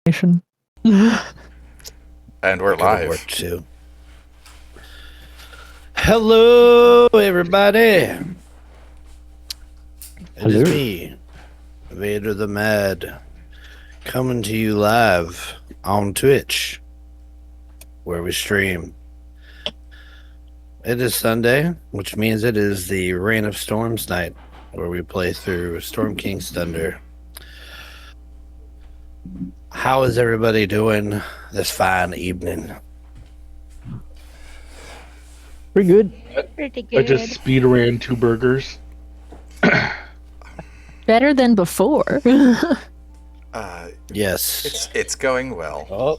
Nation. And we're That work live. too. Hello, everybody. It is Hello. me, Vader the Mad, coming to you live on Twitch, where we stream. It is Sunday, which means it is the Reign of Storms night, where we play through Storm King's Thunder. How is everybody doing this fine evening? Pretty good. Pretty I good. just speed ran 2 burgers. Better than before. Yes. It's going well. Oh.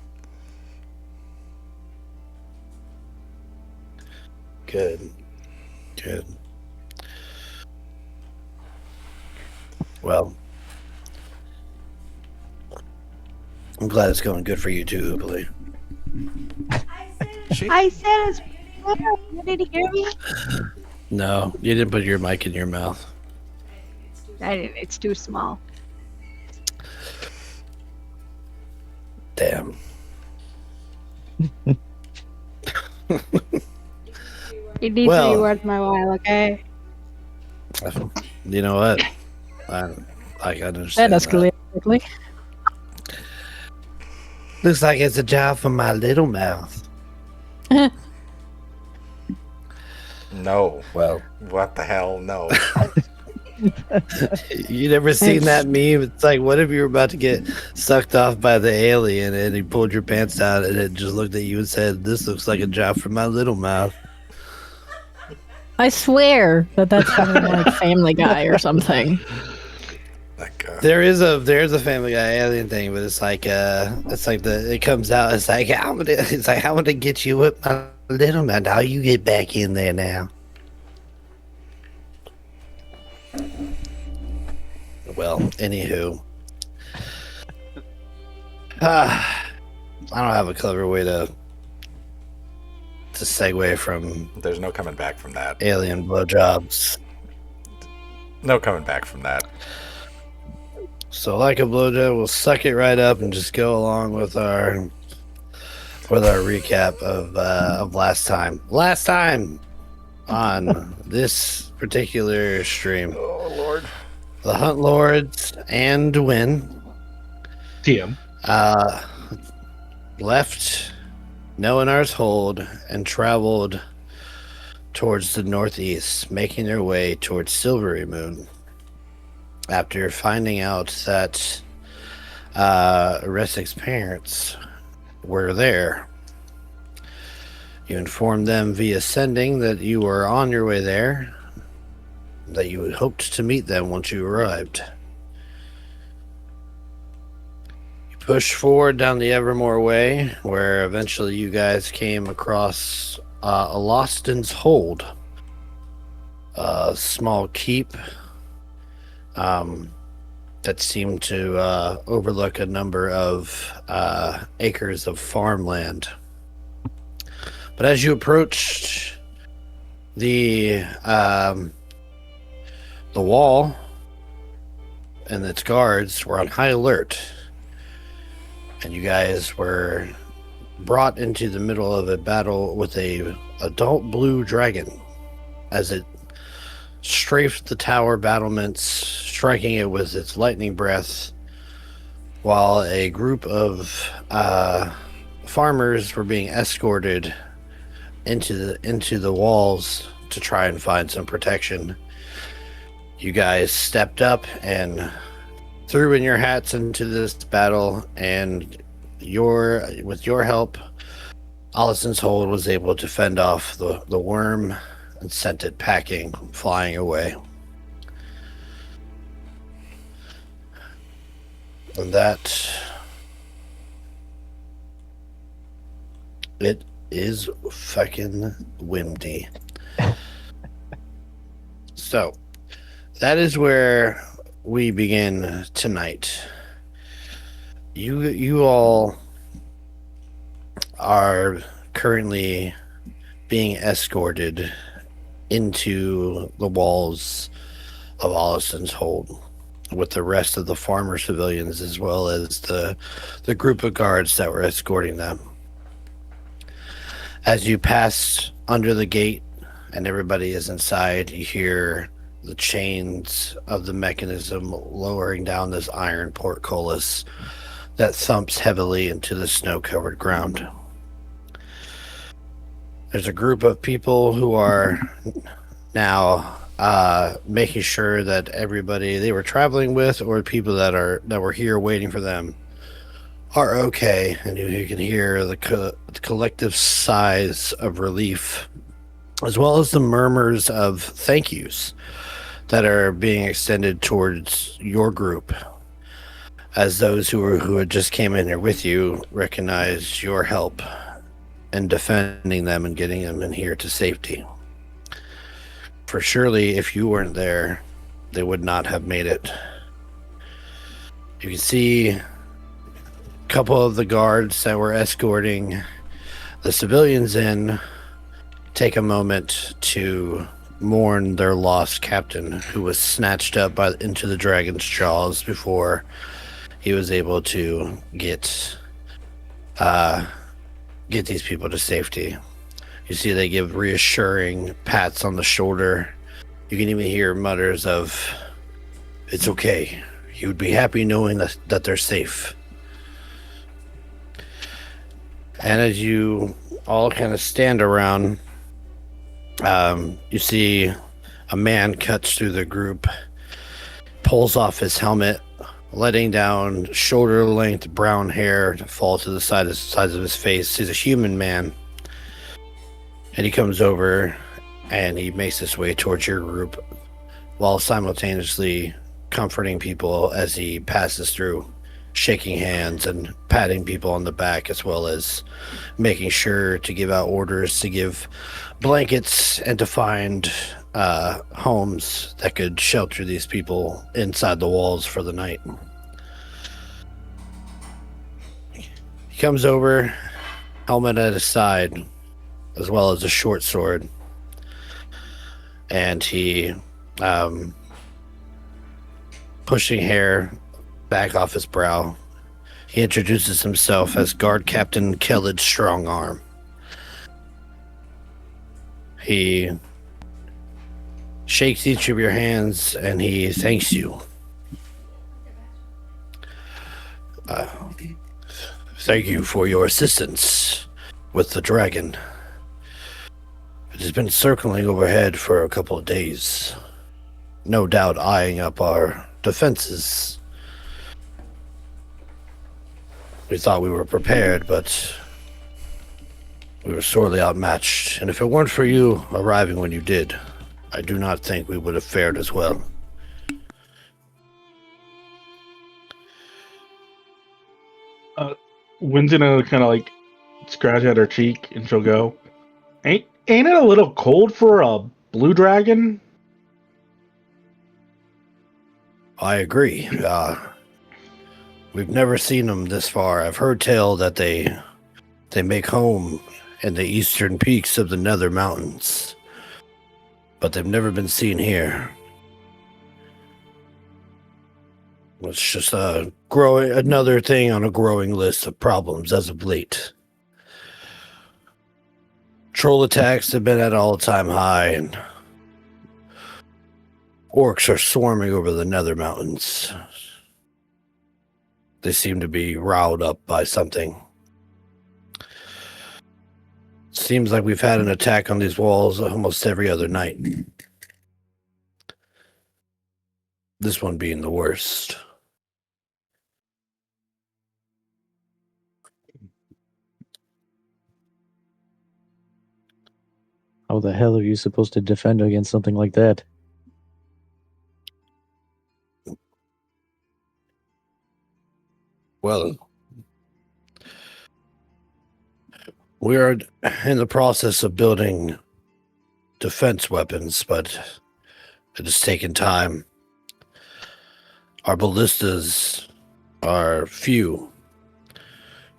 Good. Well, I'm glad it's going good for you too, Hoopily. I said it's better. You didn't hear me? No, you didn't put your mic in your mouth. I didn't. It's too small. Damn. It needs to be worth my while, okay? You know what? I can understand That escalated quickly. Looks like it's a job for my little mouth. No. Well, What the hell? No. you never seen that meme? It's like, what if you were about to get sucked off by the alien and he pulled your pants down and it just looked at you and said, "This looks like a job for my little mouth." I swear that's something like Family Guy or something. Like, There's a Family Guy alien thing, but it's like it comes out. It's like I'm gonna get you with my little mouth. Now you get back in there now. Well, anywho, I don't have a clever way to segue from there's no coming back from that. alien blowjobs. No coming back from that. So, like a blowjob, we'll suck it right up and just go along with our recap of last time. Last time on this particular stream, Oh, Lord. the Hunt Lords and Win TM. left Noenar's Hold and traveled towards the northeast, making their way towards Silvery Moon. After finding out that Resic's parents were there, you informed them via sending that you were on your way there, that you had hoped to meet them once you arrived. You pushed forward down the Evermore Way, where eventually you guys came across a Loston's Hold, a small keep that seemed to overlook a number of acres of farmland. But as you approached the wall, and its guards were on high alert, and you guys were brought into the middle of a battle with a adult blue dragon as it strafed the tower battlements, striking it with its lightning breath, while a group of farmers were being escorted into the walls to try and find some protection. You guys stepped up and threw in your hats into this battle, and with your help, Allison's Hold was able to fend off the worm and sent it packing, flying away. And that it is fucking windy. So that is where we begin tonight. You all are currently being escorted into the walls of Allison's Hold. with the rest of the farmer civilians, as well as the group of guards that were escorting them. As you pass under the gate and everybody is inside, you hear the chains of the mechanism lowering down this iron portcullis that thumps heavily into the snow-covered ground. There's a group of people who are now making sure that everybody they were traveling with, or people that were here waiting for them, are okay. And you can hear the collective sighs of relief, as well as the murmurs of thank yous that are being extended towards your group, as those who had just came in here with you recognize your help in defending them and getting them in here to safety. For surely, if you weren't there, they would not have made it. You can see a couple of the guards that were escorting the civilians in take a moment to mourn their lost captain, who was snatched up into the dragon's jaws before he was able to get these people to safety. You see they give reassuring pats on the shoulder. You can even hear mutters of, "It's okay. He would be happy knowing that they're safe." And as you all kind of stand around, you see a man cuts through the group, pulls off his helmet, letting down shoulder-length brown hair to fall to the sides of his face. He's a human man. And he comes over and he makes his way towards your group while simultaneously comforting people as he passes through, shaking hands and patting people on the back, as well as making sure to give out orders to give blankets and to find homes that could shelter these people inside the walls for the night. He comes over, helmet at his side, as well as a short sword, and he pushing hair back off his brow, he introduces himself as Guard Captain Kellid Strongarm. He shakes each of your hands and he thanks you. Thank you for your assistance with the dragon. It has been circling overhead for a couple of days, no doubt eyeing up our defenses. We thought we were prepared, but we were sorely outmatched, and if it weren't for you arriving when you did, I do not think we would have fared as well. Wynn's gonna kind of like scratch at her cheek, and she'll go, Ain't it a little cold for a blue dragon?" I agree. We've never seen them this far. I've heard tell that they make home in the eastern peaks of the Nether Mountains, but they've never been seen here. It's just another thing on a growing list of problems as of late. Troll attacks have been at an all-time high, and orcs are swarming over the Nether Mountains. They seem to be riled up by something. Seems like we've had an attack on these walls almost every other night. This one being the worst. How the hell are you supposed to defend against something like that? Well, we are in the process of building defense weapons, but it has taken time. Our ballistas are few.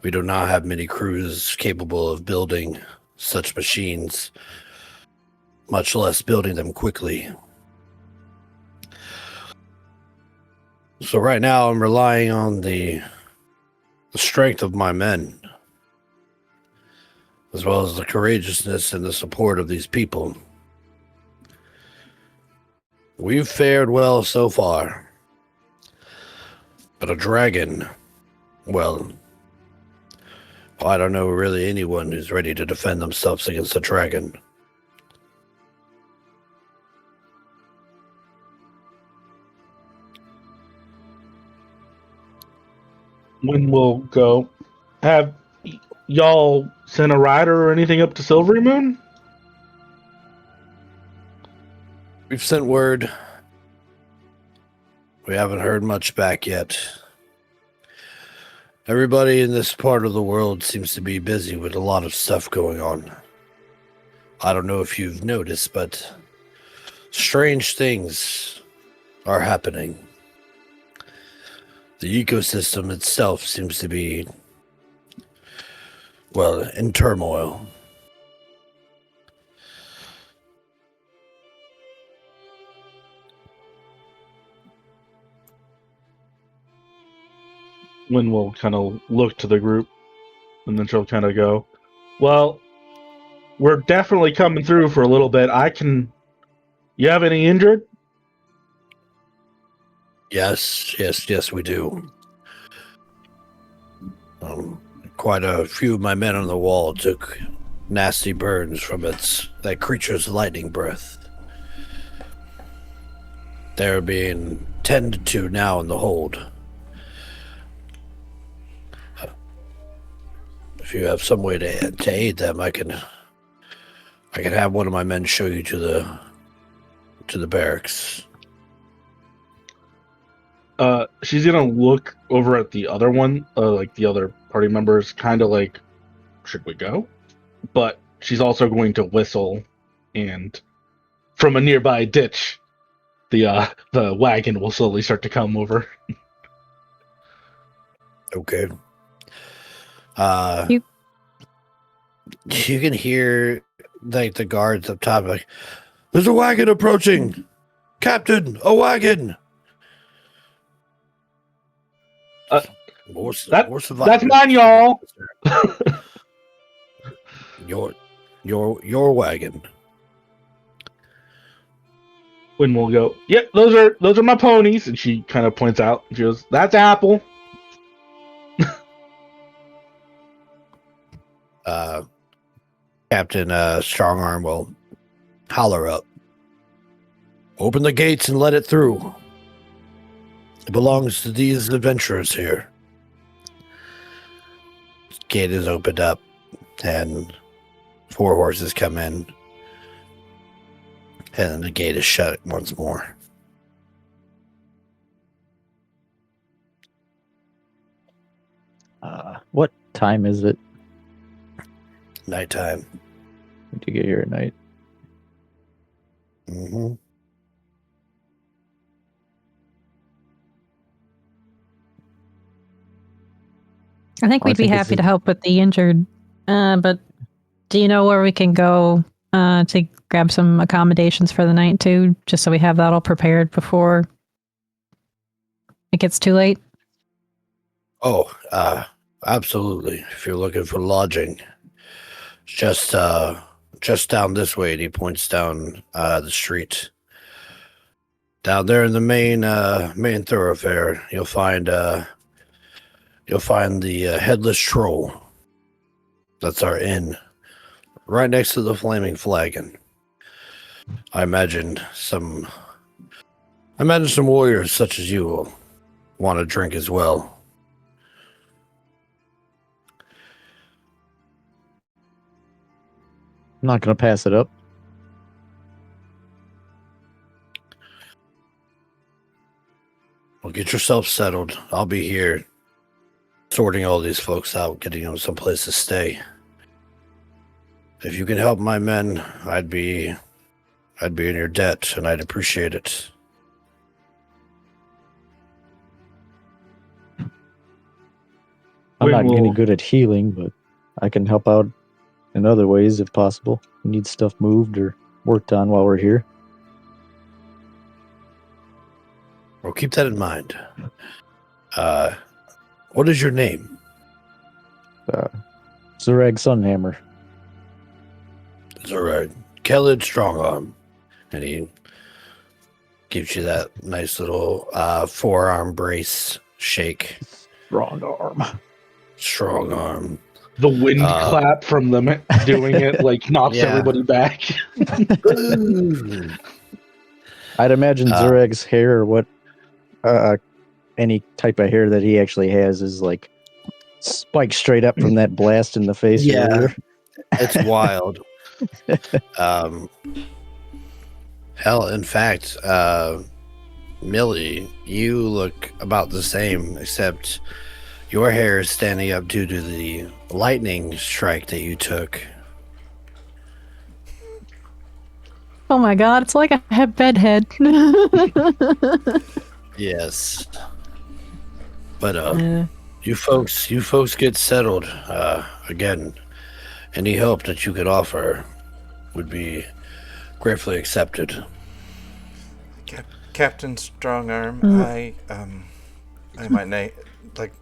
We do not have many crews capable of building such machines, much less building them quickly. So right now I'm relying on the strength of my men, as well as the courageousness and the support of these people. We've fared well so far. But a dragon, well, I don't know really anyone who's ready to defend themselves against a dragon. When we'll go, have y'all sent a rider or anything up to Silvery Moon? We've sent word. We haven't heard much back yet. Everybody in this part of the world seems to be busy with a lot of stuff going on. I don't know if you've noticed, but strange things are happening. The ecosystem itself seems to be, well, in turmoil. When we'll kind of look to the group, and then she'll kind of go, well, we're definitely coming through for a little bit. You have any injured? Yes, we do. Quite a few of my men on the wall took nasty burns from that creature's lightning breath. They're being tended to now in the hold. If you have some way to aid them, I can have one of my men show you to the barracks. She's gonna look over at the other one, like the other party members, kind of like, should we go? But she's also going to whistle, and from a nearby ditch, the wagon will slowly start to come over. Okay. You- You can hear like the guards up top, like, "There's a wagon approaching, Captain! A wagon!" That's mine, y'all. Your wagon. When we'll go, yep, those are my ponies, and she kind of points out. She goes, "That's Apple." Captain Strongarm will holler up, "Open the gates and let it through. It belongs to these adventurers here." Gate is opened up, and 4 horses come in, and the gate is shut once more. What time is it? Nighttime. We do get here at night. Mm-hmm. I think I we'd be think this happy is- to help with the injured. But do you know where we can go to grab some accommodations for the night too, just so we have that all prepared before it gets too late? Oh, absolutely. If you're looking for lodging, just down this way. And he points down the street. Down there in the main thoroughfare, you'll find the Headless Troll. That's our inn, right next to the Flaming Flagon. I imagine some warriors such as you will want to drink as well. I'm not gonna pass it up. Well, get yourself settled. I'll be here sorting all these folks out, getting them someplace to stay. If you can help my men, I'd be in your debt, and I'd appreciate it. I'm not When any will- good at healing, but I can help out in other ways if possible. We need stuff moved or worked on while we're here. I'll keep that in mind. What is your name? Zurag Sunhammer. Zurag. Kellid Strongarm. And he gives you that nice little forearm brace shake. Strong arm. Strong arm. The wind clap from them doing it like knocks Yeah. everybody back. I'd imagine Zurag's hair, or what any type of hair that he actually has, is like spiked straight up from that blast in the face Yeah. earlier. It's wild. Hell, in fact, Millie, you look about the same, except your hair is standing up due to the lightning strike that you took. Oh my god, it's like I have bedhead. Yes. But Yeah. you folks get settled. Again, any help that you could offer would be gratefully accepted. Captain Strongarm, I might like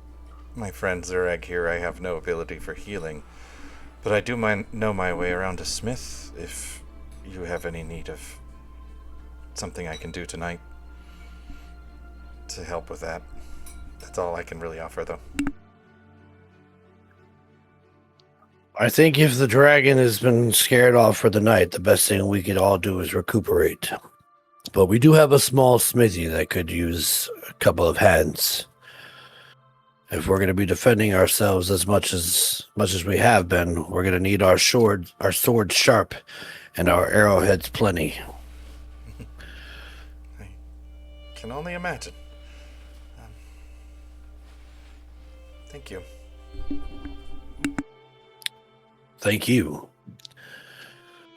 my friend Zurag here. I have no ability for healing, but I do know my way around a smith. If you have any need of something I can do tonight to help with that, that's all I can really offer, though. I think if the dragon has been scared off for the night, the best thing we could all do is recuperate. But we do have a small smithy that could use a couple of hands. If we're going to be defending ourselves as much as we have been, we're going to need our swords sharp and our arrowheads plenty. I can only imagine. Thank you. Thank you.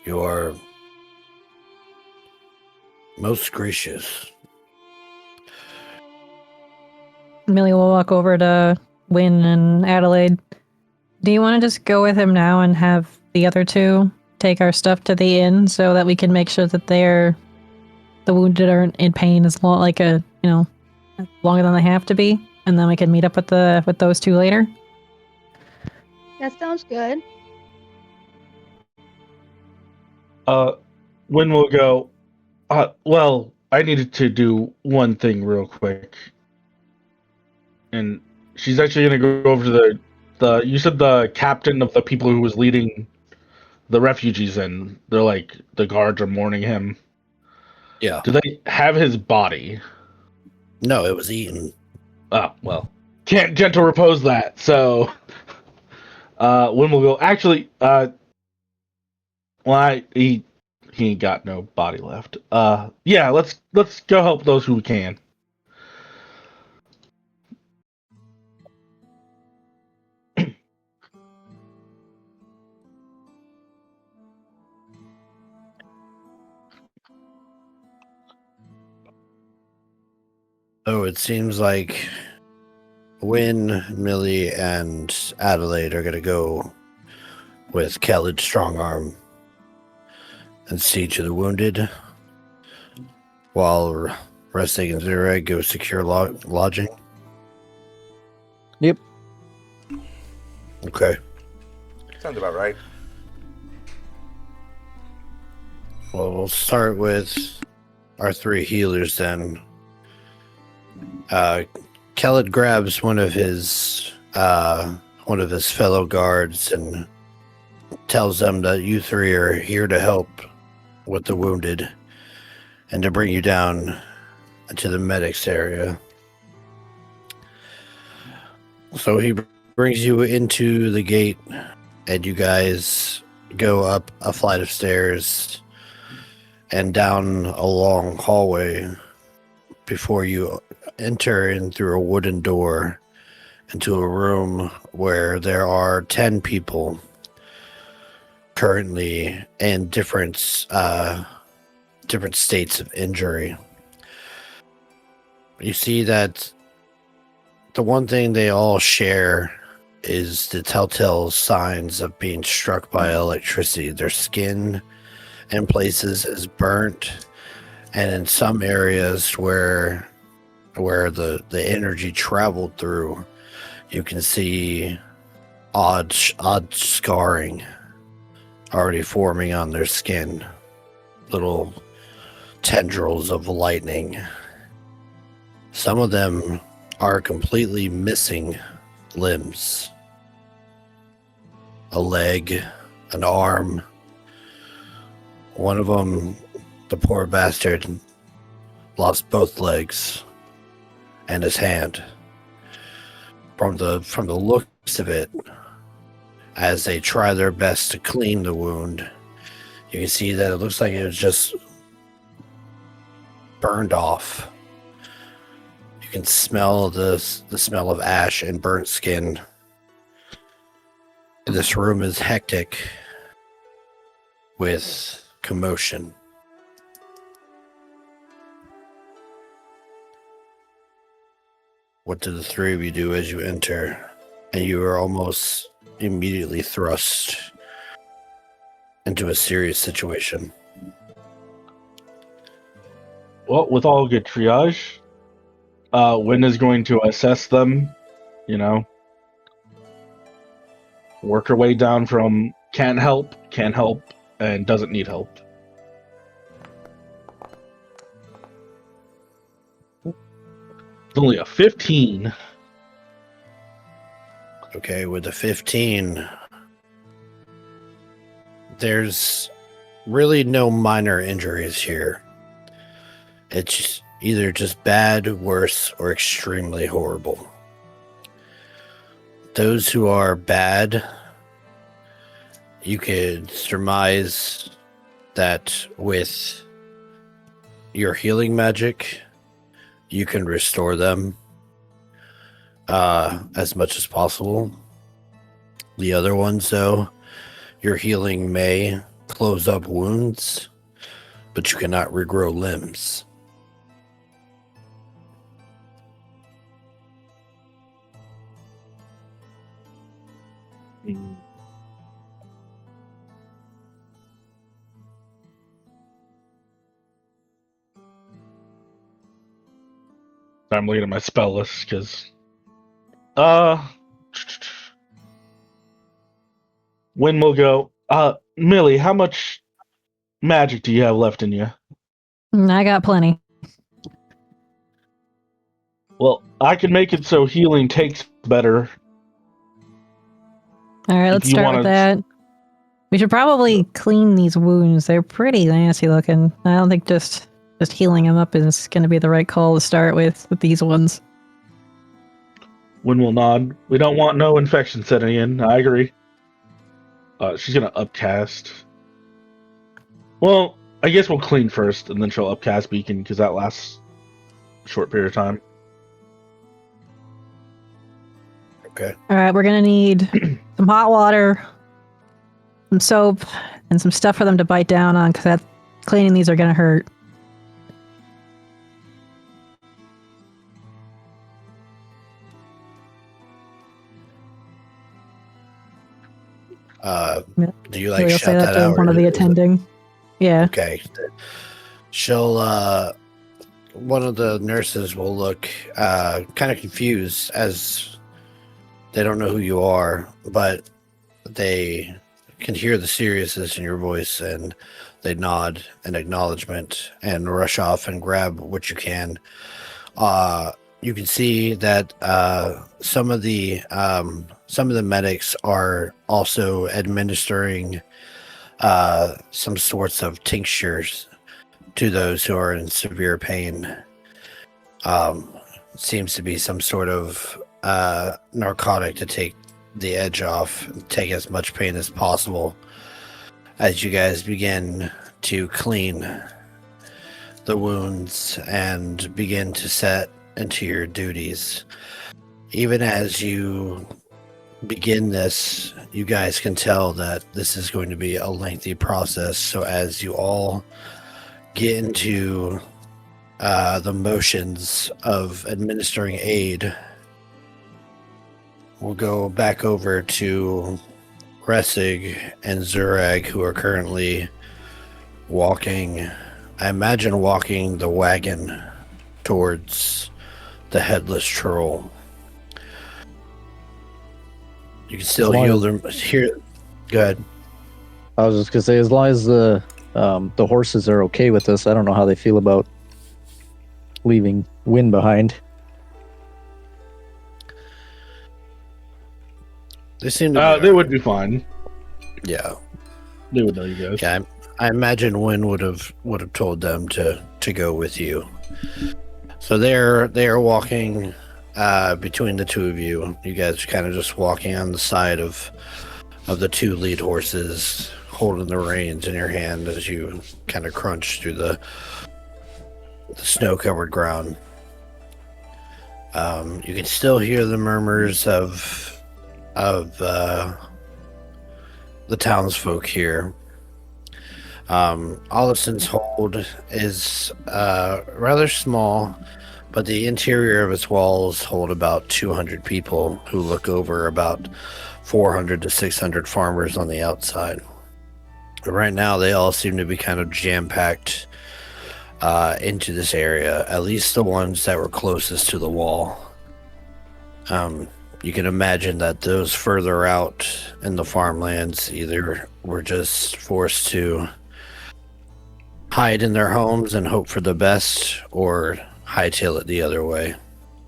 You are most gracious. Millie will walk over to Wynn and Adelaide. Do you want to just go with him now and have the other two take our stuff to the inn so that we can make sure that the wounded aren't in pain as long, longer than they have to be, and then we can meet up with those two later? That sounds good. When we'll go, well, I needed to do one thing real quick. And she's actually going to go over to you said the captain of the people who was leading the refugees in. They're like, the guards are mourning him. Yeah. Do they have his body? No, it was eaten. Oh, well. Can't gentle repose that, so... when we'll go... Actually, he ain't got no body left. Yeah, let's go help those who can. Oh, it seems like Wynn, Millie, and Adelaide are going to go with Kellid Strongarm and see to the wounded, while Restig and Zurag go secure lodging. Yep. Okay. Sounds about right. Well, we'll start with our three healers then. Kellid grabs one of his fellow guards and tells them that you three are here to help with the wounded and to bring you down to the medics area. So he brings you into the gate, and you guys go up a flight of stairs and down a long hallway before you enter in through a wooden door into a room where there are 10 people currently in different states of injury. You see that the one thing they all share is the telltale signs of being struck by electricity. Their skin in places is burnt, and in some areas where where the energy traveled through, you can see odd scarring already forming on their skin. Little tendrils of lightning. Some of them are completely missing limbs. A leg, an arm. One of them, the poor bastard, lost both legs and his hand. From the looks of it, as they try their best to clean the wound, you can see that it looks like it was just burned off. You can smell the smell of ash and burnt skin. This room is hectic with commotion. What do the three of you do as you enter? And you are almost immediately thrust into a serious situation. Well, with all good triage, Wynn is going to assess them, work her way down from can help, and doesn't need help. It's only a 15. Okay, with the 15, there's really no minor injuries here. It's either just bad, worse, or extremely horrible. Those who are bad, you could surmise that with your healing magic, you can restore them as much as possible. The other ones, though, your healing may close up wounds, but you cannot regrow limbs. I'm looking at my spell list because when we'll go, Millie, how much magic do you have left in you? I got plenty. Well, I can make it so healing takes better. All right, let's start with that. We should probably clean these wounds. They're pretty nasty looking. I don't think just healing them up is going to be the right call to start with these ones. Wynn will nod. We don't want no infection setting in. I agree. She's gonna upcast. Well, I guess we'll clean first, and then she'll upcast beacon because that lasts a short period of time. Okay. All right, we're going to need some hot water, some soap, and some stuff for them to bite down on because cleaning these are going to hurt. Do you like We'll shout say that to out? one of the attending. Yeah. Okay. She'll, one of the nurses will look kind of confused as they don't know who you are, but they can hear the seriousness in your voice and they nod in acknowledgement and rush off and grab what you can. You can see that some of the medics are also administering some sorts of tinctures to those who are in severe pain. Seems to be some sort of narcotic to take the edge off and take as much pain as possible as you guys begin to clean the wounds and begin to set into your duties. Even as you begin this, you guys can tell that this is going to be a lengthy process. So as you all get into the motions of administering aid, we'll go back over to Ressig and Zurag, who are currently walking, I imagine walking the wagon towards the headless troll. You can still As long hear as- them. Hear. Go ahead. I was just gonna say, as long as the horses are okay with this, I don't know how they feel about leaving Win behind. They seem to be. They would be fine. Yeah. They would know you guys. Yeah. I imagine Wynn would have told them to go with you. So they are walking between the two of you. You guys are kind of just walking on the side of the two lead horses, holding the reins in your hand as you kind of crunch through the snow-covered ground. You can still hear the murmurs of the townsfolk here. Ollison's hold is rather small, but the interior of its walls hold about 200 people who look over about 400 to 600 farmers on the outside. But right now, they all seem to be kind of jam-packed into this area, at least the ones that were closest to the wall. You can imagine that those further out in the farmlands either were just forced to hide in their homes and hope for the best, or hightail it the other way.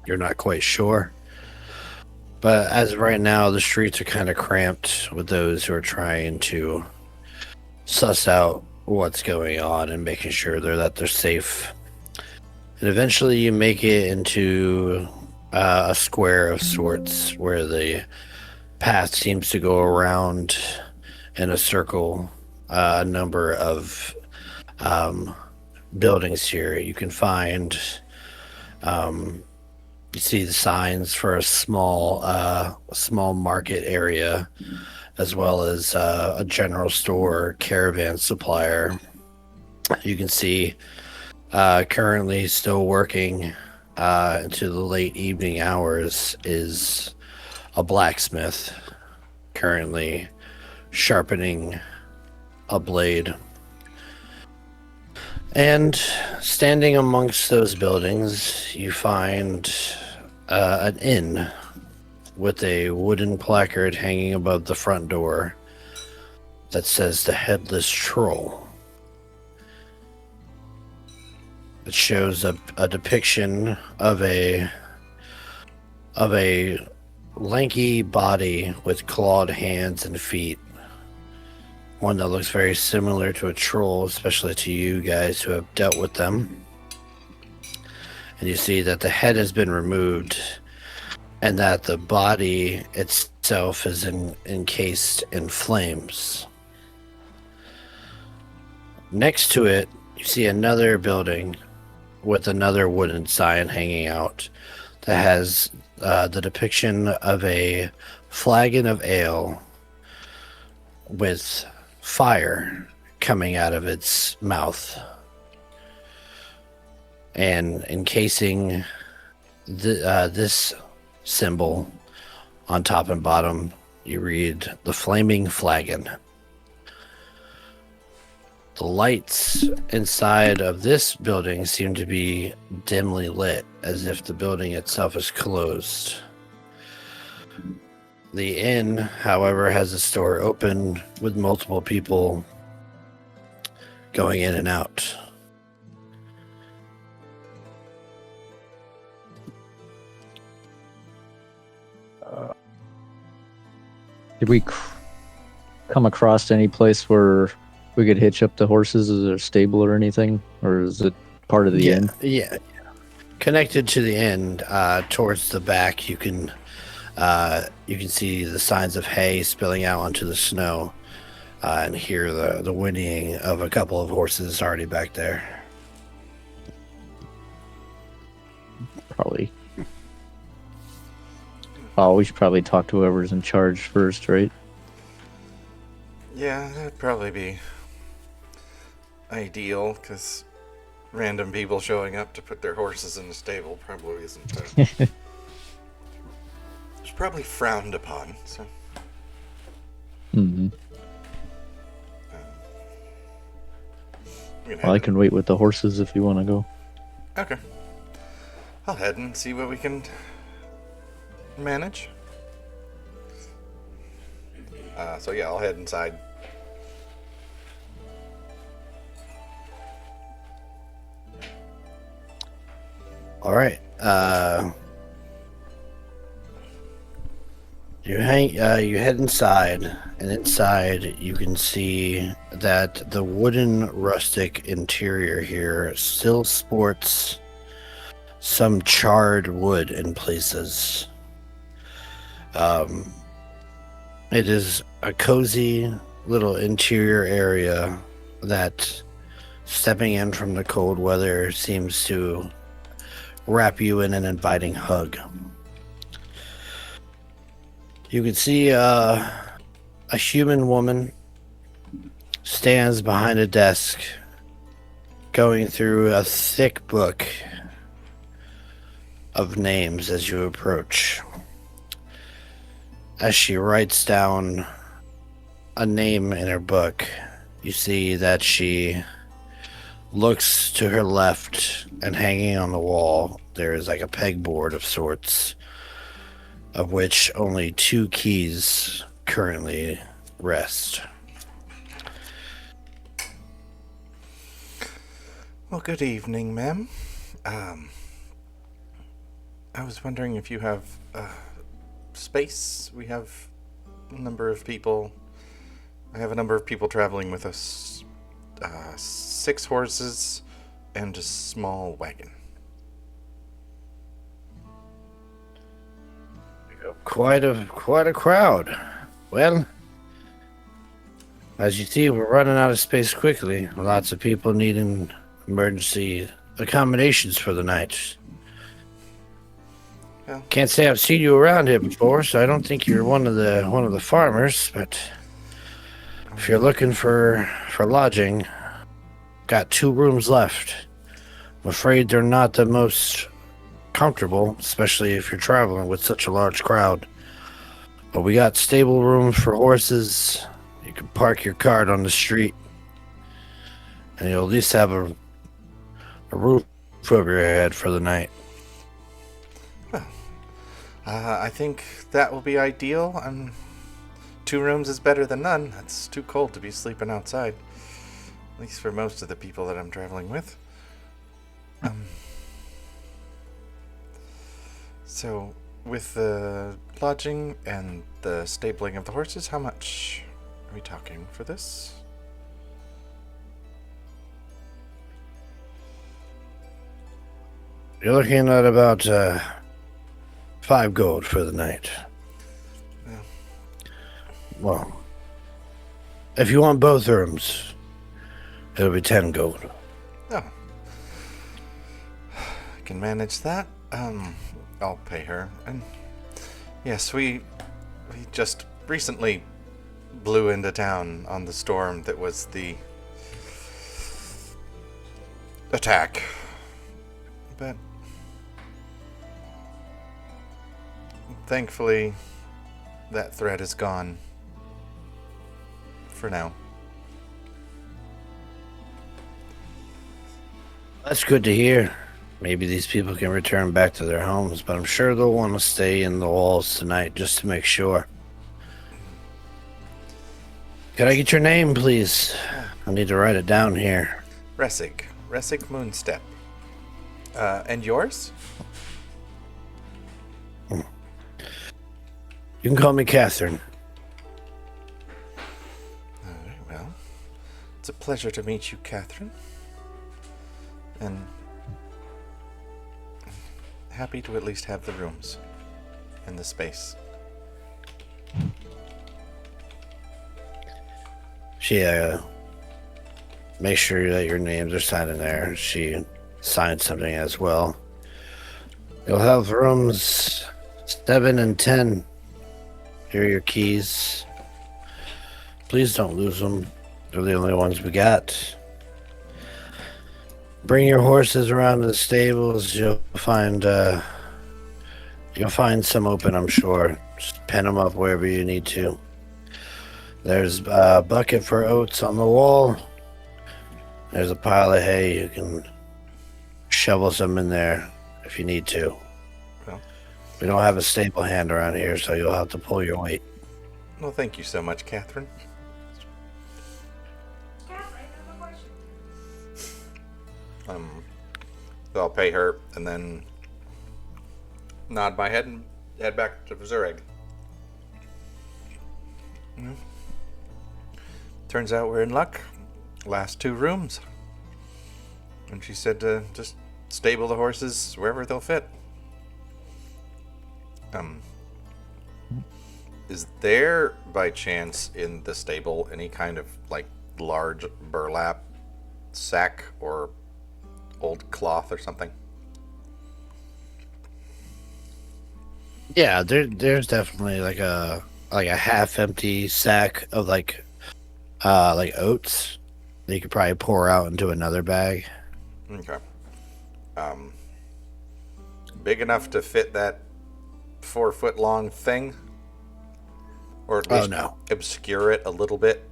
You're not quite sure. But as of right now, the streets are kind of cramped with those who are trying to suss out what's going on and making sure that they're safe. And eventually you make it into a square of sorts where the path seems to go around in a circle. A number of buildings here. You can find, you see the signs for a small market area, as well as a general store, caravan supplier. You can see currently still working into the late evening hours is a blacksmith currently sharpening a blade. And standing amongst those buildings, you find an inn with a wooden placard hanging above the front door that says the Headless Troll. It shows a depiction of a lanky body with clawed hands and feet. One that looks very similar to a troll, especially to you guys who have dealt with them. And you see that the head has been removed and that the body itself is encased in flames. Next to it, you see another building with another wooden sign hanging out that has the depiction of a flagon of ale with fire coming out of its mouth. And encasing this symbol on top and bottom, you read the Flaming Flagon. The lights inside of this building seem to be dimly lit, as if the building itself is closed. The inn, however, has a store open with multiple people going in and out. Did we come across any place where we could hitch up the horses? Is there a stable or anything? Or is it part of the inn? Yeah. Connected to the inn, towards the back, you can see the signs of hay spilling out onto the snow, and hear the whinnying of a couple of horses already back there. Probably. Oh, we should probably talk to whoever's in charge first, right? Yeah, that'd probably be ideal, because random people showing up to put their horses in the stable probably isn't. It's probably frowned upon. So. Mm-hmm. Well, I can wait with the horses if you want to go. Okay. I'll head and see what we can manage. So yeah, I'll head inside. All right. You head inside, and inside you can see that the wooden rustic interior here still sports some charred wood in places. It is a cozy little interior area that, stepping in from the cold weather, seems to wrap you in an inviting hug. You can see a human woman stands behind a desk going through a thick book of names as you approach. As she writes down a name in her book, you see that she looks to her left, and hanging on the wall there is like a pegboard of sorts, of which only 2 keys currently rest. Well, good evening, ma'am. I was wondering if you have space. We have a number of people. I have a number of people traveling with us. 6 horses and a small wagon. Quite a crowd. Well, as you see, we're running out of space quickly. Lots of people needing emergency accommodations for the night. Well, Can't say I've seen you around here before, so I don't think you're one of the farmers. But if you're looking for lodging, got 2 rooms left. I'm afraid they're not the most comfortable, especially if you're traveling with such a large crowd. But we got stable rooms for horses. You can park your cart on the street, and you'll at least have a roof over your head for the night. I think that will be ideal. 2 rooms is better than none. It's too cold to be sleeping outside. At least for most of the people that I'm traveling with. So, with the lodging and the stabling of the horses, how much are we talking for this? You're looking at about 5 gold for the night. Yeah. Well, if you want both rooms, it'll be 10 gold. Oh. I can manage that. I'll pay her. And yes, we just recently blew into town on the storm that was the attack. But thankfully, that threat is gone. For now. That's good to hear. Maybe these people can return back to their homes, but I'm sure they'll want to stay in the walls tonight just to make sure. Could I get your name, please? I need to write it down here. Ressig Moonstep. And yours? You can call me Catherine. Alright, well. It's a pleasure to meet you, Catherine. And happy to at least have the rooms and the space. She make sure that your names are signed in there. She signed something as well. You'll have rooms 7 and 10. Here are your keys. Please don't lose them. They're the only ones we got. Bring your horses around to the stables. You'll find some open, I'm sure. Just pen them up wherever you need to. There's a bucket for oats on the wall. There's a pile of hay. You can shovel some in there if you need to. Well, We don't have a stable hand around here, so you'll have to pull your weight. well, thank you so much, Catherine. So I'll pay her and then nod my head and head back to Zureg. Turns out we're in luck. Last 2 rooms. And she said to just stable the horses wherever they'll fit. Is there, by chance, in the stable any kind of, like, large burlap sack or old cloth or something? Yeah, there's definitely like a half empty sack of like oats that you could probably pour out into another bag. Okay. Big enough to fit that 4-foot long thing? Or at least no. obscure it a little bit?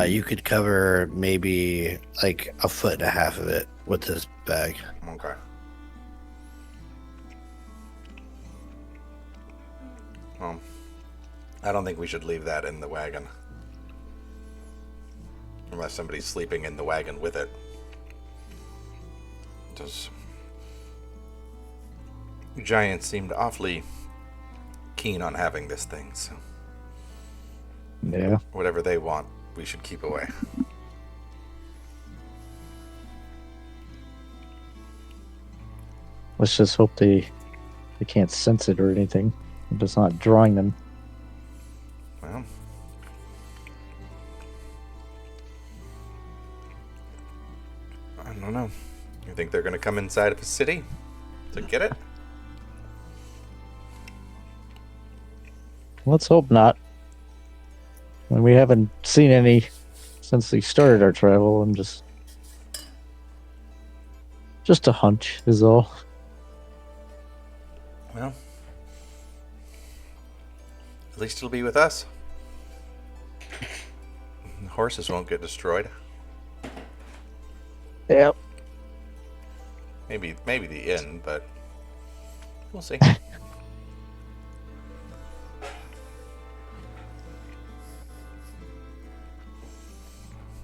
You could cover maybe like 1.5 foot of it with this bag. Okay. Well, I don't think we should leave that in the wagon. Unless somebody's sleeping in the wagon with it. Those giants seemed awfully keen on having this thing, so Yeah. whatever they want, we should keep away. Let's just hope they can't sense it or anything. It's not drawing them. Well, I don't know. You think they're going to come inside of a city to get it? Let's hope not. And we haven't seen any since we started our travel. I'm just a hunch is all. Well, at least it'll be with us. The horses won't get destroyed. Yep. Maybe the inn, but we'll see.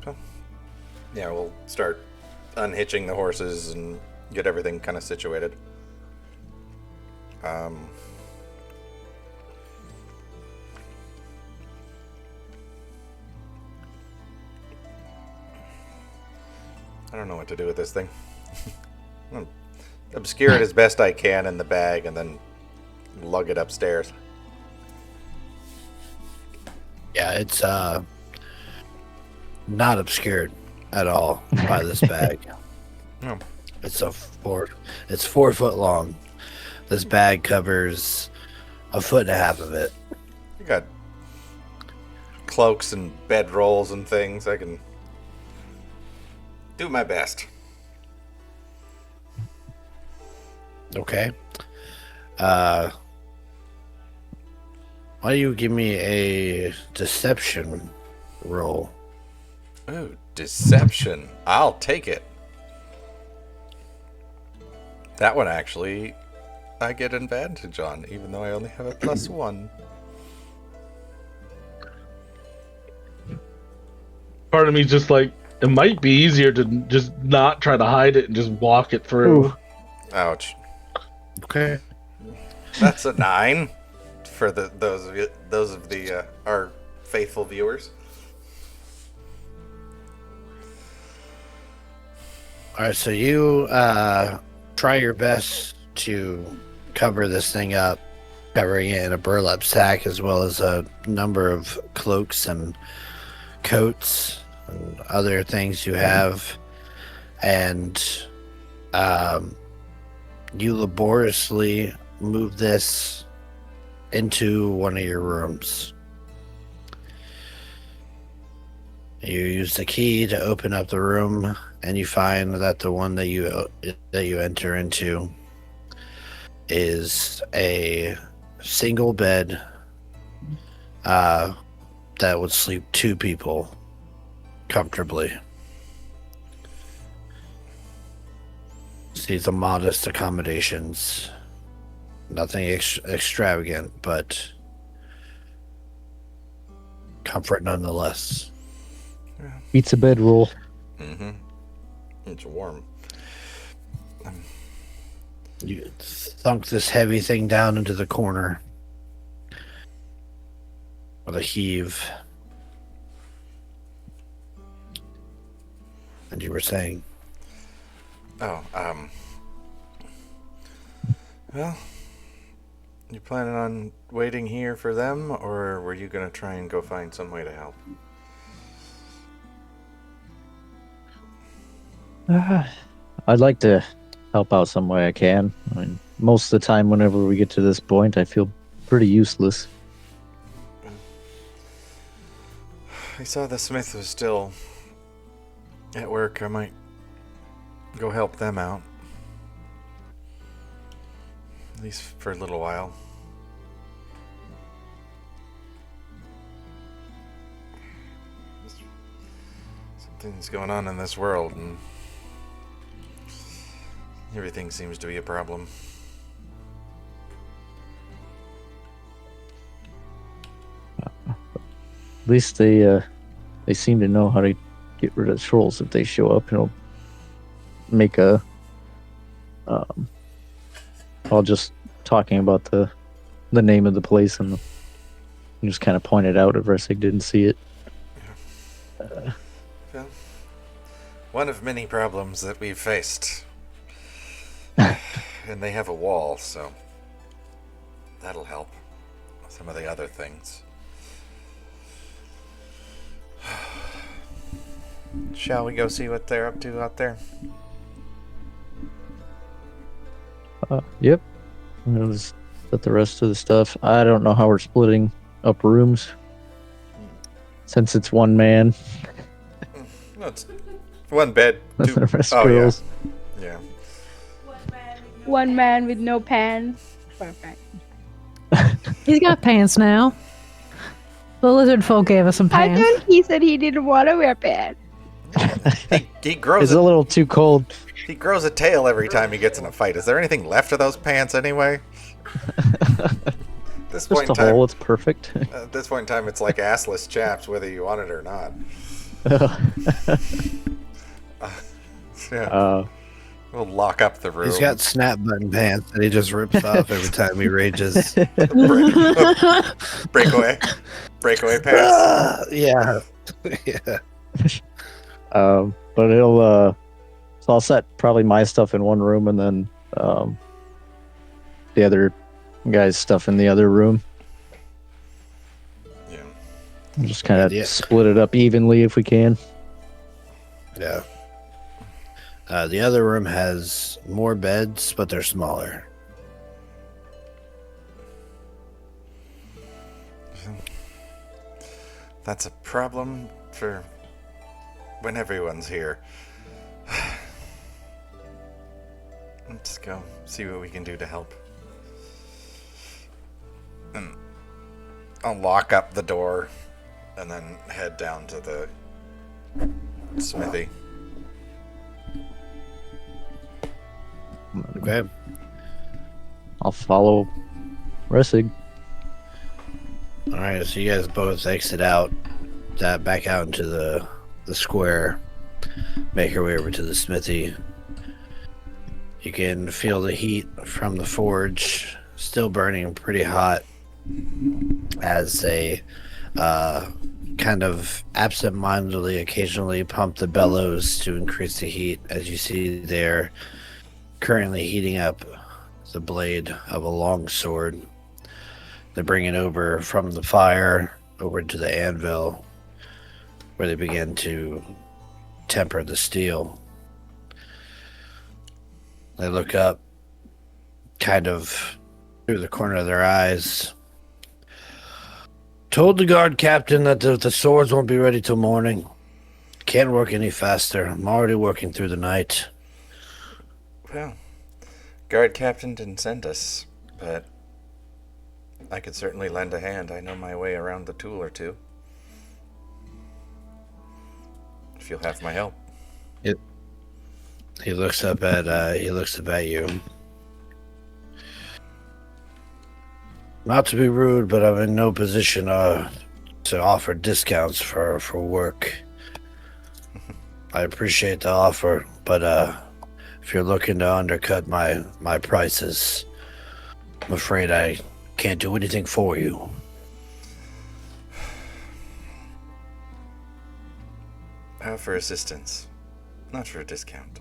So, yeah, we'll start unhitching the horses and get everything kind of situated. I don't know what to do with this thing. Obscure it as best I can in the bag and then lug it upstairs. Yeah, it's not obscured at all by this bag. No. It's 4 foot long. This bag covers 1.5 foot of it. You got cloaks and bedrolls and things. I can do my best. Okay. Why don't you give me a deception roll? Oh, deception. I'll take it. That one actually, I get advantage on, even though I only have a +1. Part of me just like, it might be easier to just not try to hide it and just walk it through. Ooh. Ouch. Okay. That's a 9 for those of the our faithful viewers. All right, so you try your best to cover this thing up, covering it in a burlap sack as well as a number of cloaks and coats and other things you have, and you laboriously move this into one of your rooms. You use the key to open up the room, and you find that the one that you enter into is a single bed that would sleep 2 people comfortably. See some modest accommodations. Nothing extravagant, but comfort nonetheless. Pizza bedroll. Mm-hmm. It's warm. You thunk this heavy thing down into the corner with a heave. And you were saying? Oh, well, you planning on waiting here for them, or were you going to try and go find some way to help? I'd like to help out some way I can. I mean, most of the time, whenever we get to this point, I feel pretty useless. I saw the smith was still at work. I might go help them out. At least for a little while. Something's going on in this world, and everything seems to be a problem. At least they seem to know how to get rid of trolls if they show up. It'll make a I'll just talking about the name of the place and just kind of pointed out if Resig didn't see it. Well, one of many problems that we've faced. And they have a wall, so that'll help. Some of the other things. Shall we go see what they're up to out there? Yep. I'll just set the rest of the stuff. I don't know how we're splitting up rooms. Since it's one man. No, it's one bed, two. The rest Oh, girls. yeah. One man with no pants. Perfect. He's got pants now. The lizard folk gave us some I pants. thought he said he didn't want to wear pants. He grows It's a little too cold. He grows a tail every time he gets in a fight. Is there anything left of those pants anyway? At this point Just in a time, hole. It's perfect. at this point in time, it's like assless chaps, whether you want it or not. Yeah, we'll lock up the room. He's got snap button pants that he just rips off every time he rages. breakaway pants. Yeah. Yeah. But it'll so I'll set probably my stuff in one room and then the other guy's stuff in the other room. Yeah. We'll just kind of Yeah. split it up evenly if we can. Yeah. The other room has more beds, but they're smaller. That's a problem for when everyone's here. Let's go see what we can do to help. And I'll lock up the door and then head down to the smithy. Okay. I'll follow Resig. All right. So you guys both exit out, back out into the square, make your way over to the smithy. You can feel the heat from the forge still burning pretty hot as they kind of absent-mindedly occasionally pump the bellows to increase the heat. As you see, they're currently heating up the blade of a long sword. They bring it over from the fire over to the anvil, where they begin to temper the steel. They look up, kind of through the corner of their eyes. Told the guard captain that the swords won't be ready till morning. Can't work any faster. I'm already working through the night. Well, guard captain didn't send us, but I could certainly lend a hand. I know my way around the tool or two. If you'll have my help. He looks up at you. Not to be rude, but I'm in no position to offer discounts for work. I appreciate the offer, but if you're looking to undercut my prices, I'm afraid I can't do anything for you. How for assistance, not for a discount.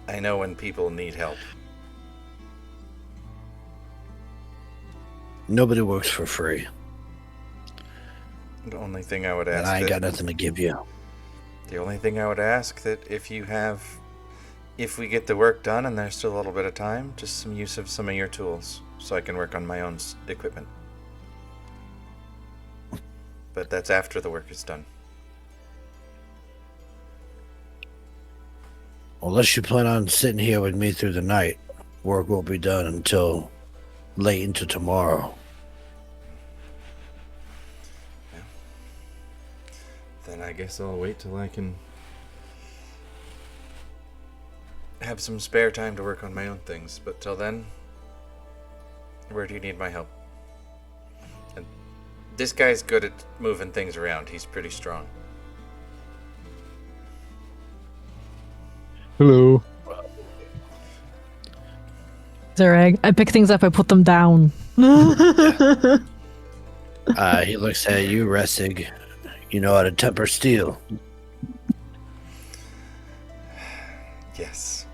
I know when people need help. Nobody works for free, The only thing I would ask and I ain't that, got nothing to give you. the only thing I would ask that if we get the work done and there's still a little bit of time, just some use of some of your tools so I can work on my own equipment. But that's after the work is done. Unless you plan on sitting here with me through the night, work won't be done until late into tomorrow. Then I guess I'll wait till I can have some spare time to work on my own things. But till then, where do you need my help? And this guy's good at moving things around. He's pretty strong. Hello. Zerag, I pick things up, I put them down. He looks at you, Ressig. You know how to temper steel. Yes,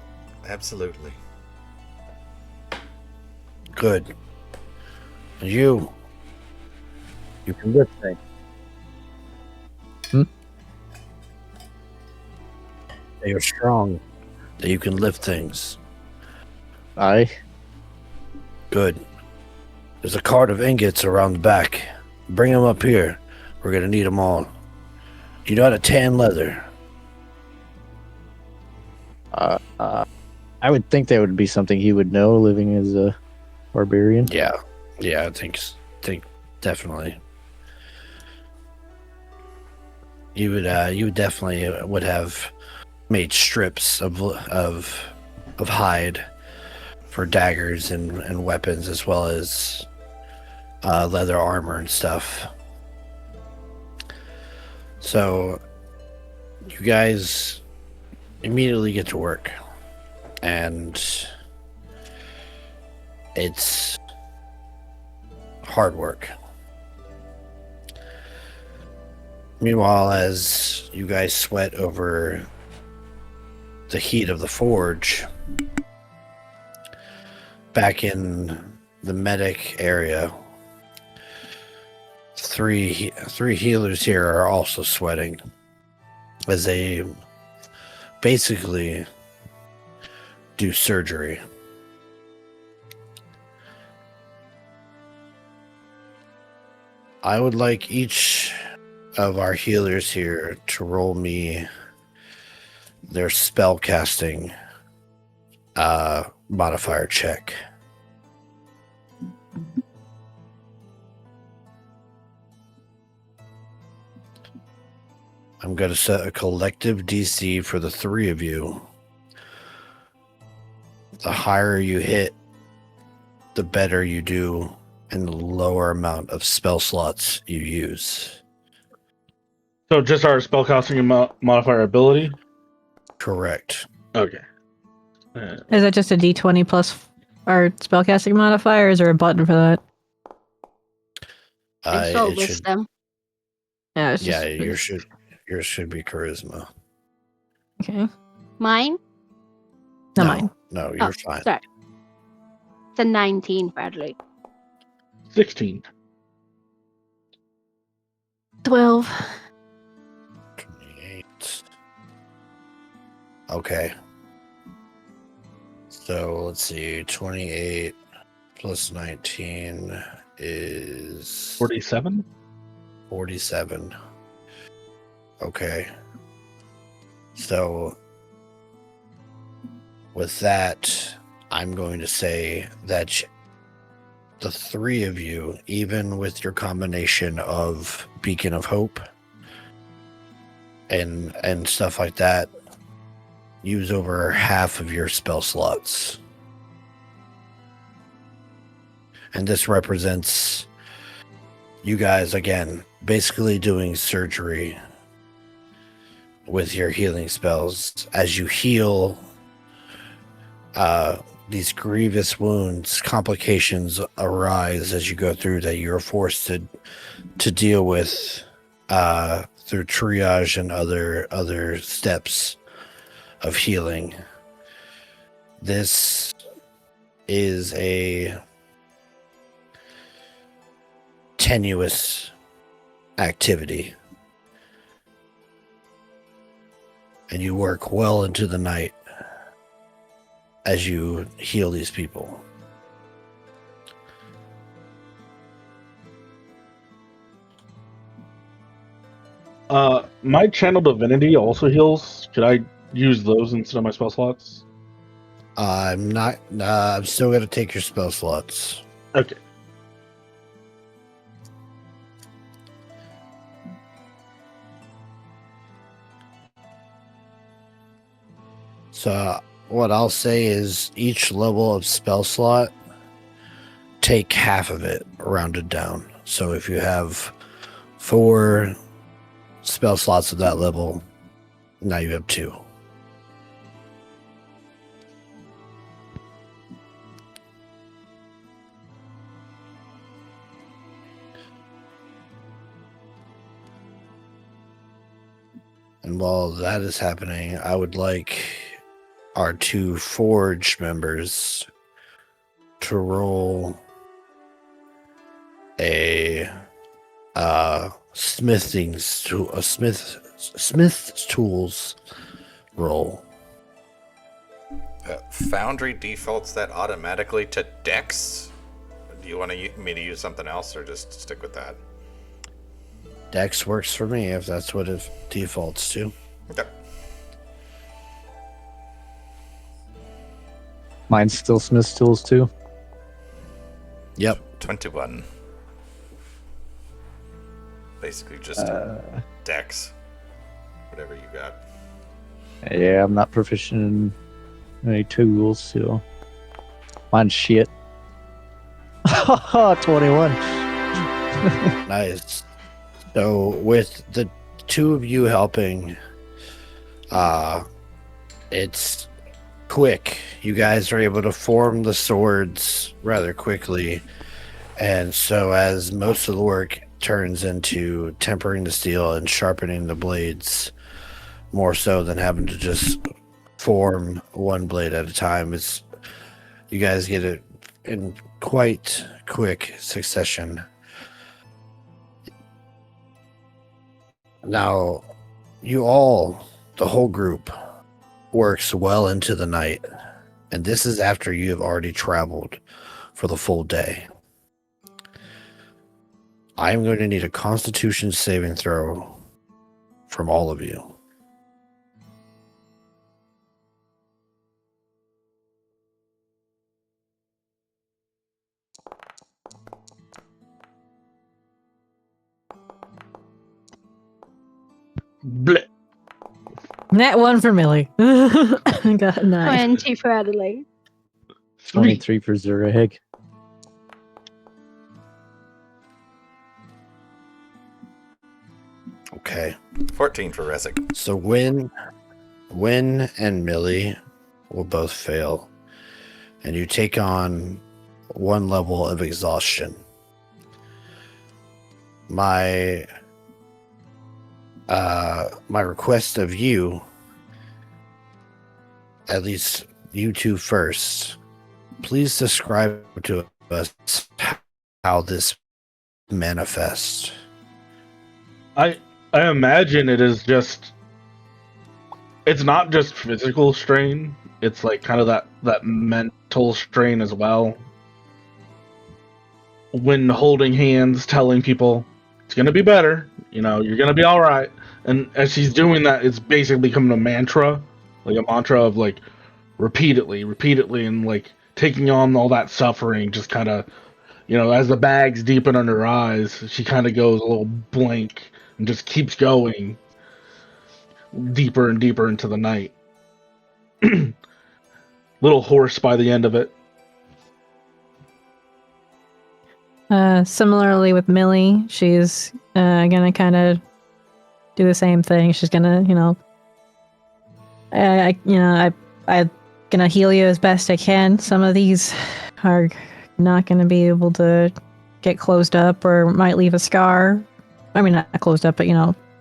absolutely. Good. And you can lift things. That you're strong. That you can lift things. Aye. Good. There's a cart of ingots around the back. Bring them up here. We're gonna need them all. You know how to tan leather. I would think that would be something he would know, living as a barbarian. Yeah, I think definitely. You would definitely would have made strips of hide for daggers and weapons, as well as leather armor and stuff. So you guys immediately get to work, and it's hard work. Meanwhile, as you guys sweat over the heat of the forge, back in the medic area, three healers here are also sweating as they basically do surgery. I would like each of our healers here to roll me their spell casting modifier check. I'm going to set a collective DC for the three of you. The higher you hit, the better you do, and the lower amount of spell slots you use. So just our spellcasting modifier ability? Correct. Okay. Is that just a d20 plus our spellcasting modifier, or is there a button for that? It's all It should, wisdom. Yeah, it's yeah, just yours should be charisma. okay. Mine? Not No, mine. no, you're fine. Sorry. It's a 19, Bradley. 16. 12. 28. Okay. So let's see. 28 plus 19 is 47? 47. Okay. So with that, I'm going to say that the three of you, even with your combination of Beacon of Hope and stuff like that use over half of your spell slots. And this represents you guys, again, basically doing surgery with your healing spells. As you heal these grievous wounds, complications arise as you go through that you're forced to deal with through triage and other steps of healing. This is a tenuous activity, and you work well into the night as you heal these people. My channel divinity also heals. Could I use those instead of my spell slots? I'm not. I'm still going to take your spell slots. Okay. So what I'll say is each level of spell slot, take half of it rounded down. So if you have 4 spell slots of that level, now you have 2. And while that is happening, I would like our 2 Forge members to roll a smith's tools roll. Foundry defaults that automatically to Dex. Do you want me to use something else, or just stick with that? Dex works for me if that's what it defaults to. Okay. Mine's still Smith's tools too. Yep. 21. Basically just Dex. Whatever you got. Yeah, I'm not proficient in any tools, so mine's shit. 21. Nice. So with the 2 of you helping, it's quick. You guys are able to form the swords rather quickly. And so as most of the work turns into tempering the steel and sharpening the blades, more so than having to just form one blade at a time, you guys get it in quite quick succession. Now, the whole group, works well into the night, and this is after you have already traveled for the full day. I am going to need a Constitution saving throw from all of you. Blech. That one for Millie. Got a 9. 20 for Adelaide. 23 for Zurich. Okay. 14 for Resik. So Win and Millie will both fail, and you take on 1 level of exhaustion. My request of you, at least you 2 first, please describe to us how this manifests. I imagine it is just. It's not just physical strain. It's like kind of that mental strain as well. When holding hands, telling people it's gonna be better. You're gonna be all right. And as she's doing that, it's basically becoming a mantra, like a mantra of like repeatedly, and like taking on all that suffering. Just kind of, as the bags deepen under her eyes, she kind of goes a little blank and just keeps going. deeper and deeper into the night. Little hoarse by the end of it. Similarly with Millie, she's gonna kind of do the same thing. She's gonna, I'm gonna heal you as best I can. Some of these are not gonna be able to get closed up or might leave a scar. I mean, not closed up, but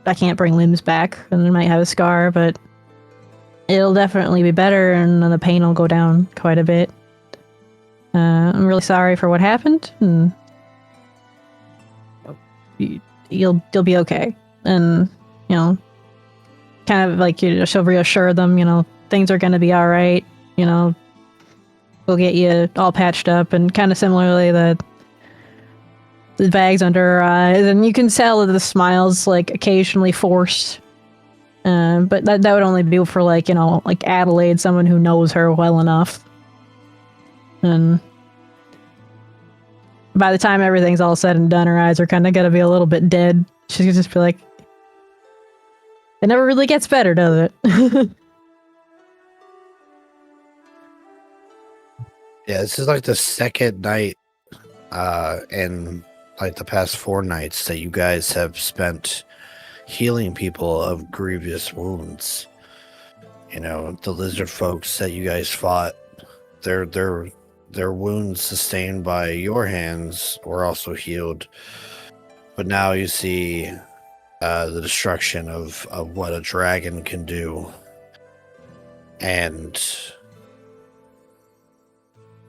I can't bring limbs back, and they might have a scar, but it'll definitely be better, and the pain will go down quite a bit. I'm really sorry for what happened, and you'll be okay. And kind of like she'll reassure them, things are gonna be all right. We'll get you all patched up, and kind of similarly the bags under her eyes, and you can tell that the smile's like occasionally forced. But that would only be for like Adelaide, someone who knows her well enough. And by the time everything's all said and done, her eyes are kind of gonna be a little bit dead. She's gonna just be like, "It never really gets better, does it?" Yeah, this is like the second night in like the past 4 nights that you guys have spent healing people of grievous wounds. The lizard folks that you guys fought, their wounds sustained by your hands were also healed. But now you see the destruction of what a dragon can do. And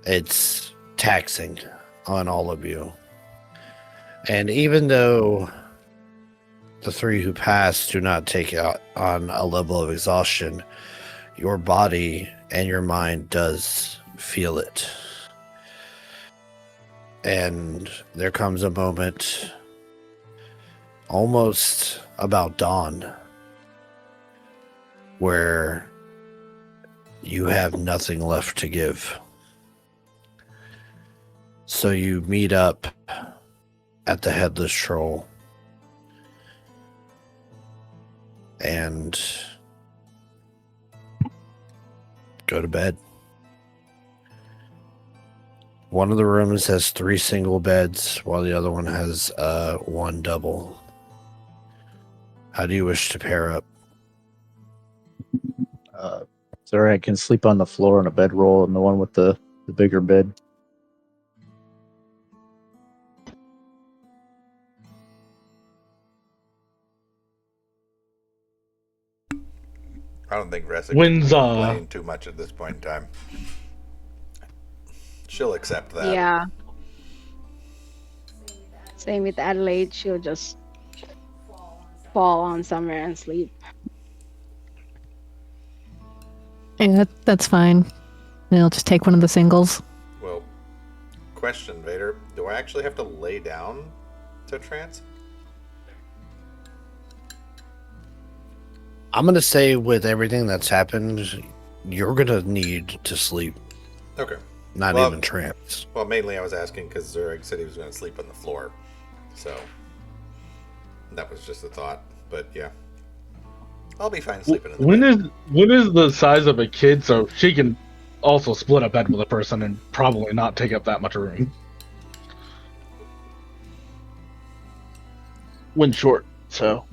it's taxing on all of you. And even though the 3 who passed do not take it on a level of exhaustion, your body and your mind does feel it. And there comes a moment almost about dawn where you have nothing left to give. So you meet up at the Headless Troll and go to bed. One of the rooms has 3 single beds, while the other one has 1 double. How do you wish to pair up? Sorry, I can sleep on the floor on a bedroll, and the one with the bigger bed. I don't think Ressa When's, can complain too much at this point in time. She'll accept that. Yeah. Same with Adelaide. She'll just fall on somewhere and sleep. Yeah, that's fine. I'll just take one of the singles. Well, question, Vader. Do I actually have to lay down to trance? I'm going to say with everything that's happened, you're going to need to sleep. Okay. Not even trance. Well, mainly I was asking because Zureg said he was going to sleep on the floor. So, that was just a thought. But, yeah. I'll be fine sleeping in the bed. When is the size of a kid so she can also split a bed with a person and probably not take up that much room? When short, so...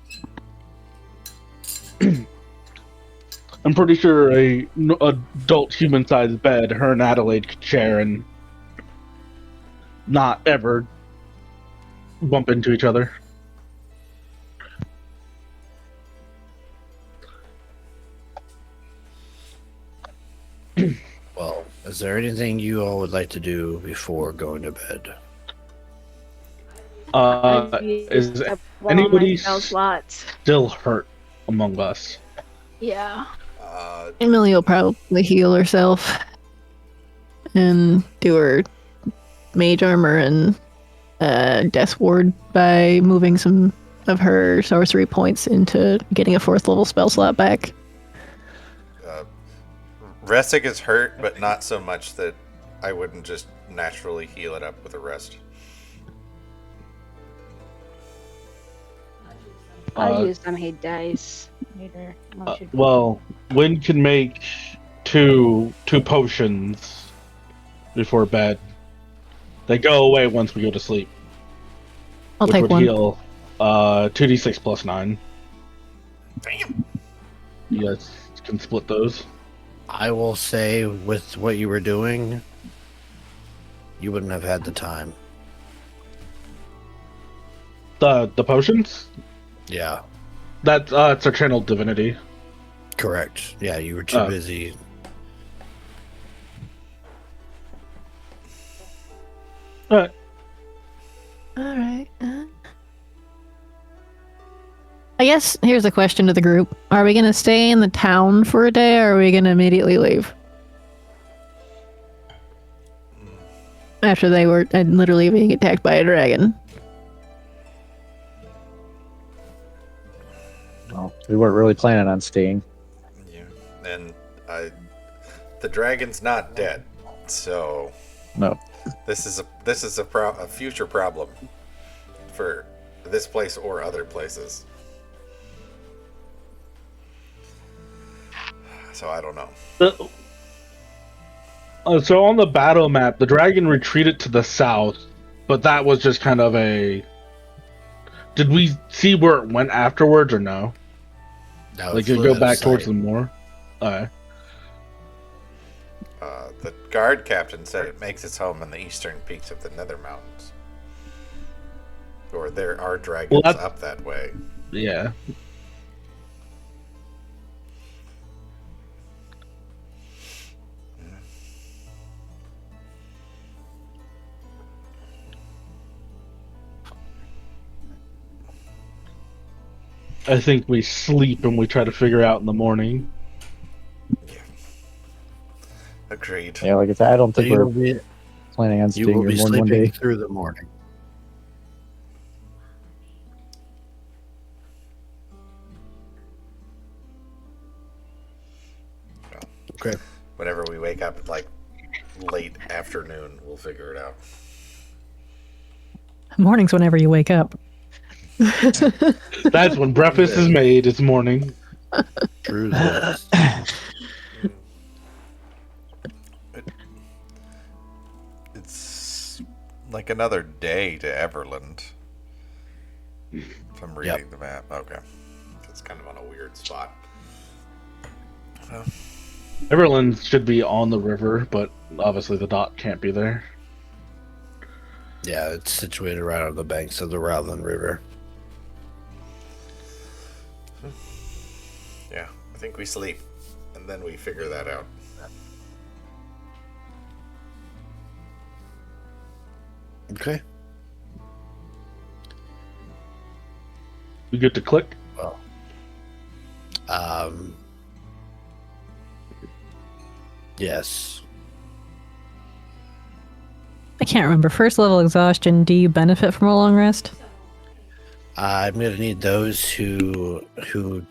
I'm pretty sure a adult human-sized bed her and Adelaide could share and not ever bump into each other. Well, is there anything you all would like to do before going to bed? Is One of anybody my spell slots. still hurt among us? Yeah. Emily will probably heal herself and do her mage armor and death ward by moving some of her sorcery points into getting a 4th level spell slot back. Ressic is hurt, but not so much that I wouldn't just naturally heal it up with a rest. I'll use some hate dice. later. Once you- Well, Wynn can make two potions before bed. They go away once we go to sleep, I'll which take would one. heal 2d6 plus 9. Damn. You guys can split those. I will say, with what you were doing, you wouldn't have had the time. The potions? Yeah, That it's a channel divinity. correct. Yeah, you were too busy. Alright. All right. I guess here's a question to the group: are we gonna stay in the town for a day, or are we gonna immediately leave? After they were literally being attacked by a dragon. Well, we weren't really planning on staying. Yeah. And the dragon's not dead, so No. this is a future problem for this place or other places. So I don't know. So on the battle map, the dragon retreated to the south, but that was just kind of a... Did we see where it went afterwards or no? No, Like, did it go back towards the moor? Okay. The guard captain said it makes its home in the eastern peaks of the Nether Mountains. Or there are dragons up that way. Yeah. I think we sleep and we try to figure out in the morning. Yeah. Agreed. Yeah, like I said, I don't So think you we're will be, planning on you staying will here be more than one sleeping day. through the morning. Okay. Whenever we wake up at like late afternoon, we'll figure it out. Morning's whenever you wake up. That's when breakfast is made. It's morning. True this. It's like another day to Everland. If I'm reading the map. Okay. It's kind of on a weird spot. Everland should be on the river, but obviously the dock can't be there. Yeah, it's situated right on the banks of the Rowland River. Yeah, I think we sleep, and then we figure that out. Okay. We get to click. Yes. I can't remember. First level exhaustion. Do you benefit from a long rest? I'm gonna need those who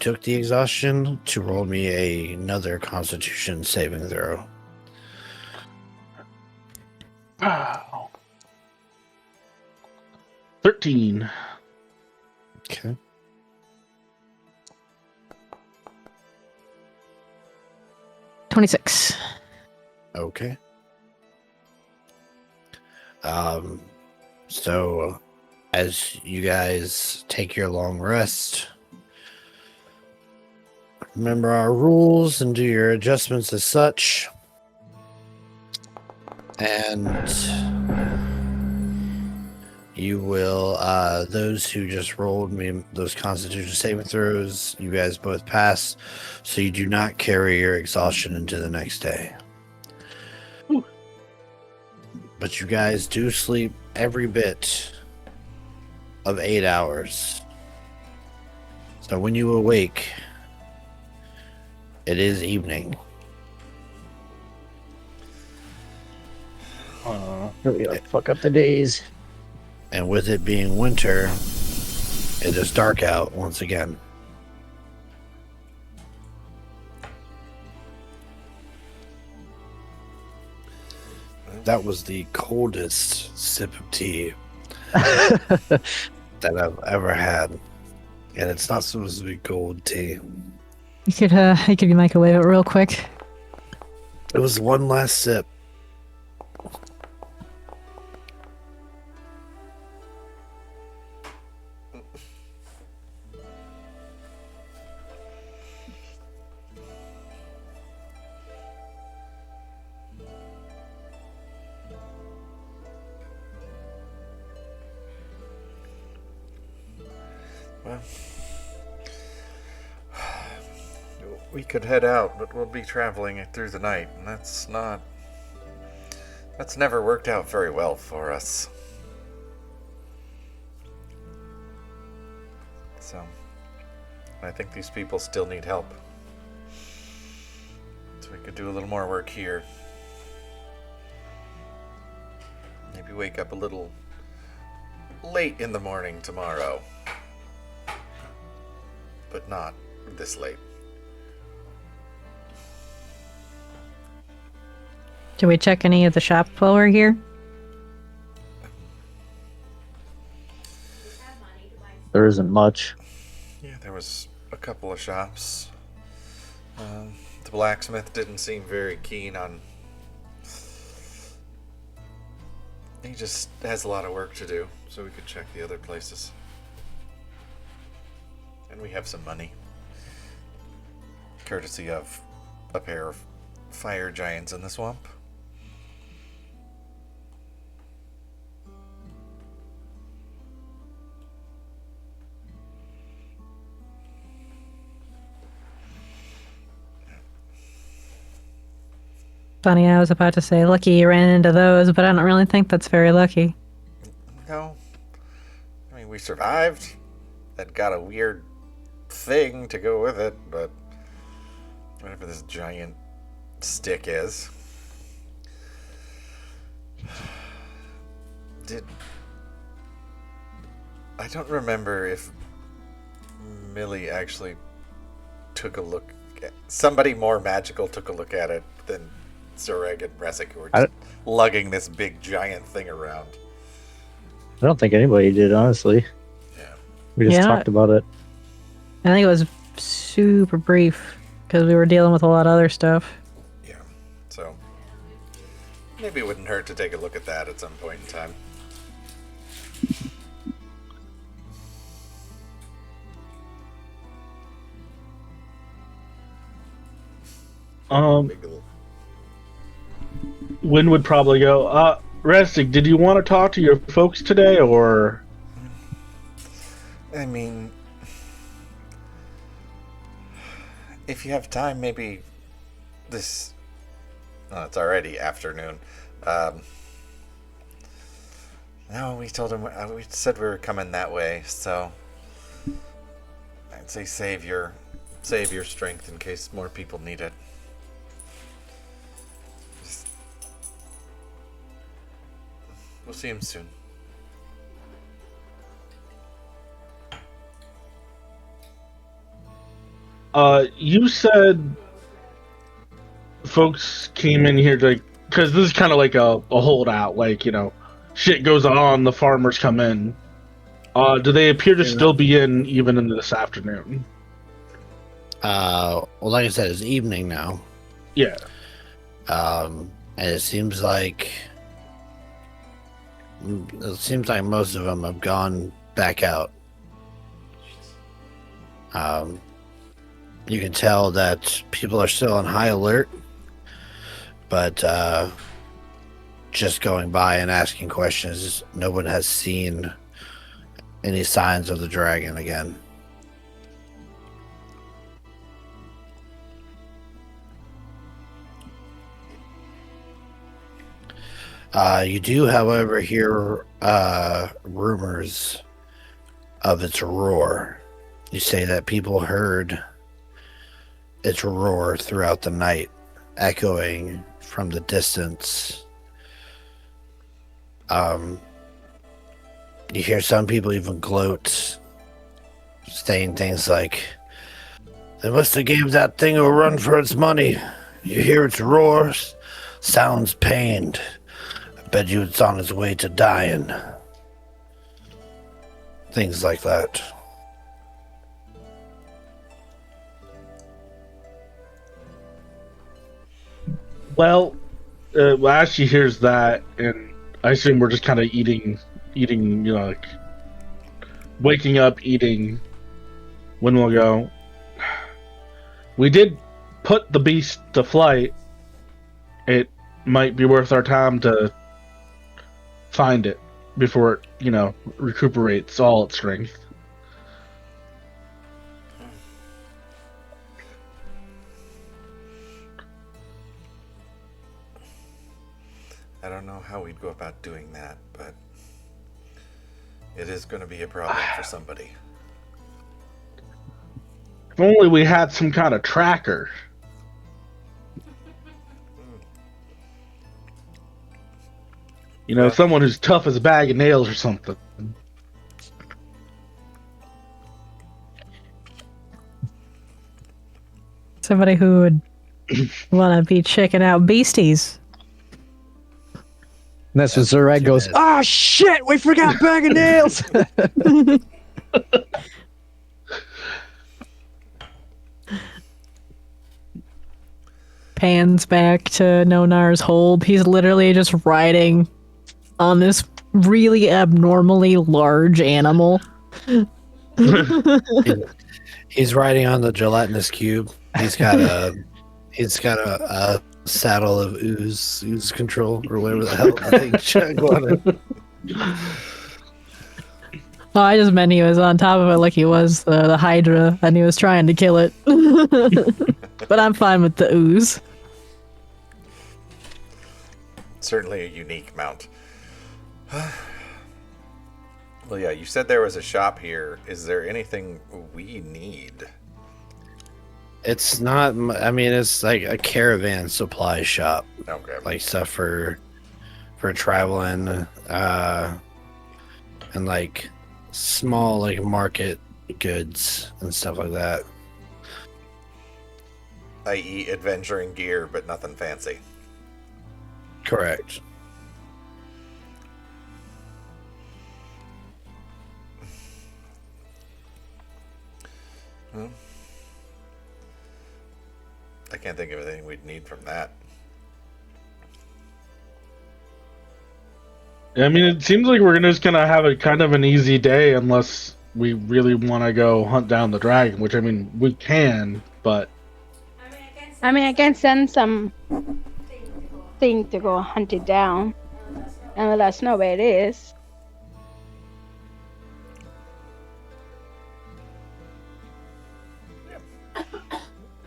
took the exhaustion to roll me another Constitution saving throw. Wow. 13. Okay. $26. Okay. So as you guys take your long rest, remember our rules and do your adjustments as such. And you will, those who just rolled me those Constitution saving throws, you guys both pass, so you do not carry your exhaustion into the next day. Ooh. But you guys do sleep every bit of 8 hours. So when you awake, it is evening. Really, like, fuck up the days. And with it being winter, it is dark out once again. That was the coldest sip of tea that I've ever had. And it's not supposed to be gold tea. You could microwave it real quick. It was one last sip. Well, we could head out, but we'll be traveling through the night, and that's never worked out very well for us. So, I think these people still need help. So we could do a little more work here. Maybe wake up a little late in the morning tomorrow. But not this late. Do we check any of the shops while we're here? There isn't much. Yeah, there was a couple of shops. The blacksmith didn't seem very keen on... He just has a lot of work to do, so we could check the other places. And we have some money. Courtesy of a pair of fire giants in the swamp. Funny, I was about to say, lucky you ran into those, but I don't really think that's very lucky. No. I mean, we survived. That got a weird thing to go with it, but whatever this giant stick is. I don't remember if Millie actually took a look at... Somebody more magical took a look at it than Zureg and Resik, who were just lugging this big giant thing around. I don't think anybody did, honestly. Yeah. We just talked about it. I think it was super brief because we were dealing with a lot of other stuff. Yeah. So maybe it wouldn't hurt to take a look at that at some point in time. Wynn would probably go, Restig, did you want to talk to your folks today, or... I mean, if you have time, maybe this... Oh, it's already afternoon. No, we told him... we said we were coming that way, so... I'd say save your strength in case more people need it. We'll see him soon. You said folks came in here to, because this is kind of like a holdout, like, you know, shit goes on, the farmers come in. Do they appear to still be in even into this afternoon? Well, like I said, it's evening now. Yeah. And it seems like most of them have gone back out. You can tell that people are still on high alert, but just going by and asking questions, no one has seen any signs of the dragon again. You do, however, hear rumors of its roar. You say that people heard its roar throughout the night, echoing from the distance. You hear some people even gloat, saying things like, "They must have gave that thing a run for its money. You hear its roars, sounds pained. I bet you it's on its way to dying." Things like that. Well, as she hears that, and I assume we're just kind of eating, like waking up, eating. When we'll go. We did put the beast to flight. It might be worth our time to find it before it, recuperates all its strength. I don't know how we'd go about doing that, but it is going to be a problem for somebody. If only we had some kind of tracker. Well, Someone who's tough as a bag of nails or something. Somebody who would want to be checking out beasties. And that's when Zurag goes, "Ah, shit! We forgot bag of nails." Pans back to Nonar's hold. He's literally just riding on this really abnormally large animal. He's riding on the gelatinous cube. He's got a saddle of ooze control or whatever the hell the thing going. Oh, I just meant he was on top of it like he was the Hydra, and he was trying to kill it. But I'm fine with the ooze. Certainly a unique mount. Well, yeah, you said there was a shop here. Is there anything we need? It's not. I mean, it's like a caravan supply shop. Okay. Like stuff for traveling, and like small like market goods and stuff like that. I.e. adventuring gear, but nothing fancy. Correct. Hmm. I can't think of anything we'd need from that. I mean, it seems like we're just gonna have a kind of an easy day unless we really want to go hunt down the dragon, which I mean we can, but I can send some thing to go hunt it down and let us know where it is.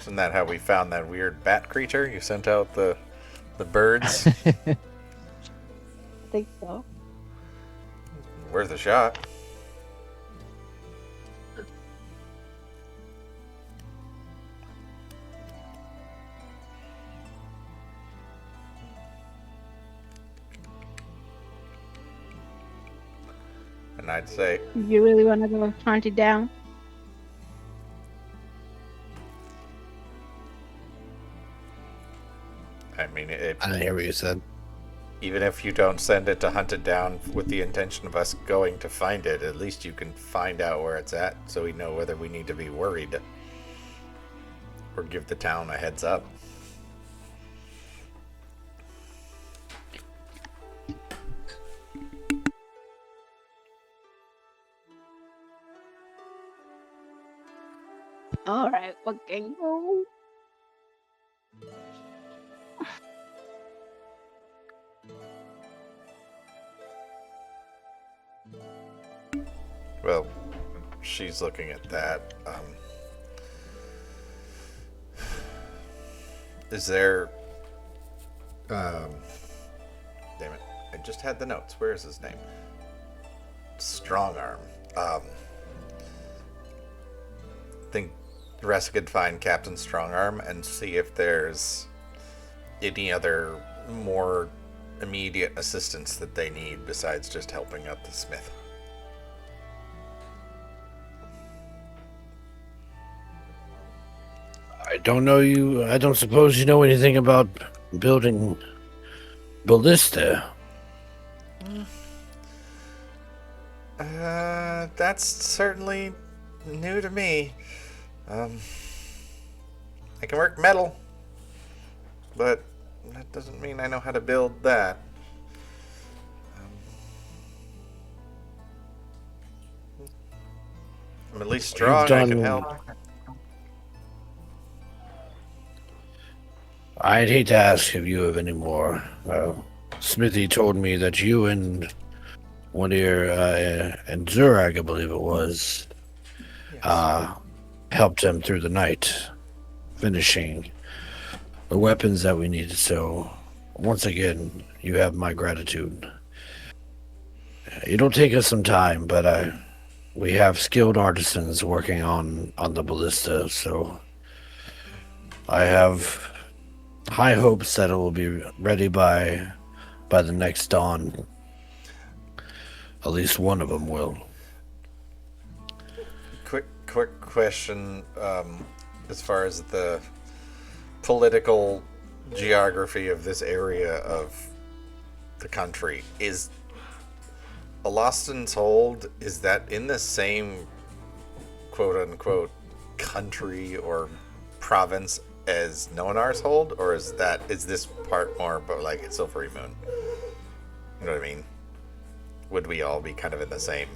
Isn't that how we found that weird bat creature? You sent out the birds? I think so. Worth a shot. And I'd say, You really want to go hunt it down? I mean, I didn't hear what you said. even if you don't send it to hunt it down with the intention of us going to find it, at least you can find out where it's at so we know whether we need to be worried or give the town a heads up. All right, we can go. Well, she's looking at that. Is there... damn it. I just had the notes. Where is his name? Strongarm. Think the rest could find Captain Strongarm and see if there's any other more immediate assistance that they need besides just helping out the smith. I don't know you. I don't suppose you know anything about building ballista. That's certainly new to me. I can work metal, but that doesn't mean I know how to build that. I'm at least strong. I can help. I'd hate to ask if you have any more. Smithy told me that you and one of your, and Zurag, I believe it was, Yes. helped him through the night, finishing the weapons that we needed. So, once again, you have my gratitude. It'll take us some time, but we have skilled artisans working on the ballista, so I have high hopes that it will be ready by the next dawn. At least one of them will. Quick question. As far as the political geography of this area of the country, is Aloston's Hold, is that in the same quote-unquote country or province as Nonar's Hold, or is this part more but like Silvery Moon? You know what I mean? Would we all be kind of in the same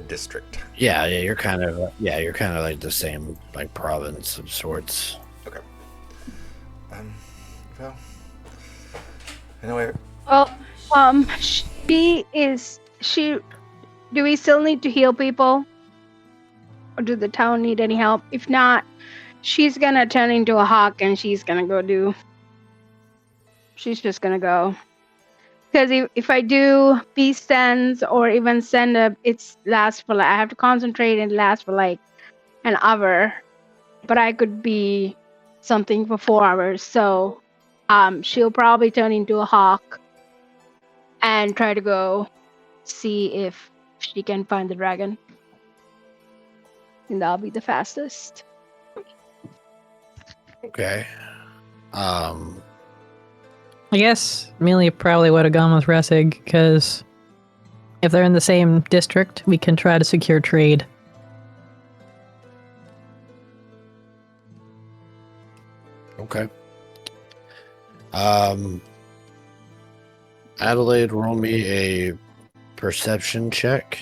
district? Yeah, you're kind of like the same like province of sorts. Okay. Well, anyway. Well, do we still need to heal people? Or do the town need any help? If not, she's gonna turn into a hawk and she's just gonna go. Because if I do beast stands or even send I have to concentrate and last for like an hour. But I could be something for 4 hours. So she'll probably turn into a hawk and try to go see if she can find the dragon. And that'll be the fastest. Okay. I guess Amelia probably would have gone with Ressig, because if they're in the same district, we can try to secure trade. Okay. Adelaide, roll me a perception check.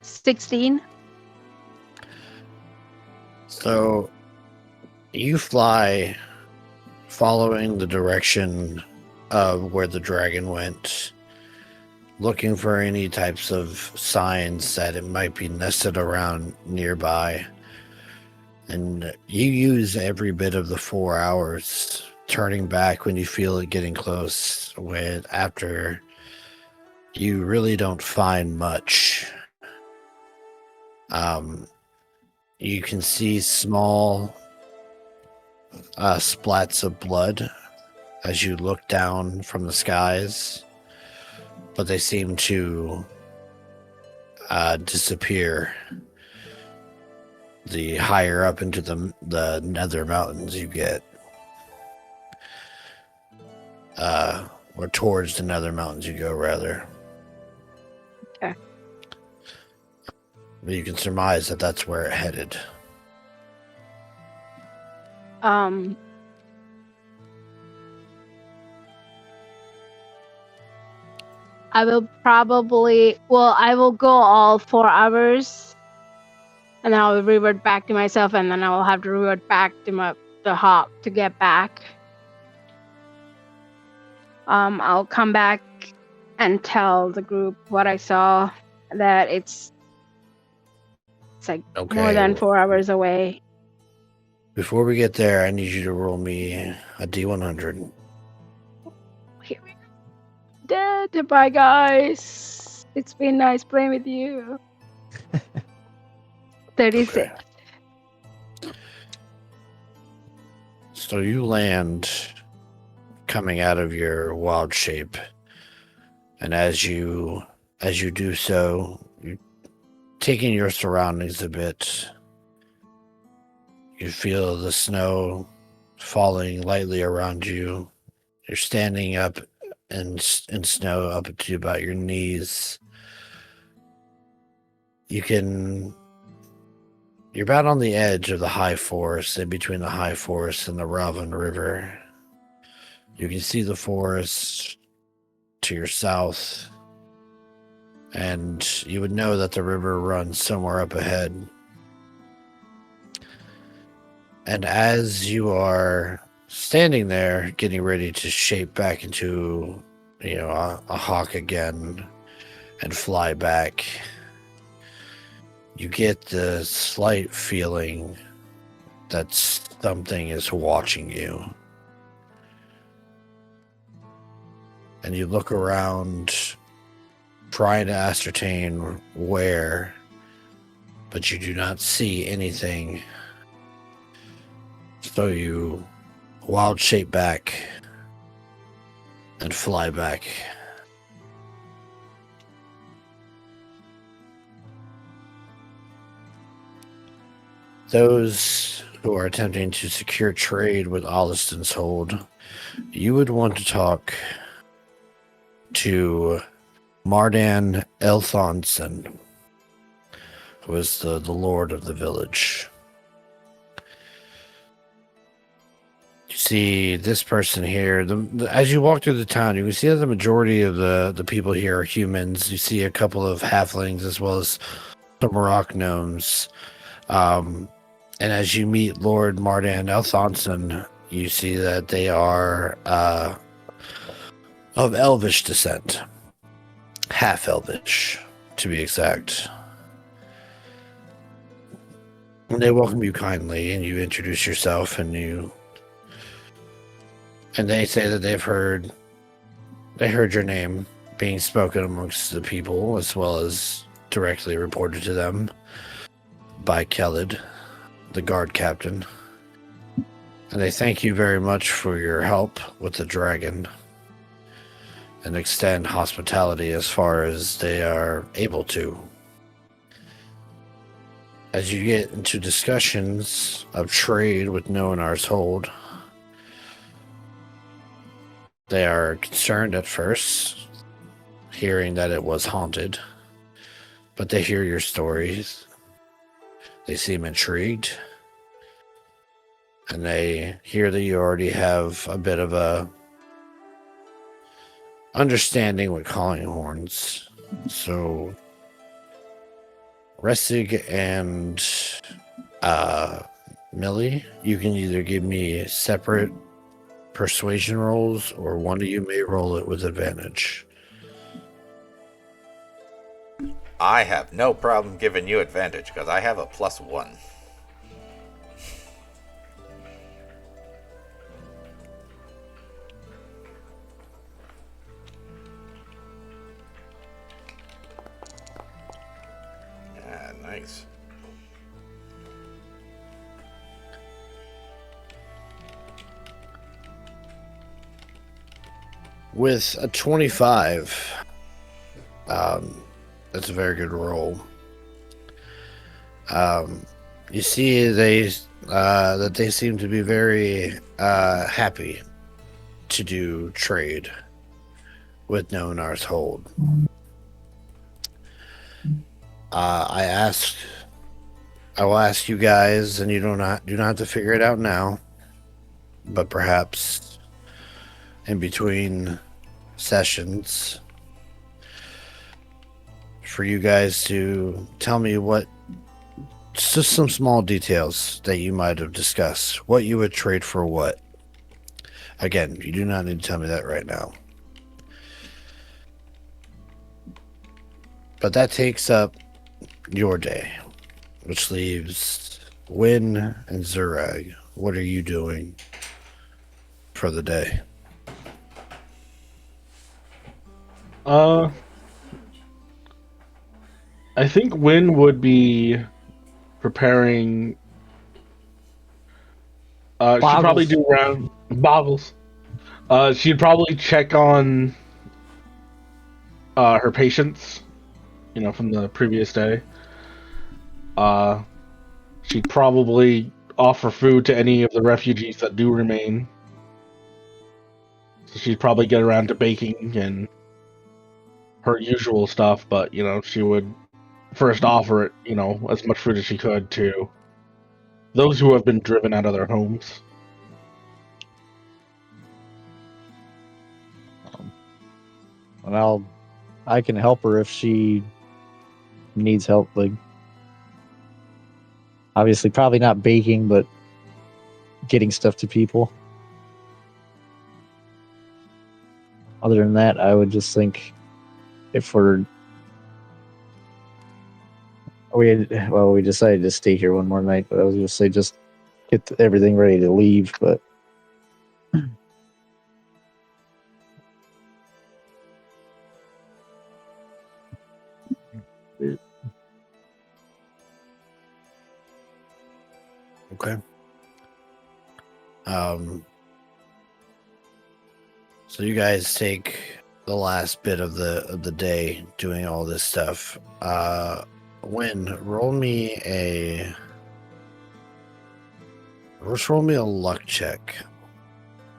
$16. So you fly following the direction of where the dragon went, looking for any types of signs that it might be nested around nearby. And you use every bit of the 4 hours, turning back when you feel it getting close, after you really don't find much. You can see small splats of blood as you look down from the skies, but they seem to disappear the higher up into the nether mountains you get, or towards the nether mountains you go, rather. Okay. But you can surmise that that's where it headed. I will go all 4 hours, and then I will revert back to myself, and then I will have to revert back to the hawk to get back. I'll come back and tell the group what I saw, that it's like more than 4 hours away. Before we get there, I need you to roll me a D100. Here we go. Dead. Bye, guys. It's been nice playing with you. 36. Okay. So you land coming out of your wild shape, and as you do so, you're taking your surroundings a bit. You feel the snow falling lightly around you. You're standing up in snow up to about your knees. You're about on the edge of the high forest, in between the high forest and the Raven River. You can see the forest to your south, and you would know that the river runs somewhere up ahead. And as you are standing there, getting ready to shape back into, a hawk again and fly back, you get the slight feeling that something is watching you. And you look around, trying to ascertain where, but you do not see anything. So you wild shape back and fly back. Those who are attempting to secure trade with Olliston's Hold, you would want to talk to Mardan Elthonson, who is the lord of the village. You see this person here. As you walk through the town, you can see that the majority of the people here are humans. You see a couple of halflings as well as some rock gnomes. And as you meet Lord Mardan Elthonson, you see that they are of elvish descent. Half elvish, to be exact. And they welcome you kindly, and you introduce yourself, and they say that they heard your name being spoken amongst the people, as well as directly reported to them by Kellid, the guard captain. And they thank you very much for your help with the dragon, and extend hospitality as far as they are able to. As you get into discussions of trade with Noenar's Hold, they are concerned at first, hearing that it was haunted, but they hear your stories. They seem intrigued, and they hear that you already have a bit of a understanding with calling horns. So Ressig and Millie, you can either give me separate persuasion rolls, or one of you may roll it with advantage. I have no problem giving you advantage because I have a +1. Yeah, nice. With a 25, that's a very good roll. You see that they seem to be very happy to do trade with Noenar's Hold. I will ask you guys, and you do not have to figure it out now, but perhaps in between sessions, for you guys to tell me just some small details that you might have discussed, what you would trade for what. Again, you do not need to tell me that right now. But that takes up your day, which leaves Wynn and Zurag. What are you doing for the day? I think Wynn would be preparing. She'd probably do round bobbles. She'd probably check on her patients, from the previous day. She'd probably offer food to any of the refugees that do remain. So she'd probably get around to baking and her usual stuff, but she would first offer it, as much food as she could to those who have been driven out of their homes. And I can help her if she needs help. Like, obviously, probably not baking, but getting stuff to people. Other than that, I would just think if we decided to stay here one more night, but I was going to say just get everything ready to leave, but Okay. So you guys take the last bit of the day doing all this stuff. Roll me a luck check.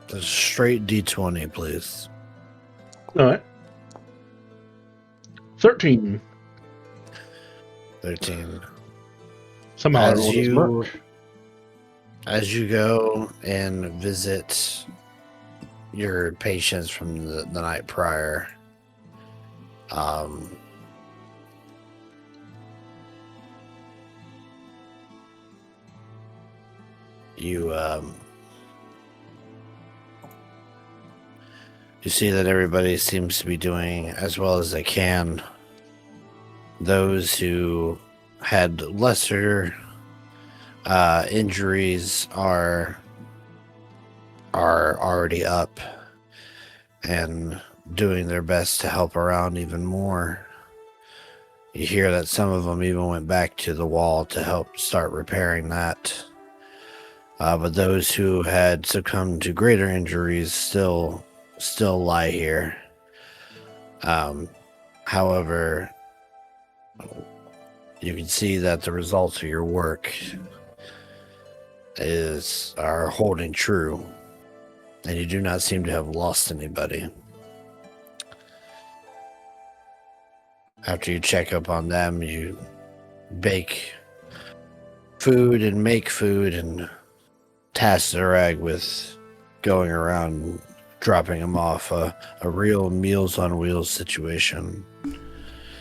Just straight D20, please. All right. 13. 13. Somehow I rolled as much. As you go and visit your patients from the night prior, you see that everybody seems to be doing as well as they can. Those who had lesser injuries are already up and doing their best to help around even more. You hear that some of them even went back to the wall to help start repairing that. But those who had succumbed to greater injuries still lie here. However, you can see that the results of your work are holding true, and you do not seem to have lost anybody. After you check up on them, you bake food and make food and task Zerag with going around dropping them off, a real Meals on Wheels situation.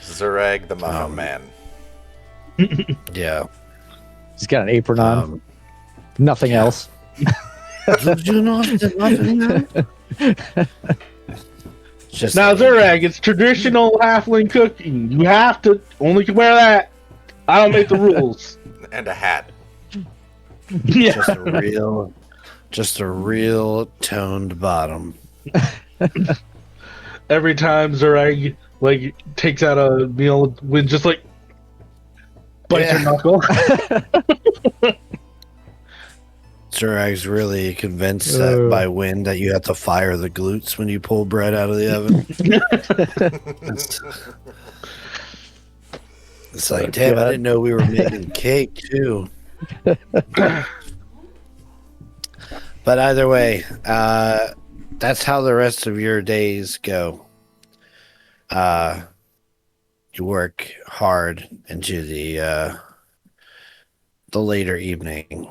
Zerag the Muffin Man. Yeah. He's got an apron on. Nothing else. Did you know the Muffin Man? Just Now, Zerag, it's traditional halfling cooking. You have to only can wear that. I don't make the rules. And a hat. Yeah. Just a real toned bottom. Every time Zerag takes out a meal with just bites her knuckle. Zerag's really convinced that by wind that you have to fire the glutes when you pull bread out of the oven. It's like, damn, I didn't know we were making cake too. But either way, that's how the rest of your days go. You work hard into the later evening,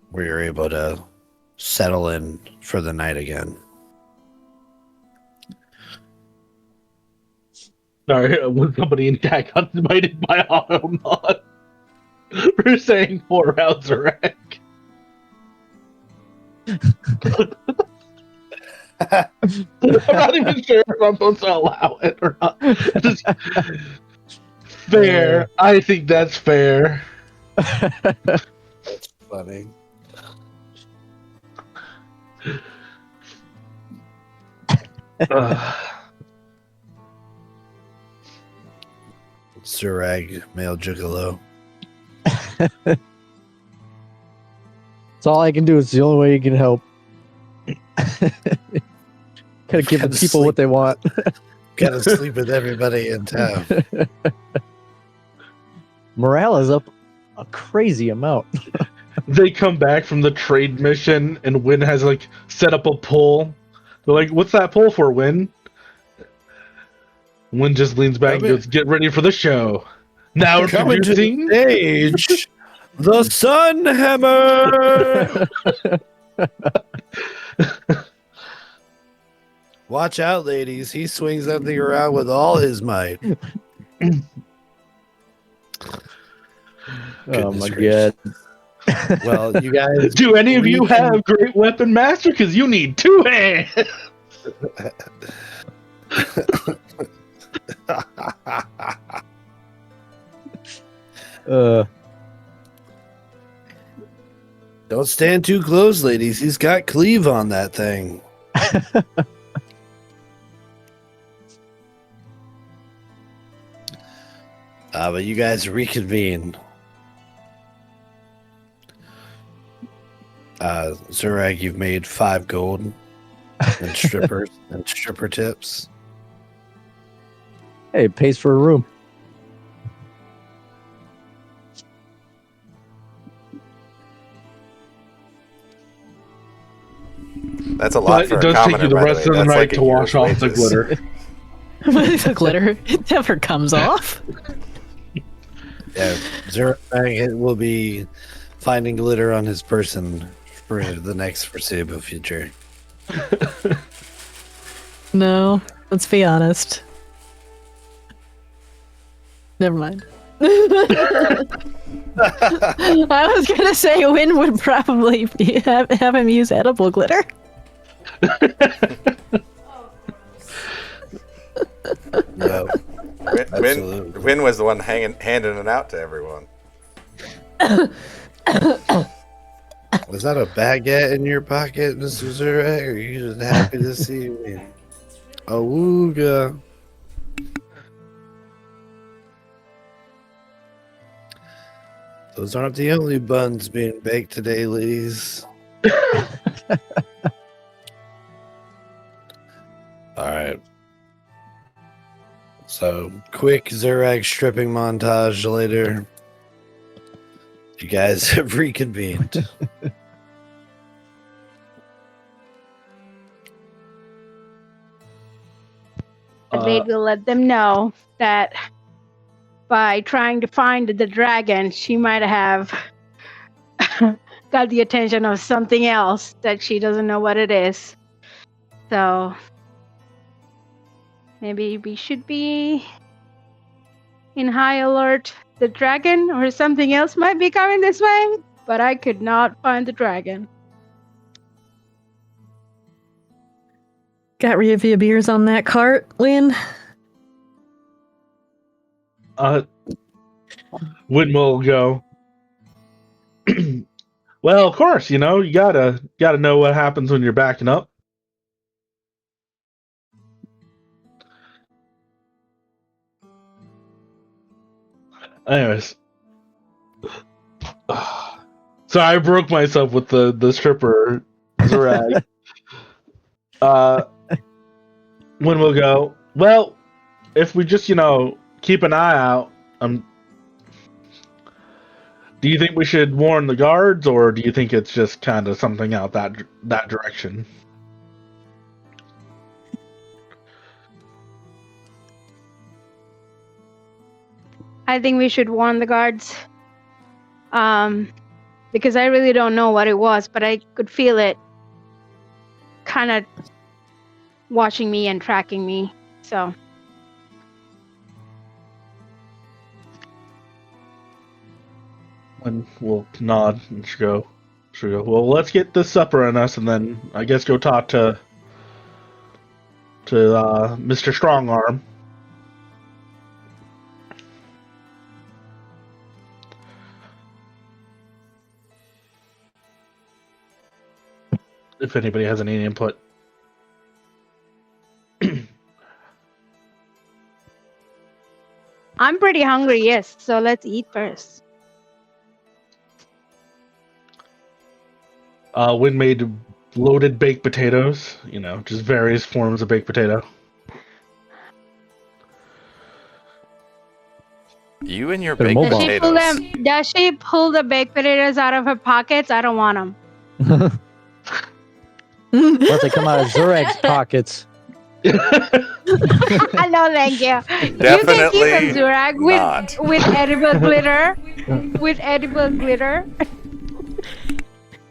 where you're able to settle in for the night again. Sorry, was somebody in chat got invited by Automod for saying 4 rounds of wreck. I'm not even sure if I'm supposed to allow it or not. Just fair. I think that's fair. That's funny. Zerag, male gigolo. That's all I can do. It's the only way you can help. Gotta give the people what they want. Gotta sleep with everybody in town. Morale is up a crazy amount. They come back from the trade mission, and Win has like set up a pole. They're like, "What's that pole for, Win?" Win just leans back and goes, "Get ready for the show." Now Coming to the introducing stage, the Sun Hammer. Watch out, ladies. He swings that thing around with all his might. Oh my gracious. god. Well, you guys. Do any of you have Great Weapon Master? Because you need 2 hands. Don't stand too close, ladies. He's got cleave on that thing. But you guys reconvene. Zurag, you've made 5 gold and strippers and stripper tips. Hey, it pays for a room. That's a lot But for it a does take commoner, you the by rest way. of the That's night like a to wash year's off the wages. glitter. The glitter, it never comes off. Yeah, Zurag will be finding glitter on his person for the next foreseeable future. No, let's be honest. Never mind. I was gonna say Win would probably have him use edible glitter. Yep, absolutely. Win was the one handing it out to everyone. Was that a baguette in your pocket, Mr. Zurag? Are you just happy to see me? Awooga. Those aren't the only buns being baked today, ladies. Alright. So, quick Zurag stripping montage later. You guys have reconvened. The maid will let them know that by trying to find the dragon, she might have got the attention of something else that she doesn't know what it is. So maybe we should be in high alert. The dragon or something else might be coming this way, but I could not find the dragon. Got Riavia beers on that cart, Lynn? Win will go. Well, of course, you gotta know what happens when you're backing up. Anyways, so I broke myself with the stripper Zurag. When we'll go, well, if we just keep an eye out, do you think we should warn the guards, or do you think it's just kind of something out that direction? I think we should warn the guards. Because I really don't know what it was, but I could feel it kind of watching me and tracking me. So And we'll nod and go. Well, let's get this supper on us, and then I guess go talk to Mr. Strongarm. If anybody has any input. I'm pretty hungry, yes. So let's eat first. Win made loaded baked potatoes, just various forms of baked potato. You and your They're baked mobile. Does she pull the baked potatoes out of her pockets? I don't want them. Or if they come out of Zurag's pockets. No, thank you. You can keep Definitely them, Zurag, not. with edible glitter. With edible glitter.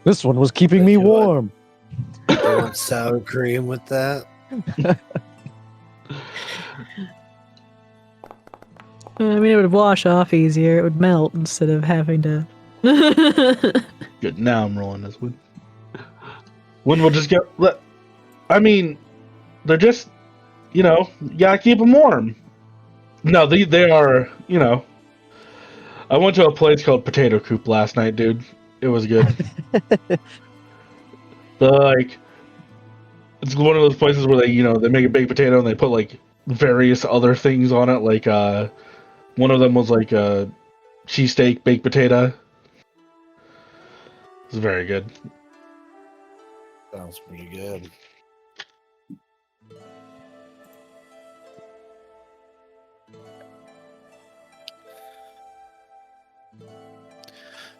This one was keeping me warm. You want sour cream with that? I mean, it would wash off easier. It would melt instead of having to. Good. Now I'm rolling this one. One will just get. I mean, they're just, you gotta keep them warm. No, they are, I went to a place called Potato Coop last night, dude. It was good. It's one of those places where they make a baked potato and they put like various other things on it. Like one of them was like a cheesesteak baked potato. It's very good. Sounds pretty good.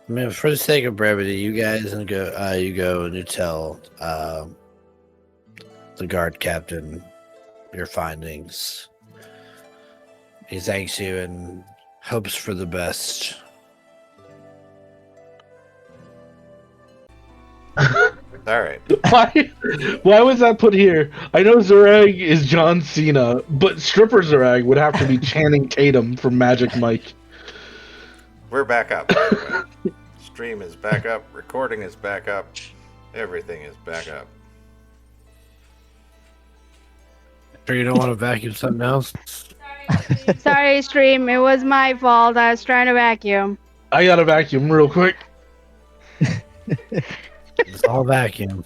I mean, for the sake of brevity, you guys go. You go and you tell the guard captain your findings. He thanks you and hopes for the best. All right. Why was that put here? I know Zurag is John Cena, but stripper Zurag would have to be Channing Tatum from Magic Mike. We're back up. By the way. Stream is back up. Recording is back up. Everything is back up. Sure you don't want to vacuum something else? Sorry, stream. It was my fault. I was trying to vacuum. I gotta vacuum real quick. It's all vacuum.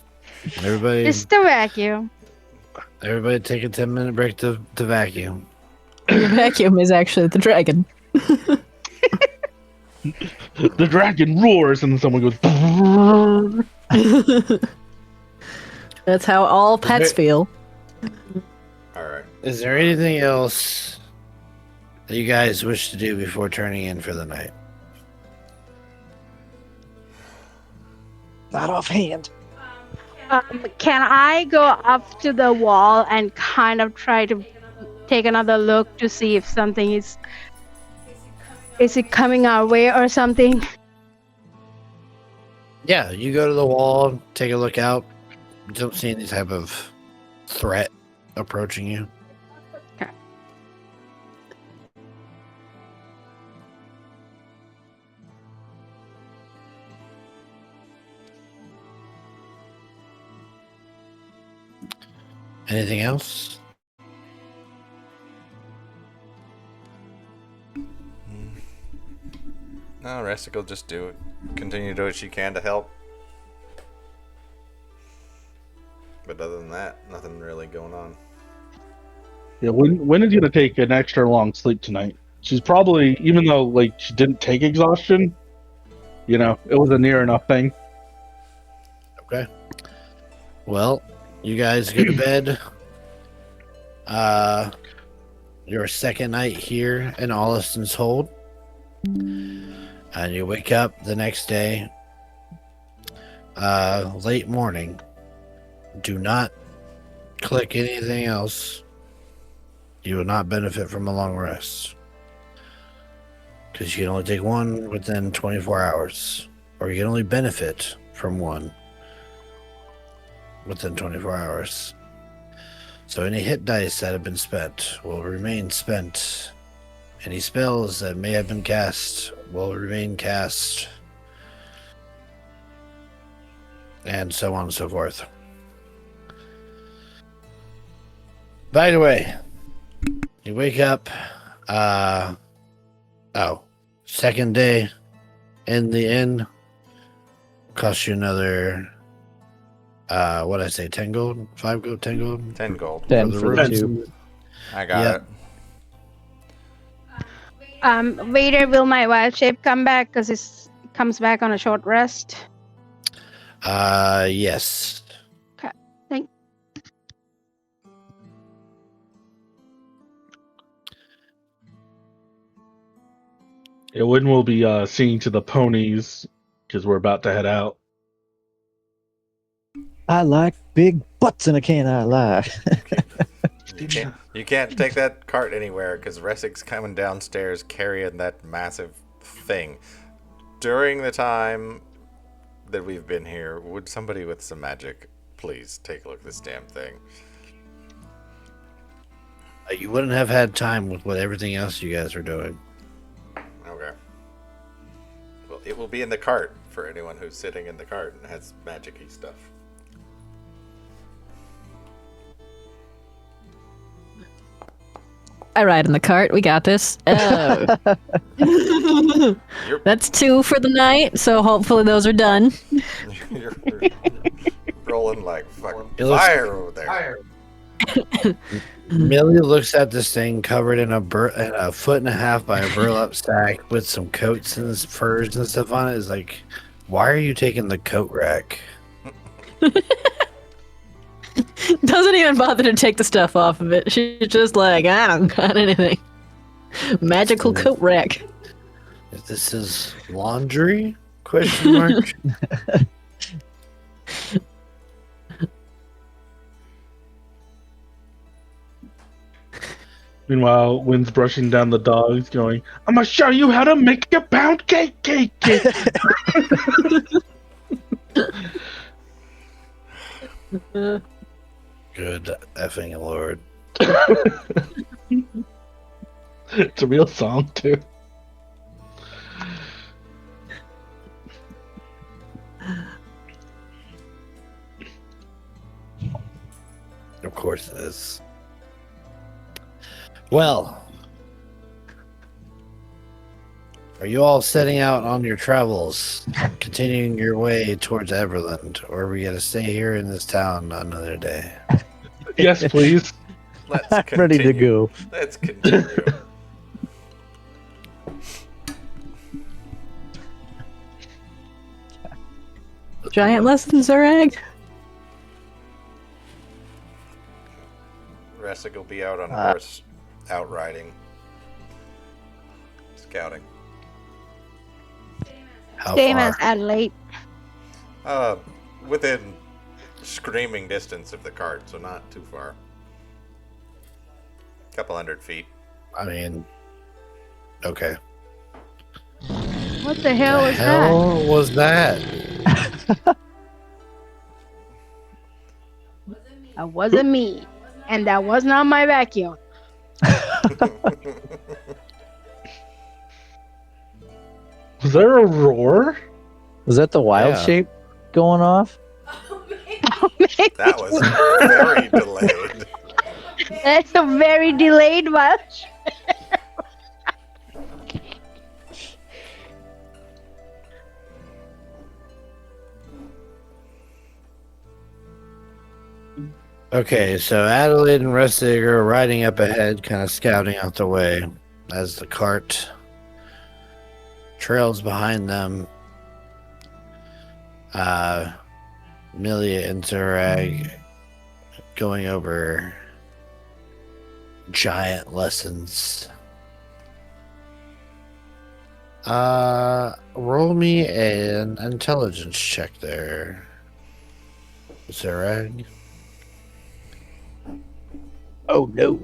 Everybody, Just a vacuum. everybody, take a 10-minute break to vacuum. Your vacuum is actually the dragon. The dragon roars, and then someone goes. That's how all pets feel. All right. Is there anything else that you guys wish to do before turning in for the night? Not offhand. Can I go up to the wall and kind of try to take another look to see if something is it coming our way or something? Yeah, you go to the wall, take a look out. You don't see any type of threat approaching you. Okay. Anything else? No, Rustic will just continue to do what she can to help. But other than that, nothing really going on. Yeah, when is gonna take an extra long sleep tonight? She's probably, even though like she didn't take exhaustion, it was a near enough thing. Okay. Well, you guys go to bed. Your second night here in Olliston's Hold. And you wake up the next day, late morning. Do not click anything else. You will not benefit from a long rest. Because you can only take one within 24 hours. Or you can only benefit from one within 24 hours. So any hit dice that have been spent will remain spent. Any spells that may have been cast will remain cast. And so on and so forth. By the way, you wake up, second day in the inn, cost you another, what did I say, 10 gold? 5 gold, 10 gold? 10 gold. 10 the for the room. two. I got it. Waiter, will my wild shape come back? Because it comes back on a short rest. Yes. Okay, thank. Wynn will be seeing to the ponies because we're about to head out. I like big butts and I cannot lie. You can't take that cart anywhere because Ressig's coming downstairs carrying that massive thing. During the time that we've been here, would somebody with some magic please take a look at this damn thing? You wouldn't have had time with what everything else you guys are doing. Okay. Well, it will be in the cart for anyone who's sitting in the cart and has magic-y stuff. I ride in the cart. We got this. That's 2 for the night, so hopefully those are done. You're rolling like fucking fire over there. Millie looks at this thing covered in a 1.5 foot by a burlap sack with some coats and furs and stuff on it. Is like, why are you taking the coat rack? Doesn't even bother to take the stuff off of it. She's just like, I don't got anything. Magical coat rack. If this is laundry? Question mark. Meanwhile, Wynn's brushing down the dogs, going, "I'm gonna show you how to make a pound cake." Good effing lord. It's a real song, too. Of course it is. Well, are you all setting out on your travels, continuing your way towards Everland, or are we going to stay here in this town another day? Yes, please. Let's I'm ready to continue. go. Let's continue. Giant lessons, Zurag? Ressig will be out on horse, out riding, scouting. How Same far? as Adelaide. Within screaming distance of the cart, so not too far. Couple 100 feet. I mean, okay. What the hell The was hell was that? That wasn't me. And that was not my vacuum. Was there a roar? Was that the wild Yeah. shape going off? That was very delayed. That's a very delayed watch. Okay, so Adelaide and Restig are riding up ahead, kind of scouting out the way as the cart trails behind them. Milia and Zurag going over giant lessons. Roll me an intelligence check there, Zurag. Oh no.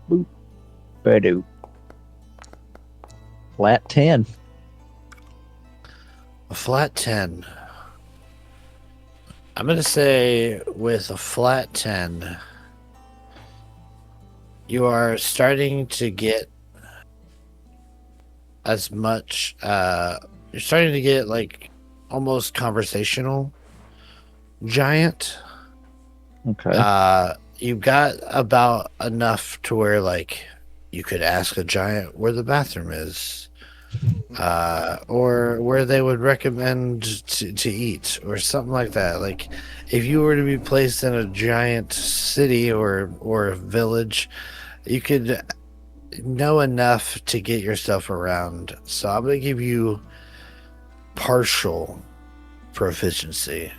Boop. Badoo. Flat 10. A flat 10. I'm going to say with a flat 10, you are starting to get as much, you're starting to get like almost conversational giant. Okay. You've got about enough to where like you could ask a giant where the bathroom is. Or where they would recommend to eat or something like that. Like if you were to be placed in a giant city or a village, you could know enough to get yourself around. So I'm going to give you partial proficiency.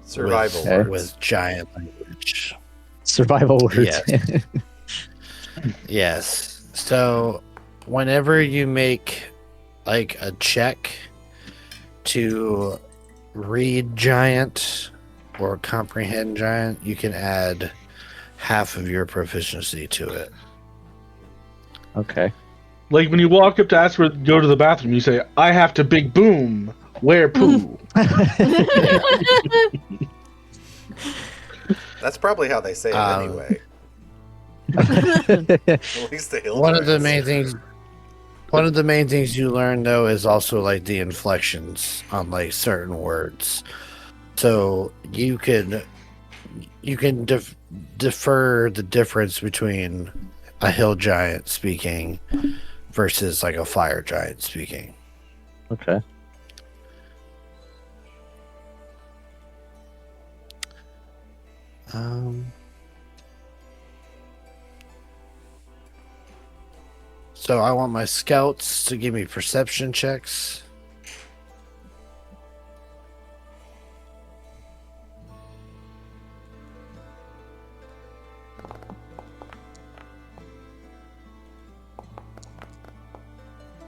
Survival with, words. with giant language. Survival words. Yes. Yes. So, whenever you make like a check to read giant or comprehend giant, you can add half of your proficiency to it. Okay. Like when you walk up to ask for go to the bathroom, you say, "I have to big boom. Where poo?" Yeah. That's probably how they say it Um, anyway. At least the hill One of the giants. main things you learn though is also like the inflections on like certain words. So you can defer the difference between a hill giant speaking versus like a fire giant speaking. Okay. So I want my scouts to give me perception checks.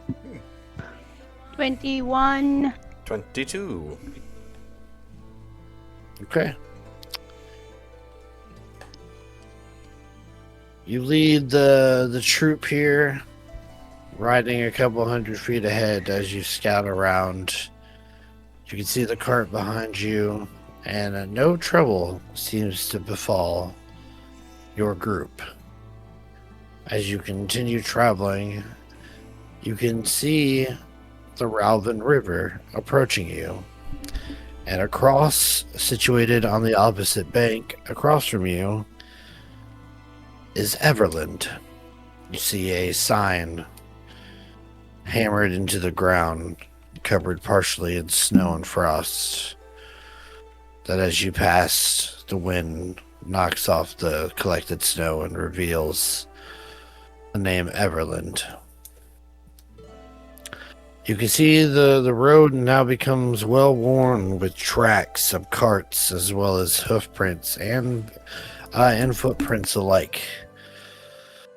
Hmm. 21. 22. Okay. You lead the troop here, riding a couple 100 feet ahead as you scout around. You can see the cart behind you, and no trouble seems to befall your group. As you continue traveling, you can see the Ralvin River approaching you. And across, situated on the opposite bank, across from you, is Everland. You see a sign hammered into the ground, covered partially in snow and frost, that as you pass, the wind knocks off the collected snow and reveals the name Everland. You can see the road now becomes well worn with tracks of carts as well as hoof prints and footprints alike.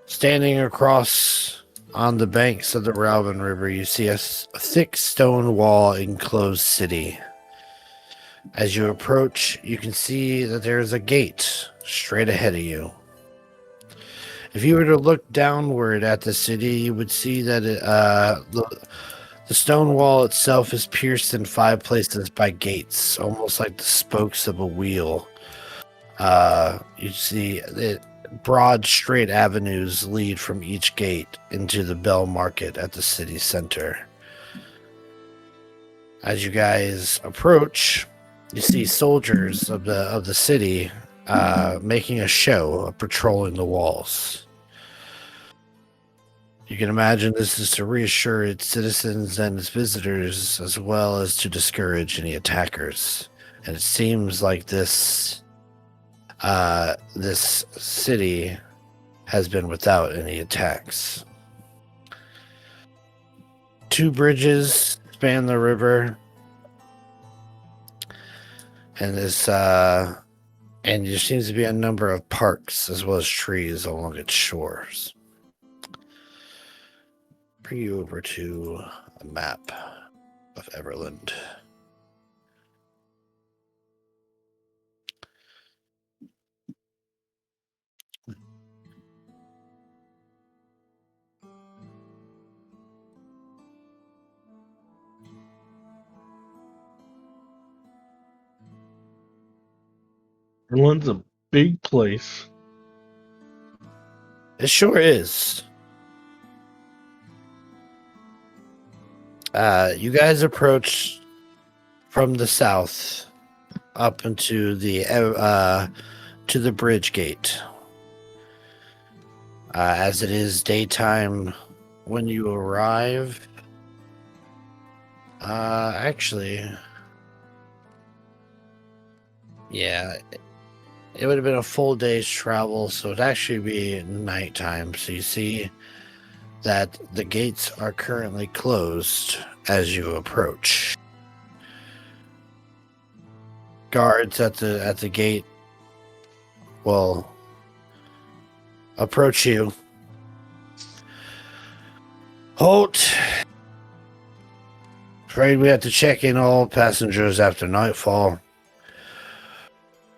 Standing across on the banks of the Ralvin River, you see a thick stone wall enclosed city. As you approach, you can see that there is a gate straight ahead of you. If you were to look downward at the city, you would see that the stone wall itself is pierced in 5 places by gates, almost like the spokes of a wheel. You see that broad, straight avenues lead from each gate into the Bell Market at the city center. As you guys approach, you see soldiers of the city making a show of patrolling the walls. You can imagine this is to reassure its citizens and its visitors, as well as to discourage any attackers. And it seems like this city has been without any attacks. 2 bridges span the river, and and there seems to be a number of parks as well as trees along its shores. Bring you over to a map of Everland. Everland's a big place. It sure is. You guys approach from the south up into the to the bridge gate. As it is daytime when you arrive. Actually, yeah, it would have been a full day's travel, so it'd actually be nighttime. So you see that the gates are currently closed as you approach. Guards at the gate will approach you Halt! Afraid we have to check in all passengers after nightfall.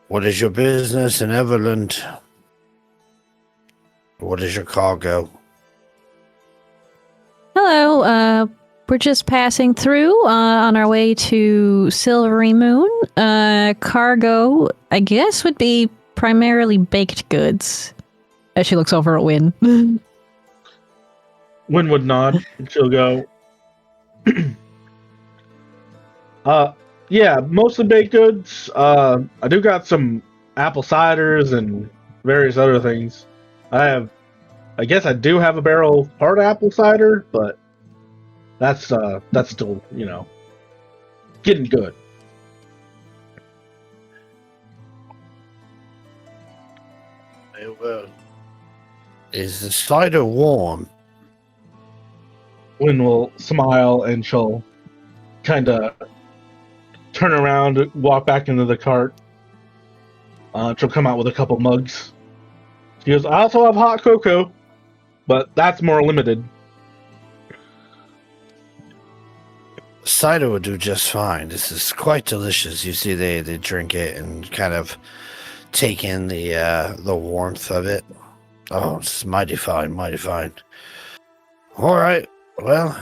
What is your business in Everland? What is your cargo? Hello, we're just passing through on our way to Silvery Moon. Cargo, I guess, would be primarily baked goods. As she looks over at Wynn. Wynn would nod, and she'll go, yeah, mostly baked goods. I do got some apple ciders and various other things. I guess I do have a barrel of hard apple cider, but that's still, getting good. Well, is the cider warm? Wynn will smile and she'll kind of turn around, walk back into the cart. She'll come out with a couple mugs. She goes, I also have hot cocoa, but that's more limited. Cider would do just fine. This is quite delicious. You see, they drink it and kind of take in the warmth of it. Oh, it's mighty fine, mighty fine. All right, well,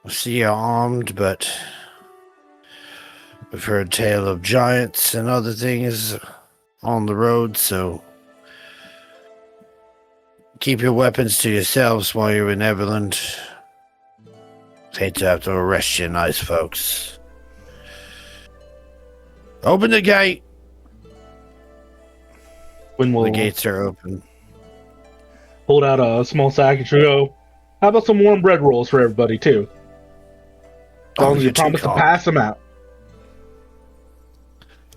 I see you're armed, but we've heard tale of giants and other things on the road, so keep your weapons to yourselves while you're in Everland. Hate to have to arrest you nice folks. Open the gate! Wynn will The gates are open. hold out a small sack and she'll go, how about some warm bread rolls for everybody, too? As long as you you're too promise to kind. pass them out.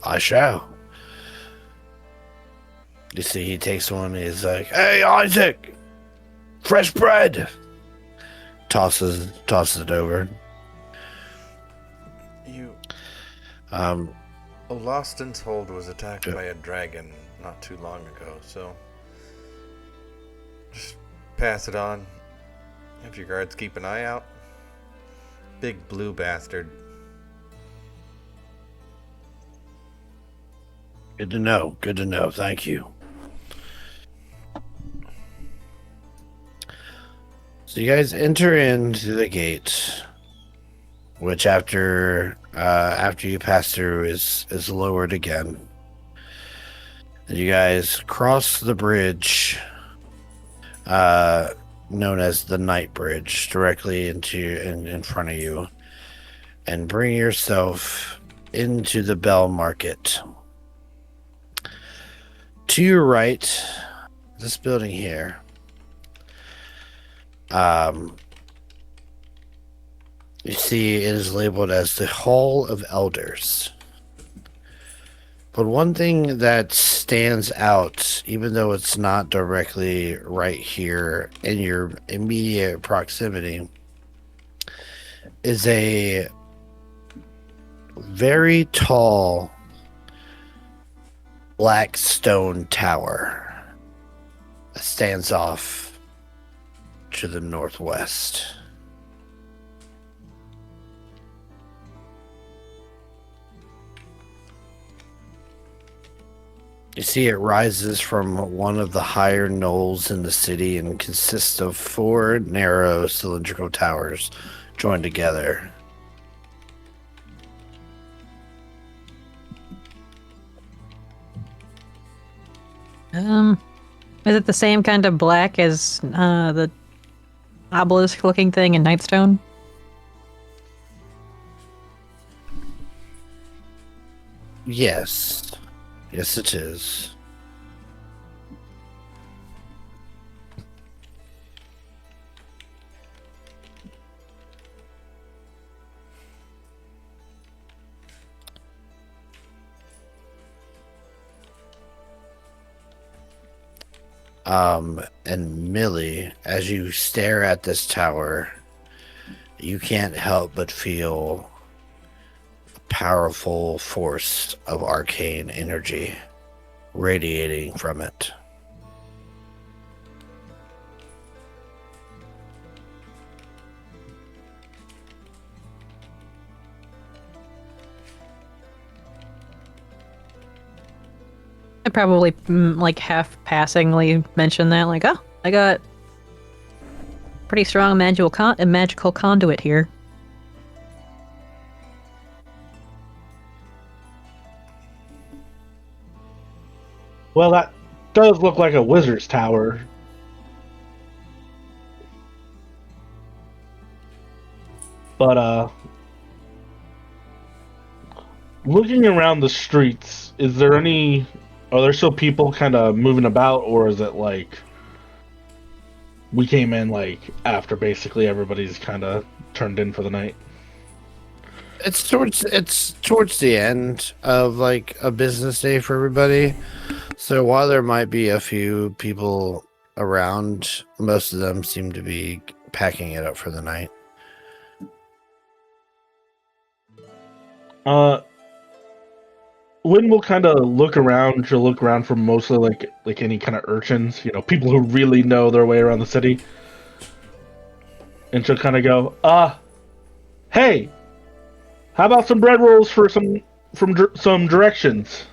I shall. You see, he takes one and he's like, hey, Isaac! Fresh bread! Tosses it over. Loston's Hold was attacked by a dragon not too long ago, so just pass it on. Have your guards keep an eye out. Big blue bastard. Good to know. Good to know. Thank you. So you guys enter into the gate, which after you pass through is lowered again. And you guys cross the bridge, known as the Night Bridge, directly in front of you, and bring yourself into the Bell Market. To your right, this building here, you see it is labeled as the Hall of Elders. But one thing that stands out, even though it's not directly right here in your immediate proximity, is a very tall black stone tower that stands off to the northwest. You see, it rises from one of the higher knolls in the city and consists of 4 narrow cylindrical towers joined together. Is it the same kind of black as the obelisk-looking thing in Nightstone? Yes. Yes, it is. And Millie, as you stare at this tower, you can't help but feel a powerful force of arcane energy radiating from it. probably like half passingly mention that, like, oh, I got pretty strong magical conduit here. Well, that does look like a wizard's tower. But looking around the streets, are there still people kind of moving about, or is it like we came in like after basically everybody's kind of turned in for the night? It's towards the end of like a business day for everybody. So while there might be a few people around, most of them seem to be packing it up for the night. Lynn will kind of look around. She'll look around for mostly like any kind of urchins, people who really know their way around the city. And she'll kind of go, hey, how about some bread rolls for some directions?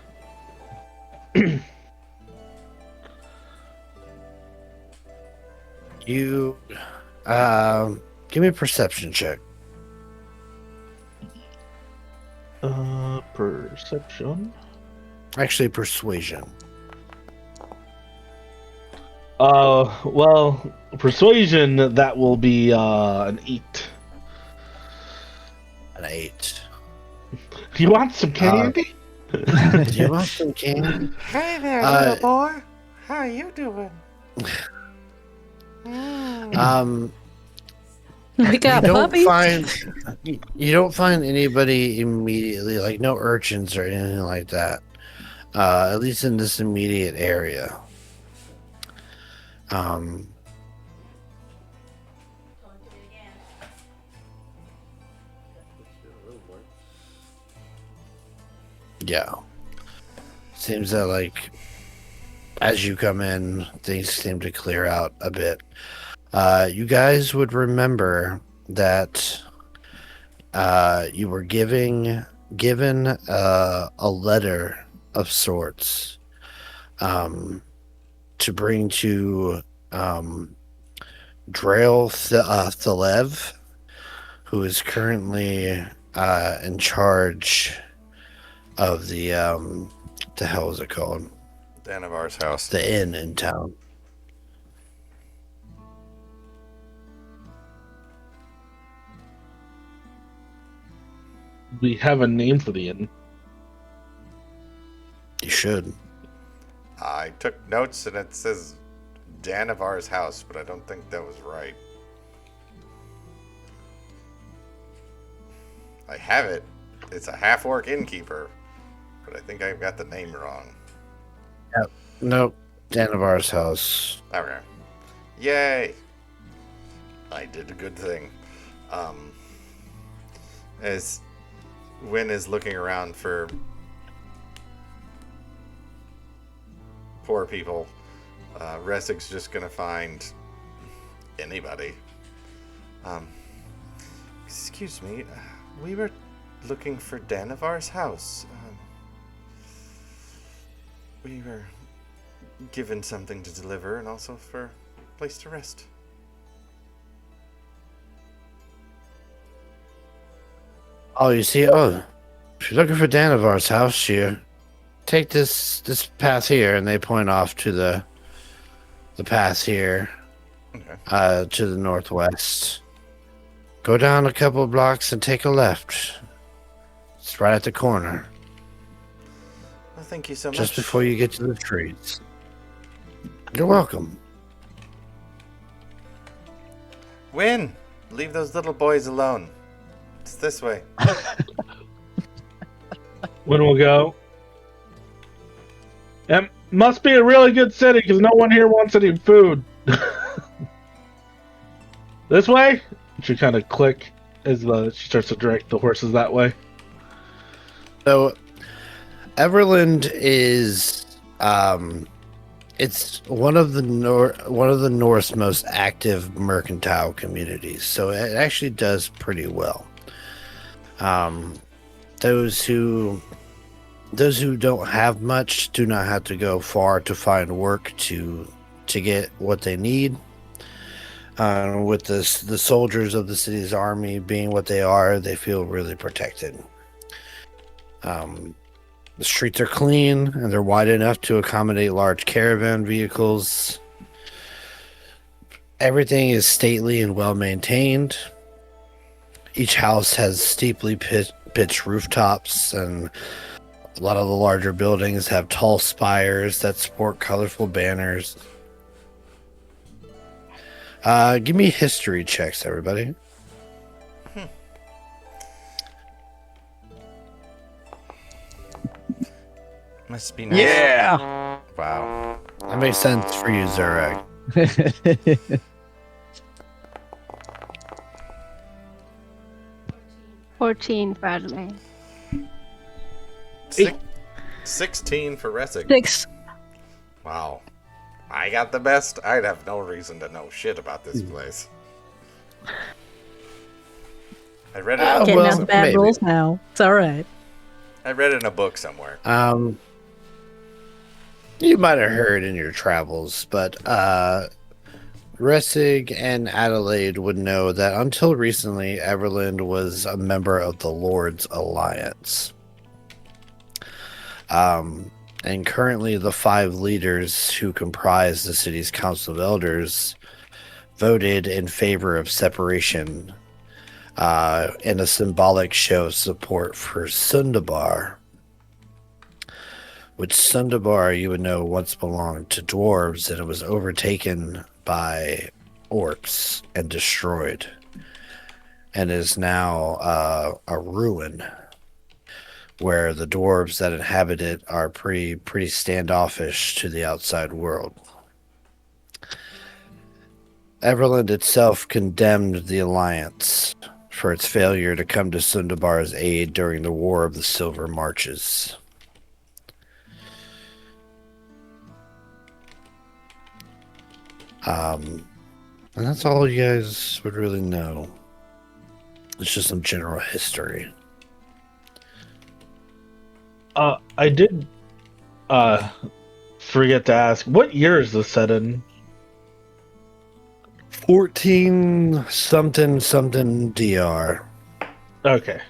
You, give me a perception check. Perception. Actually, persuasion. Well, persuasion, that will be an 8. An 8. Do you want some candy? Do you want some candy? Hey there, little boy. How are you doing? We got puppies. You don't find anybody immediately, like no urchins or anything like that. At least in this immediate area. Yeah. Seems that like as you come in, things seem to clear out a bit. You guys would remember that you were given a letter of sorts to bring to Drail Thalev, who is currently in charge of the hell is it called? Danavar's house. The inn in town. We have a name for the inn. You should. I took notes and it says Danavar's house, but I don't think that was right. I have it. It's a half-orc innkeeper, but I think I've got the name wrong. Yep. Nope. Danavar's house. Okay. Yay! I did a good thing. As Wynn is looking around for poor people, Ressig's just gonna find anybody. Excuse me, we were looking for Danavar's house. We were given something to deliver and also for a place to rest. Oh, you see, if you're looking for Danavar's house, you take this path here, and they point off to the path here, Okay. to the northwest. Go down a couple of blocks and take a left. It's right at the corner, Well, thank you so much. just before you get to the trees. You're welcome. Wynn, leave those little boys alone. It's this way. When we'll go. It must be a really good city because no one here wants any food. This way? She kind of click as she starts to direct the horses that way. So, Everland is it's one of the North's most active mercantile communities. So it actually does pretty well. Those who those who don't have much do not have to go far to find work to get what they need. With the soldiers of the city's army being what they are, they feel really protected. The streets are clean and they're wide enough to accommodate large caravan vehicles. Everything is stately and well maintained. Each house has steeply pitched rooftops, and a lot of the larger buildings have tall spires that sport colorful banners. Give me history checks, everybody. Must be nice. Yeah. Wow. That makes sense for you, Zurag. 14 Fadley. 16 for Ressig. 6. Wow. I got the best. I'd have no reason to know shit about this place. I read it. Getting well, out the bad maybe. rules now. It's all right. I read it in a book somewhere. You might have heard in your travels, but Ressig and Adelaide would know that until recently, Everland was a member of the Lord's Alliance. And currently, the 5 leaders who comprise the city's Council of Elders voted in favor of separation in a symbolic show of support for Sundabar, which Sundabar, you would know, once belonged to dwarves, and it was overtaken by orcs and destroyed, and is now a ruin where the dwarves that inhabit it are pretty standoffish to the outside world. Everland itself condemned the Alliance for its failure to come to Sundabar's aid during the War of the Silver Marches. And that's all you guys would really know. It's just some general history. I did forget to ask, what year is this set in? 14 something DR. Okay.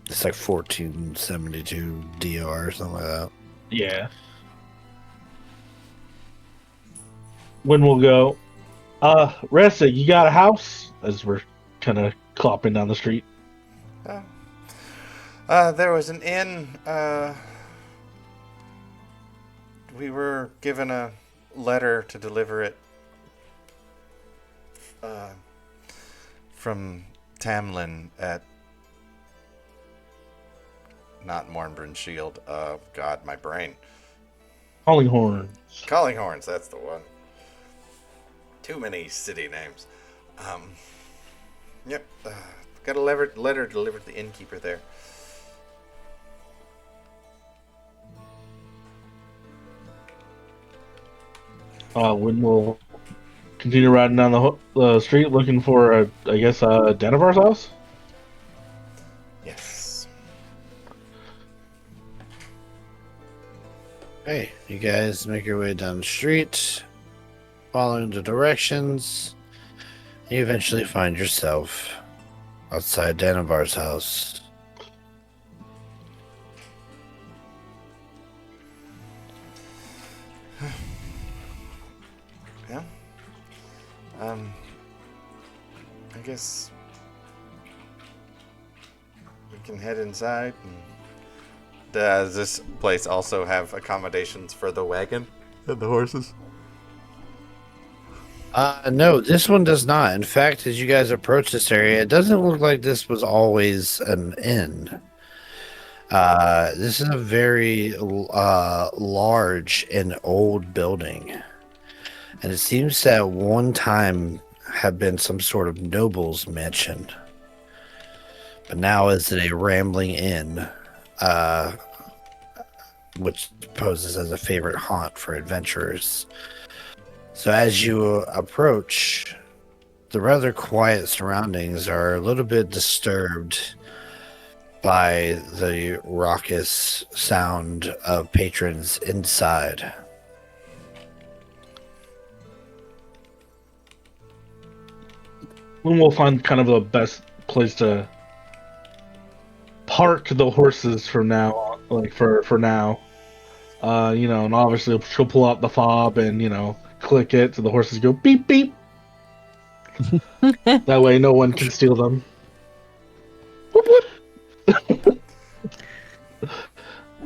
It's like 1472 DR or something like that. Yeah. When we'll go, Ressa, you got a house? As we're kind of clopping down the street. There was an inn. We were given a letter to deliver it from Tamlin at not Mornbryn Shield. God, my brain. Calling horn. Callinghorns, that's the one. Too many city names. Yep. Got a letter delivered to the innkeeper there. When we'll continue riding down the street looking for, I guess, Denivar's house? Yes. Hey, you guys make your way down the street, following the directions. You eventually find yourself outside Denivar's house. Yeah. I guess we can head inside. Does this place also have accommodations for the wagon and the horses? No, this one does not. In fact, as you guys approach this area, it doesn't look like this was always an inn. This is a very large and old building. And it seems to at one time have been some sort of noble's mansion. But now is it a rambling inn, which poses as a favorite haunt for adventurers. So as you approach, the rather quiet surroundings are a little bit disturbed by the raucous sound of patrons inside. When we'll find kind of the best place to park the horses from now on, like for now. And obviously she'll pull out the fob and, click it so the horses go beep beep. That way no one can steal them. Whoop, whoop.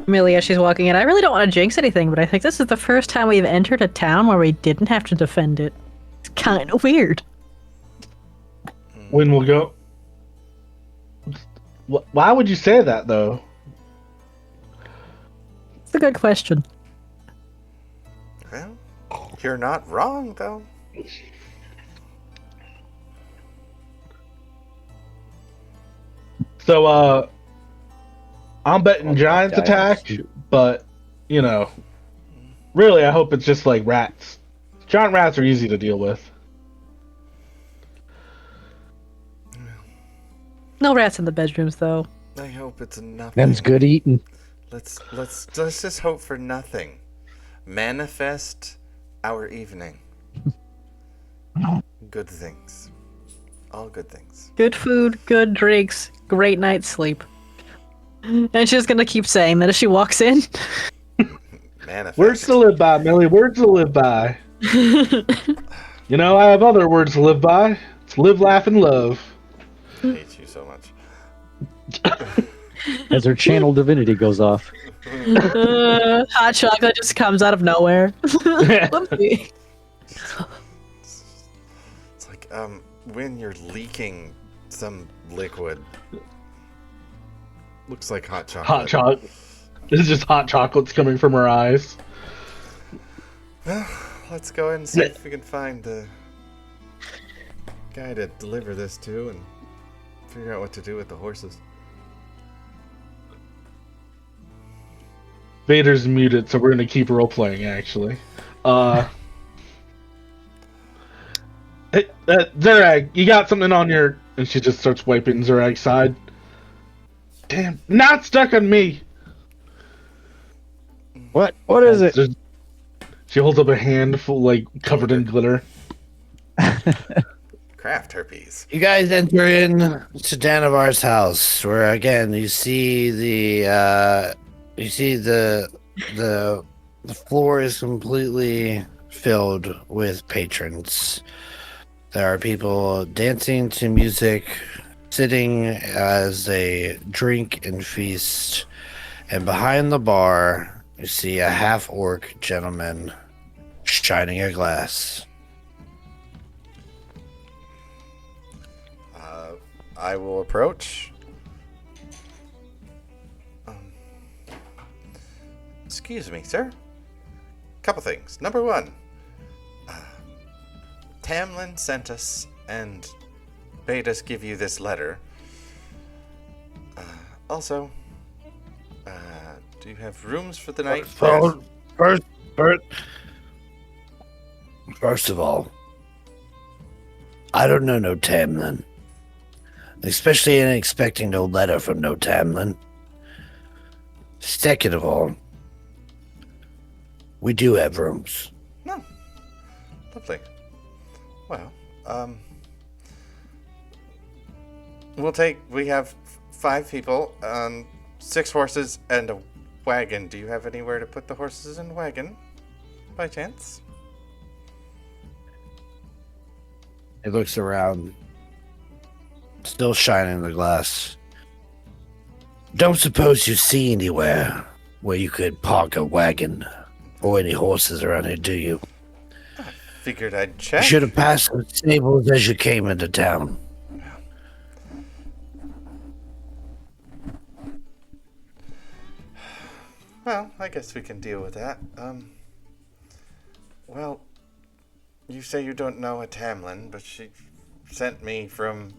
Amelia, she's walking in. I really don't want to jinx anything, but I think this is the first time we've entered a town where we didn't have to defend it. It's kind of weird. When we'll go. Why would you say that, though? It's a good question. Well, you're not wrong, though. So, I'm betting giants attack, but, really I hope it's just like rats. Giant rats are easy to deal with. No rats in the bedrooms, though. I hope it's nothing. Them's good eating. Let's just hope for nothing. Manifest our evening. Good things. All good things. Good food, good drinks, great night's sleep. And she's gonna keep saying that as she walks in. Manifest. Words to live by, Millie. Words to live by. I have other words to live by. It's live, laugh, and love. I hate you so much. As her channel divinity goes off. Hot chocolate just comes out of nowhere. Whoopsie. It's like, when you're leaking some liquid. Looks like hot chocolate. Hot chocolate. This is just hot chocolates coming from her eyes. Well, let's go and see if we can find the guy to deliver this to and figure out what to do with the horses. Vader's muted, so we're gonna keep role playing. Actually, Zerag, you got something on your? And she just starts wiping Zerag's side. Damn, not stuck on me. What? What is it? She holds up a handful, covered in glitter. Craft herpes. You guys enter in to Danavar's house, where again you see the floor is completely filled with patrons. There are people dancing to music, sitting as they drink and feast, and behind the bar you see a half-orc gentleman shining a glass. I will approach. Excuse me, sir. Couple things. Number one, Tamlin sent us and bade us give you this letter. Also, do you have rooms for the night? First of all, I don't know no Tamlin. Especially in expecting no letter from no Tamlin. Second of all, we do have rooms. No. Lovely. Well, we have 5 people, 6 horses, and a wagon. Do you have anywhere to put the horses and wagon, by chance? He looks around, still shining the glass. Don't suppose you see anywhere where you could park a wagon or any horses around here, do you? I figured I'd check. You should have passed the stables as you came into town. Well, I guess we can deal with that. Well, you say you don't know a Tamlin, but she sent me from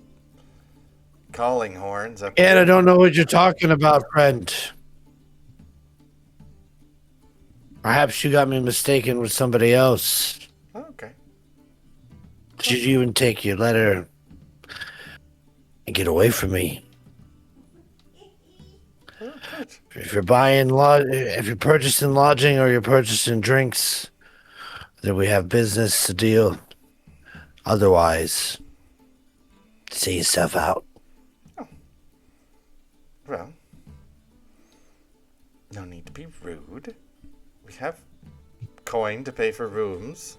Calling Horns up And I don't know what you're talking about, friend. Perhaps you got me mistaken with somebody else. Okay. Did you even take your letter and get away from me? Oh, good. If you're if you're purchasing lodging or you're purchasing drinks, then we have business to deal. Otherwise, see yourself out. Well, no need to be rude. We have coin to pay for rooms.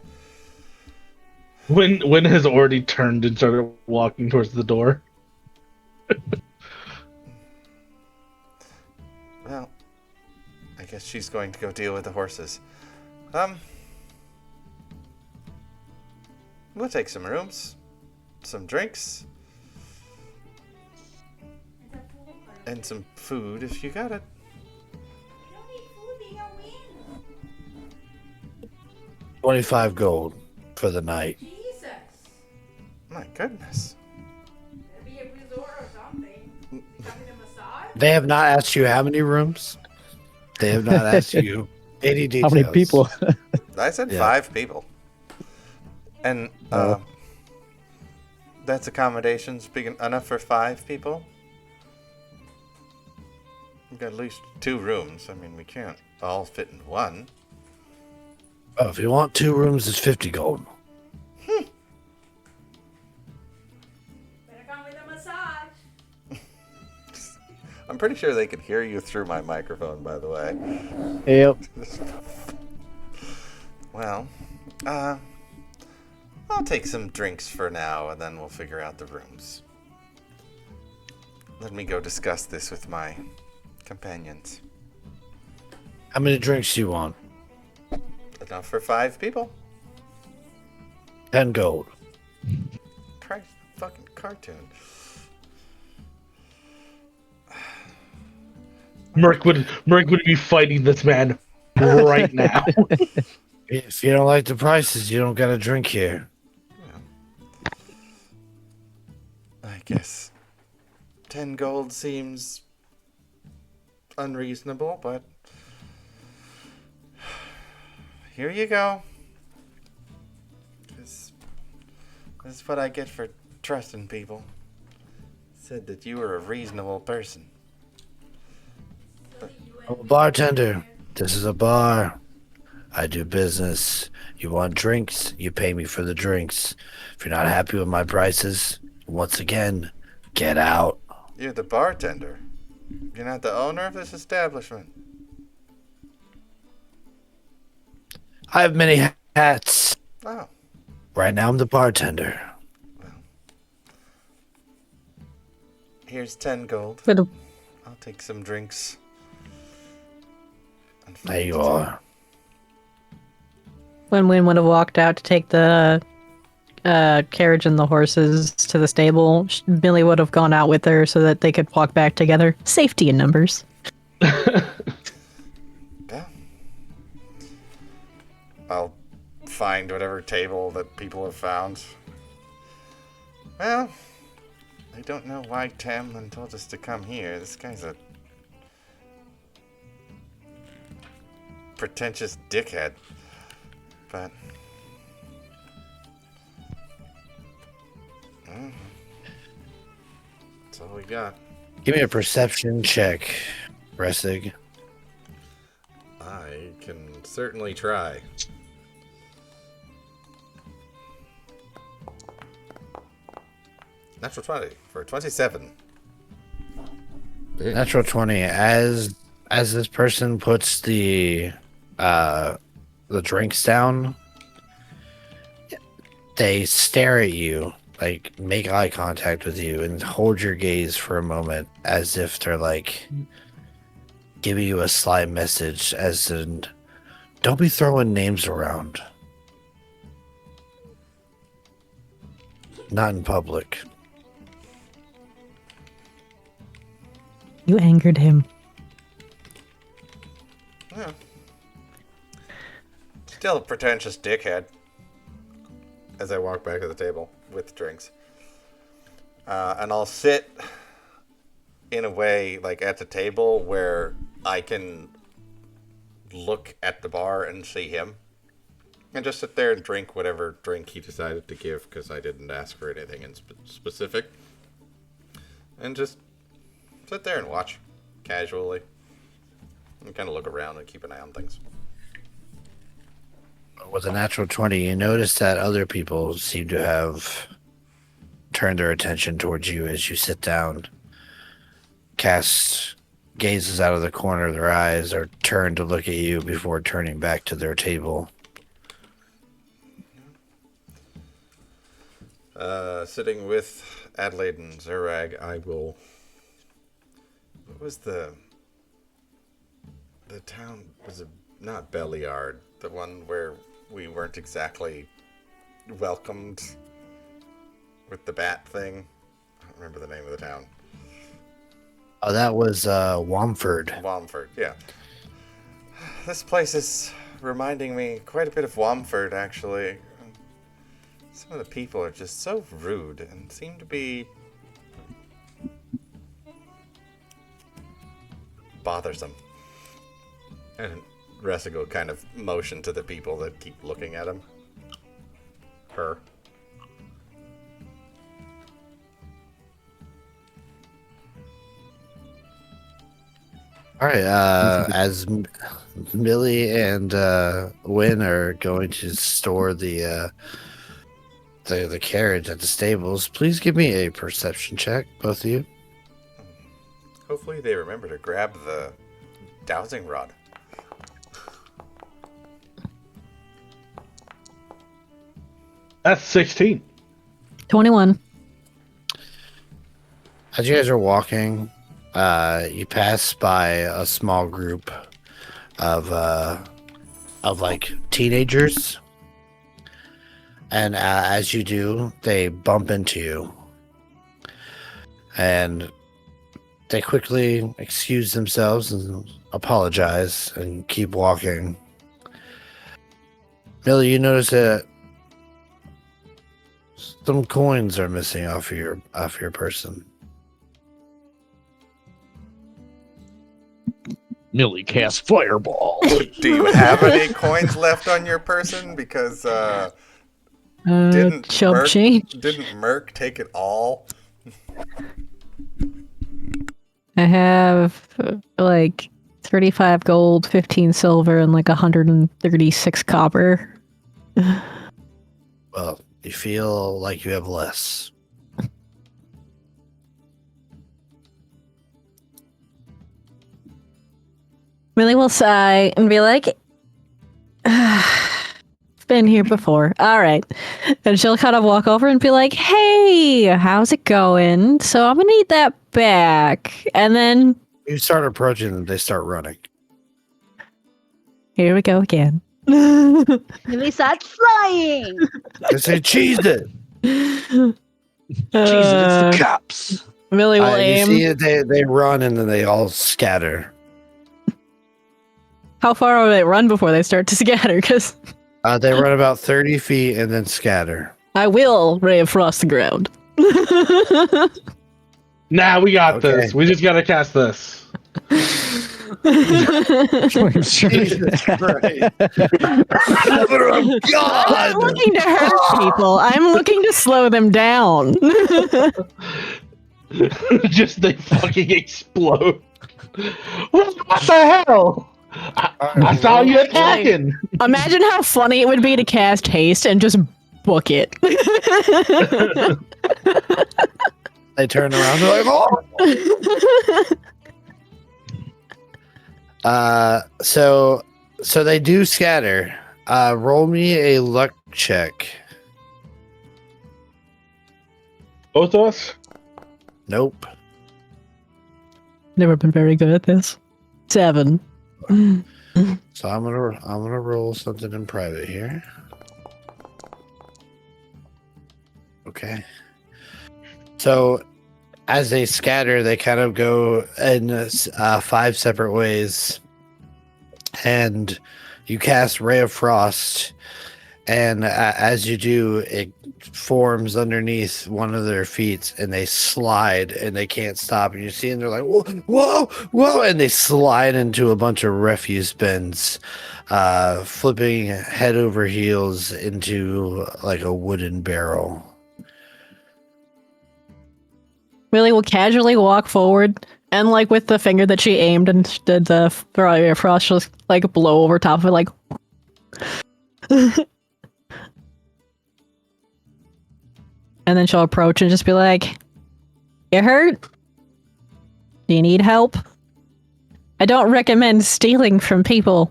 Wynn has already turned and started walking towards the door. Well, I guess she's going to go deal with the horses. We'll take some rooms, some drinks, and some food if you got it. 25 gold for the night. Jesus. My goodness. It'd be a resort or something. Having a massage? They have not asked you how many rooms. They have not asked you any How details. many people? I said Yeah. 5 people. And Oh. that's accommodations big enough for 5 people? We've got at least 2 rooms. I mean, we can't all fit in one. Oh, if you want 2 rooms, it's 50 gold. Better come with a massage. I'm pretty sure they can hear you through my microphone, by the way. Yep. Well, I'll take some drinks for now, and then we'll figure out the rooms. Let me go discuss this with my companions. How many drinks do you want? Enough for 5 people? 10 gold. Christ, fucking cartoon. Merc would be fighting this man right now. If you don't like the prices, you don't get a drink here. I guess 10 gold seems unreasonable, but here you go. This is what I get for trusting people. Said that you were a reasonable person. I'm a bartender. This is a bar. I do business. You want drinks? You pay me for the drinks. If you're not happy with my prices, once again, get out. You're the bartender. You're not the owner of this establishment. I have many hats. Oh, Right now, I'm the bartender. here's 10 gold. But I'll take some drinks. And There you food. are. when Wynn would have walked out to take the carriage and the horses to the stable, Billy would have gone out with her so that they could walk back together. Safety in numbers. Yeah. I'll find whatever table that people have found. Well, I don't know why Tamlin told us to come here. This guy's a pretentious dickhead. But that's all we got. Give me a perception check, Ressig. I can certainly try. Natural 20 for 27. Natural 20. As this person puts the drinks down, they stare at you, like make eye contact with you and hold your gaze for a moment as if they're like giving you a sly message, as in, don't be throwing names around. Not in public. You angered him. Yeah. Still a pretentious dickhead. As I walk back to the table with drinks. And I'll sit in a way, like at the table, where I can look at the bar and see him. And just sit there and drink whatever drink he decided to give, because I didn't ask for anything in specific. And just sit there and watch casually. And kind of look around and keep an eye on things. With a natural 20, you notice that other people seem to have turned their attention towards you as you sit down. Cass gazes out of the corner of their eyes or turn to look at you before turning back to their table. Sitting with Adelaide and Zurag, I will... What was the town? Was it not Belliard? The one where we weren't exactly welcomed with the bat thing? I don't remember the name of the town. Oh, that was Wamford. Wamford, yeah. This place is reminding me quite a bit of Wamford, actually. Some of the people are just so rude and seem to be bothersome. And Resigo kind of motioned to the people that keep looking at him. Her. All right, as Millie and Wynn are going to store the carriage at the stables, please give me a perception check, both of you. Hopefully they remember to grab the dowsing rod. That's 16. 21. As you guys are walking, you pass by a small group of like teenagers, and as you do, they bump into you, and they quickly excuse themselves and apologize and keep walking. Millie, you notice that some coins are missing off your person. Millie casts fireball. Do you have any coins left on your person? Because Chump change. didn't Merc take it all? I have like 35 gold, 15 silver, and like 136 copper. Well, you feel like you have less. Millie will sigh and be like, been here before. All right. And she'll kind of walk over and be like, hey, how's it going? So I'm going to need that back. And then You start approaching them, they start running. here we go again. Millie starts flying. They say, cheese it! Jesus, it's the cops. Millie will You aim. see it, they run and then they all scatter. How far will they run before they start to scatter? Because They run about 30 feet and then scatter. I will ray of frost the ground. Nah, we got Okay. this. We just gotta cast this. Jesus Christ. Mother of I'm God! not looking to hurt people. I'm looking to slow them down. Just they fucking explode. What the hell? I saw you attacking. Imagine how funny it would be to cast haste and just book it. They turn around, they're like, oh! So they do scatter. Roll me a luck check. Both of us? Nope. Never been very good at this. 7. So I'm gonna roll something in private here. Okay. So as they scatter, they kind of go in 5 separate ways, and you cast Ray of Frost, And as you do, it forms underneath one of their feet, and they slide, and they can't stop. And you see, and they're like, whoa, whoa, whoa, and they slide into a bunch of refuse bins, flipping head over heels into like a wooden barrel. Millie will casually walk forward and, like, with the finger that she aimed and did the frost, just like blow over top of it, like. And then she'll approach and just be like, "You hurt? Do you need help? I don't recommend stealing from people."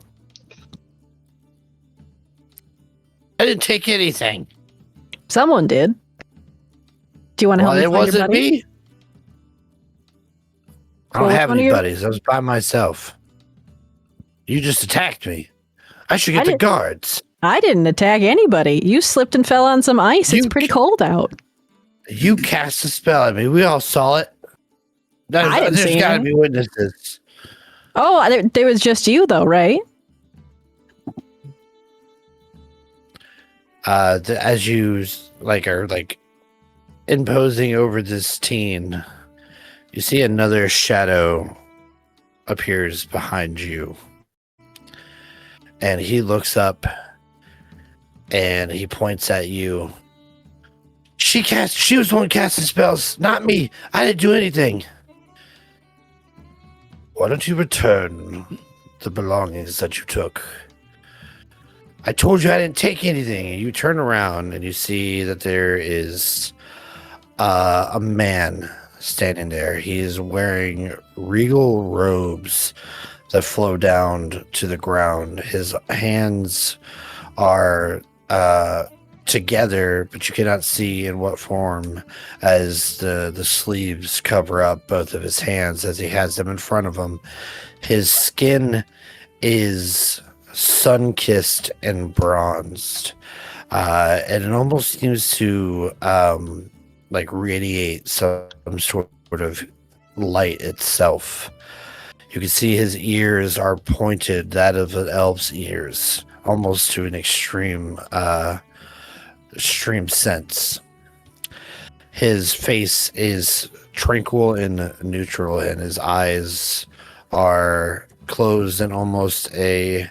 I didn't take anything. Someone did. Do you want to help me It find your wasn't buddy? me. I Well, don't which have one any of your- buddies. I was by myself. You just attacked me. I should I get the didn't- guards. I didn't attack anybody. You slipped and fell on some ice. It's You pretty ca- cold out. You cast a spell at me. We all saw it. I didn't There's see got to anything. be witnesses. Oh, there was just you, though, right? As you are imposing over this teen, you see another shadow appears behind you, and he looks up and he points at you. She was the one casting spells, not me. I didn't do anything. Why don't you return the belongings that you took? I told you I didn't take anything. And you turn around and you see that there is a man standing there. He is wearing regal robes that flow down to the ground. His hands are together, but you cannot see in what form, as the sleeves cover up both of his hands as he has them in front of him. His skin is sun-kissed and bronzed, and it almost seems to radiate some sort of light itself. You can see his ears are pointed, that of an elf's ears, almost to an extreme sense. His face is tranquil and neutral, and his eyes are closed in almost a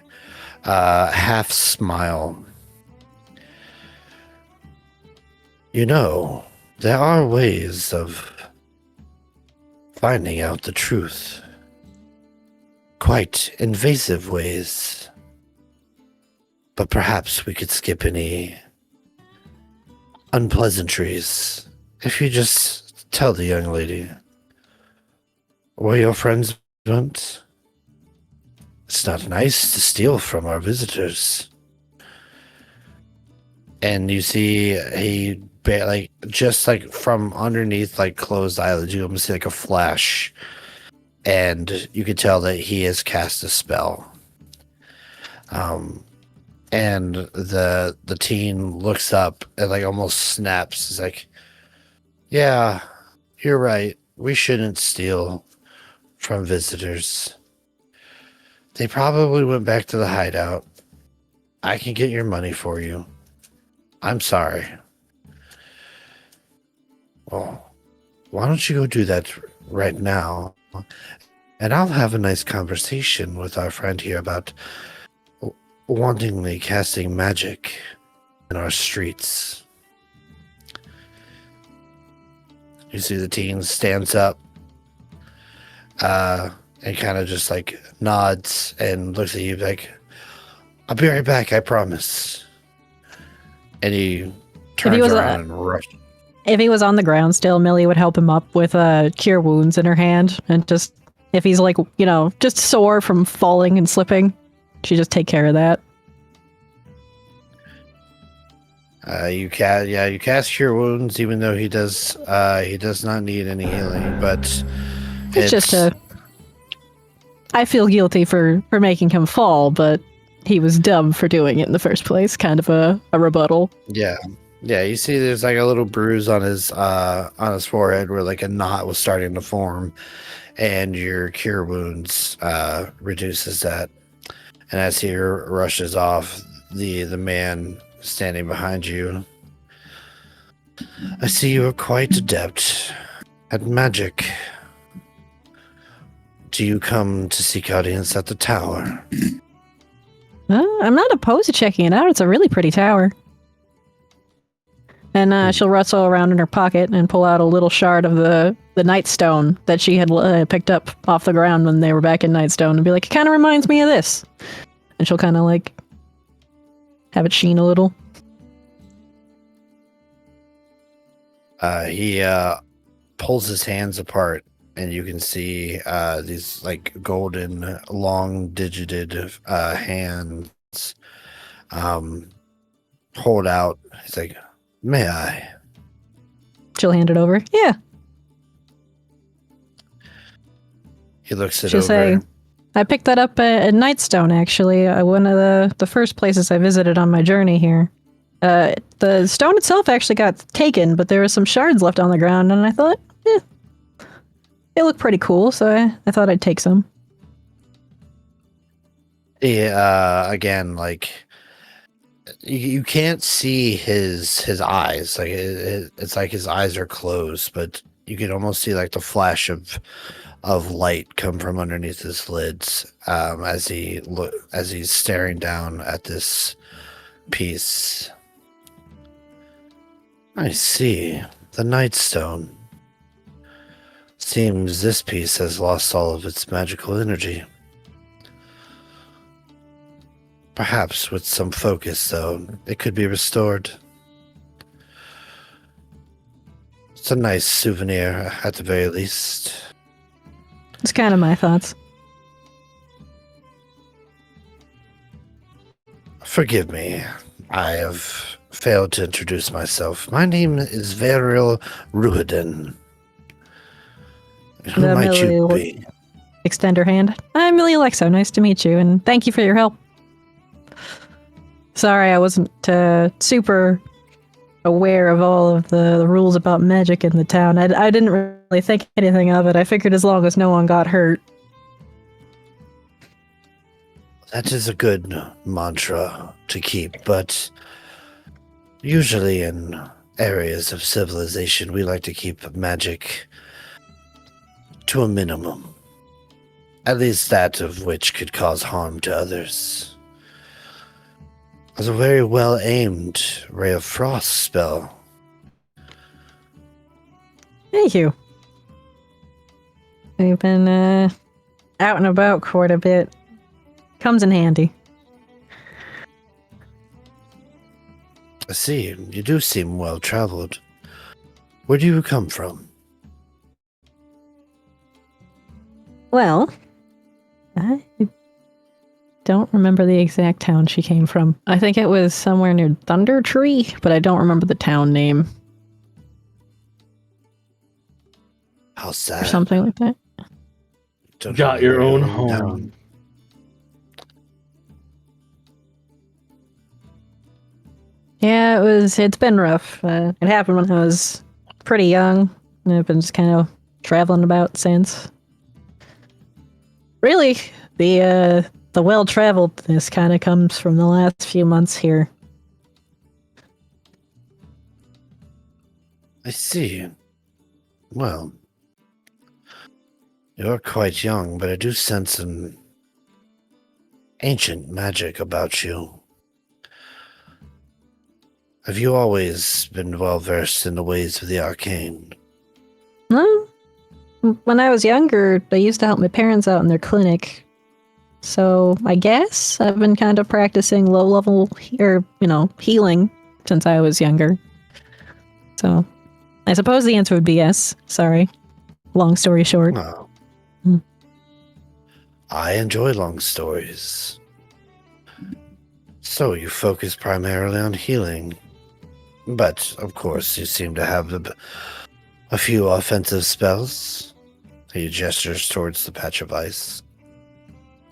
half smile. You know, there are ways of finding out the truth. Quite invasive ways. But perhaps we could skip any unpleasantries if you just tell the young lady where your friends went. It's not nice to steal from our visitors. And you see just from underneath closed eyelids, you almost see a flash, and you can tell that he has cast a spell. And the teen looks up and almost snaps. He's like, "Yeah, you're right. We shouldn't steal from visitors. They probably went back to the hideout. I can get your money for you. I'm sorry." Well, why don't you go do that right now? And I'll have a nice conversation with our friend here about wantingly casting magic in our streets. You see the teen stands up and kind of just nods and looks at you like, "I'll be right back, I promise." And he turns around and rushes. If he was on the ground still, Millie would help him up with cure wounds in her hand, and just if he's just sore from falling and slipping, she just take care of that. You cast cure wounds, even though he does not need any healing, but It's just I feel guilty for making him fall, but he was dumb for doing it in the first place. Kind of a rebuttal. Yeah. You see, there's a little bruise on his forehead where a knot was starting to form, and your cure wounds reduces that. And as he rushes off, the man standing behind you. I see you are quite adept at magic. Do you come to seek audience at the tower? I'm not opposed to checking it out. It's a really pretty tower. And she'll rustle around in her pocket and pull out a little shard of the Nightstone that she had picked up off the ground when they were back in Nightstone and be like, it kind of reminds me of this. And she'll kind of like have it sheen a little. He pulls his hands apart, and you can see these like golden, long-digited hands hold out. He's like, "May I?" She'll hand it over. Yeah. He looks it She'll over. say, I picked that up at Nightstone, actually. One of the first places I visited on my journey here. The stone itself actually got taken, but there were some shards left on the ground, and I thought, they look pretty cool, so I thought I'd take some. Yeah, again, like you can't see his eyes. Like it's like his eyes are closed, but you can almost see like the flash of light come from underneath his lids as he's staring down at this piece. I see. The Nightstone. Seems this piece has lost all of its magical energy. Perhaps with some focus, though, it could be restored. It's a nice souvenir, at the very least. It's kind of my thoughts. Forgive me. I have failed to introduce myself. My name is Veril Ruhiden. Who might you be? Extend her hand. I'm Millie Alexo. Nice to meet you, and thank you for your help. Sorry, I wasn't super aware of all of the rules about magic in the town. I didn't really think anything of it. I figured as long as no one got hurt. That is a good mantra to keep, but usually in areas of civilization, we like to keep magic to a minimum. At least that of which could cause harm to others. It was a very well-aimed Ray of Frost spell. Thank you. We've been out and about quite a bit. Comes in handy. I see. You do seem well-traveled. Where do you come from? Well, I don't remember the exact town she came from. I think it was somewhere near Thunder Tree, but I don't remember the town name. How sad. Or something like that. Don't Got remember your own town. home. Yeah, it's been rough. It happened when I was pretty young, and I've been just kind of traveling about since. Really, the well-traveledness kind of comes from the last few months here. I see. Well, you're quite young, but I do sense an ancient magic about you. Have you always been well-versed in the ways of the arcane? No. When I was younger, I used to help my parents out in their clinic. So I guess I've been kind of practicing low-level, healing since I was younger. So I suppose the answer would be yes. Sorry. Long story short. Well, Hmm. I enjoy long stories. So you focus primarily on healing. But, of course, you seem to have a few offensive spells. He gestures towards the patch of ice.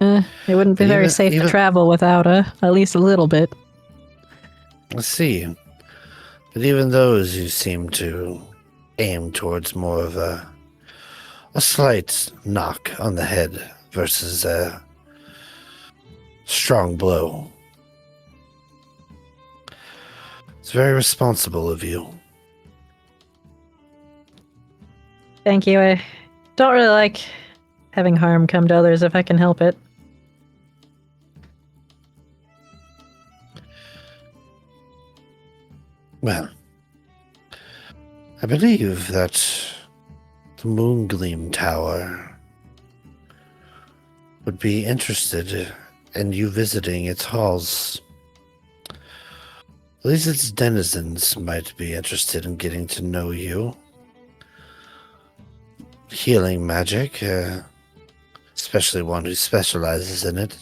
It wouldn't be And very safe to even- travel without at least a little bit. I see. But even those you seem to aim towards more of a slight knock on the head versus a strong blow. It's very responsible of you. Thank you. I don't really like having harm come to others if I can help it. Well, I believe that the Moongleam Tower would be interested in you visiting its halls. At least its denizens might be interested in getting to know you. Healing magic, especially one who specializes in it,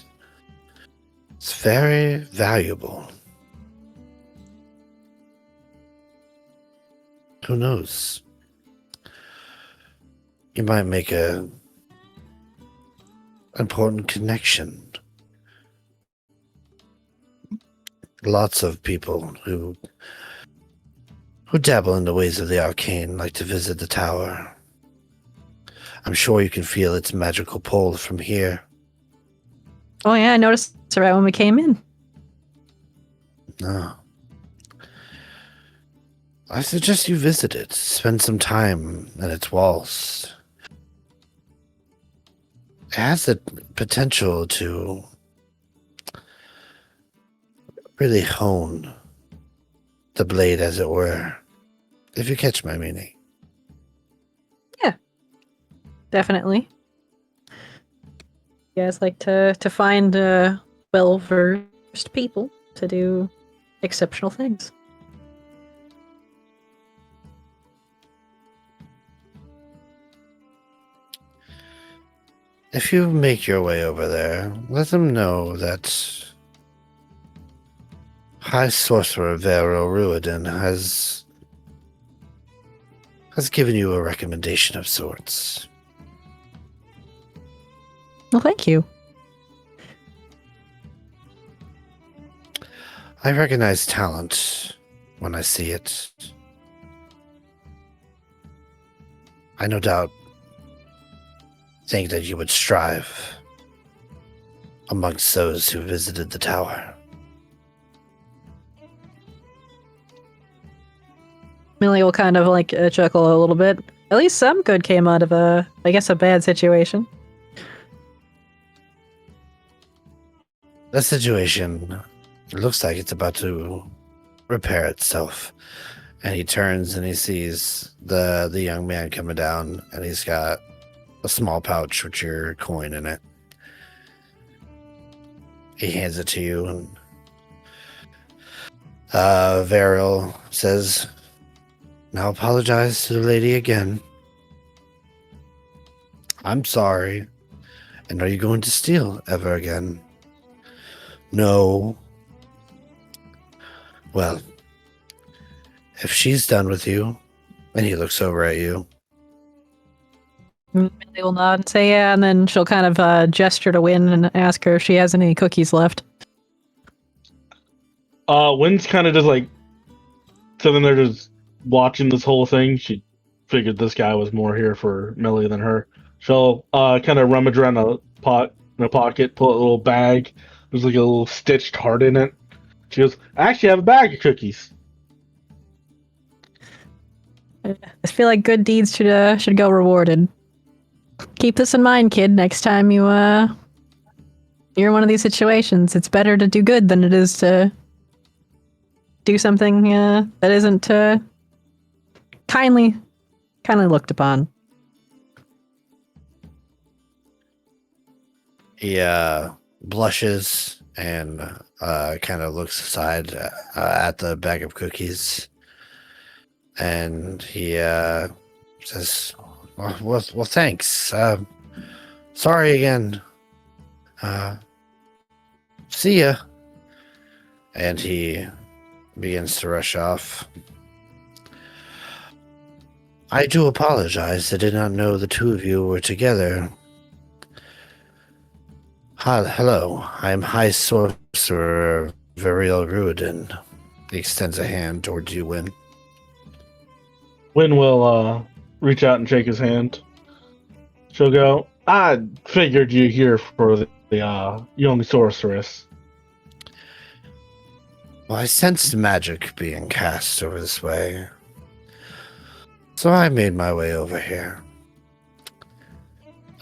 it's very valuable. Who knows? You might make a important connection. Lots of people who dabble in the ways of the arcane like to visit the tower. I'm sure you can feel its magical pull from here. Oh yeah, I noticed it right when we came in. No. I suggest you visit it. Spend some time in its walls. It has the potential to really hone the blade, as it were, if you catch my meaning. Definitely. You guys like to find well-versed people to do exceptional things. If you make your way over there, let them know that High Sorcerer Vero Ruiden has given you a recommendation of sorts. Well, thank you. I recognize talent when I see it. I no doubt think that you would strive amongst those who visited the tower. Millie will kind of like chuckle a little bit. At least some good came out of a bad situation. The situation looks like it's about to repair itself. And he turns and he sees the young man coming down, and he's got a small pouch with your coin in it. He hands it to you, and Varil says, "Now apologize to the lady again. I'm sorry. And are you going to steal ever again?" "No." "Well, if she's done with you," and he looks over at you, Millie will nod and say yeah, and then she'll kind of gesture to Wynn and ask her if she has any cookies left. Wynn's kind of just like sitting there just watching this whole thing. She figured this guy was more here for Millie than her. She'll kind of rummage around in a pocket, pull a little bag. There's like a little stitched heart in it. She goes, "I actually have a bag of cookies." I feel like good deeds should go rewarded. Keep this in mind, kid. Next time you're in one of these situations, it's better to do good than it is to do something that isn't kindly looked upon. he blushes and kind of looks aside at the bag of cookies. And he says, well, thanks. Sorry again. See ya." And he begins to rush off. "I do apologize. I did not know the two of you were together. Hello, I'm High Sorcerer Variel Ruiden." He extends a hand towards you, Wynn. Wynn will reach out and shake his hand. She'll go, "I figured you here for the young sorceress." Well, I sensed magic being cast over this way. So I made my way over here.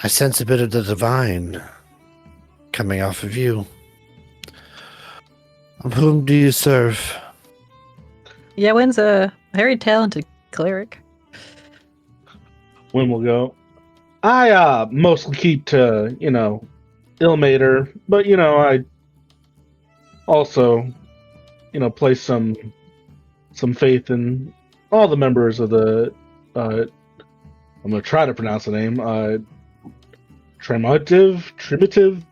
I sense a bit of the divine coming off of you. Whom do you serve? Yeah, Wynn's a very talented cleric. When we'll go. I mostly keep to, Ilmater, but I also, place some faith in all the members of the I'm gonna try to pronounce the name. Trimitive?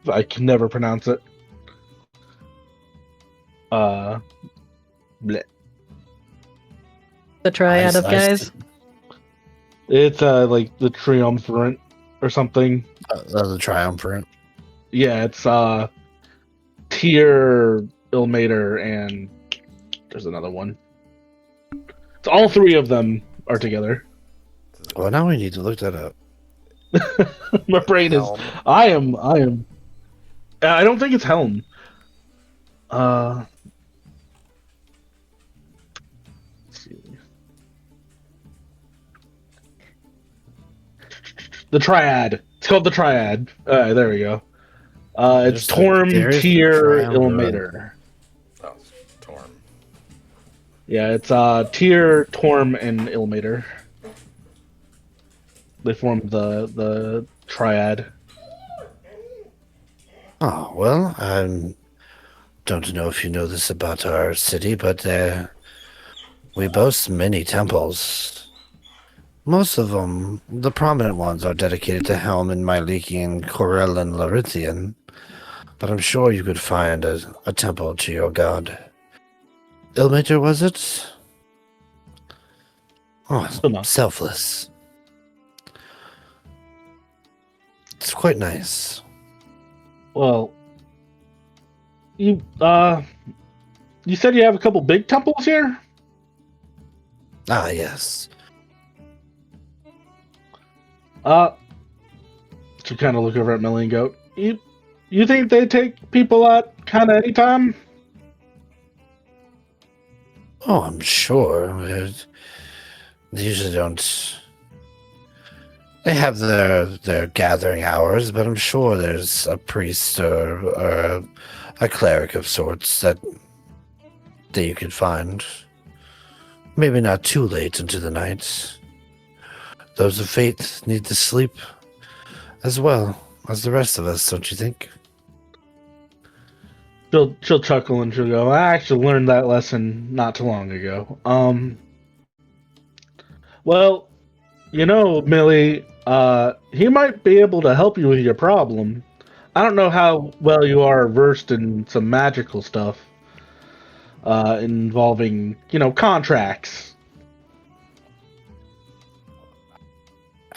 I can never pronounce it. Bleh. The triad of guys. It's like the triumvirate or something. The triumvirate. Yeah, it's Tyr, Ilmater, and there's another one. It's all three of them are together. Well, now we need to look that up. My brain is. I am. I don't think it's Helm. Let's see. The Triad. It's called the Triad. There we go. It's Torm, Tyr, Ilmater. Oh, Torm. Yeah, it's Tyr, Torm, and Ilmater. They form the Triad. Oh, well, I don't know if you know this about our city, but we boast many temples. Most of them, the prominent ones, are dedicated to Helm and Myliki and Corel and Larithian. But I'm sure you could find a temple to your god. Ilmater, was it? Oh, selfless. It's quite nice. Well, you said you have a couple big temples here? Ah, yes. To kind of look over at Millie and go, you think they take people out kind of anytime? Oh, I'm sure. They usually don't. They have their gathering hours, but I'm sure there's a priest or a cleric of sorts that you could find. Maybe not too late into the night. Those of faith need to sleep as well as the rest of us, don't you think? She'll chuckle and she'll go, I actually learned that lesson not too long ago. Well, Millie, he might be able to help you with your problem. I don't know how well you are versed in some magical stuff involving, contracts.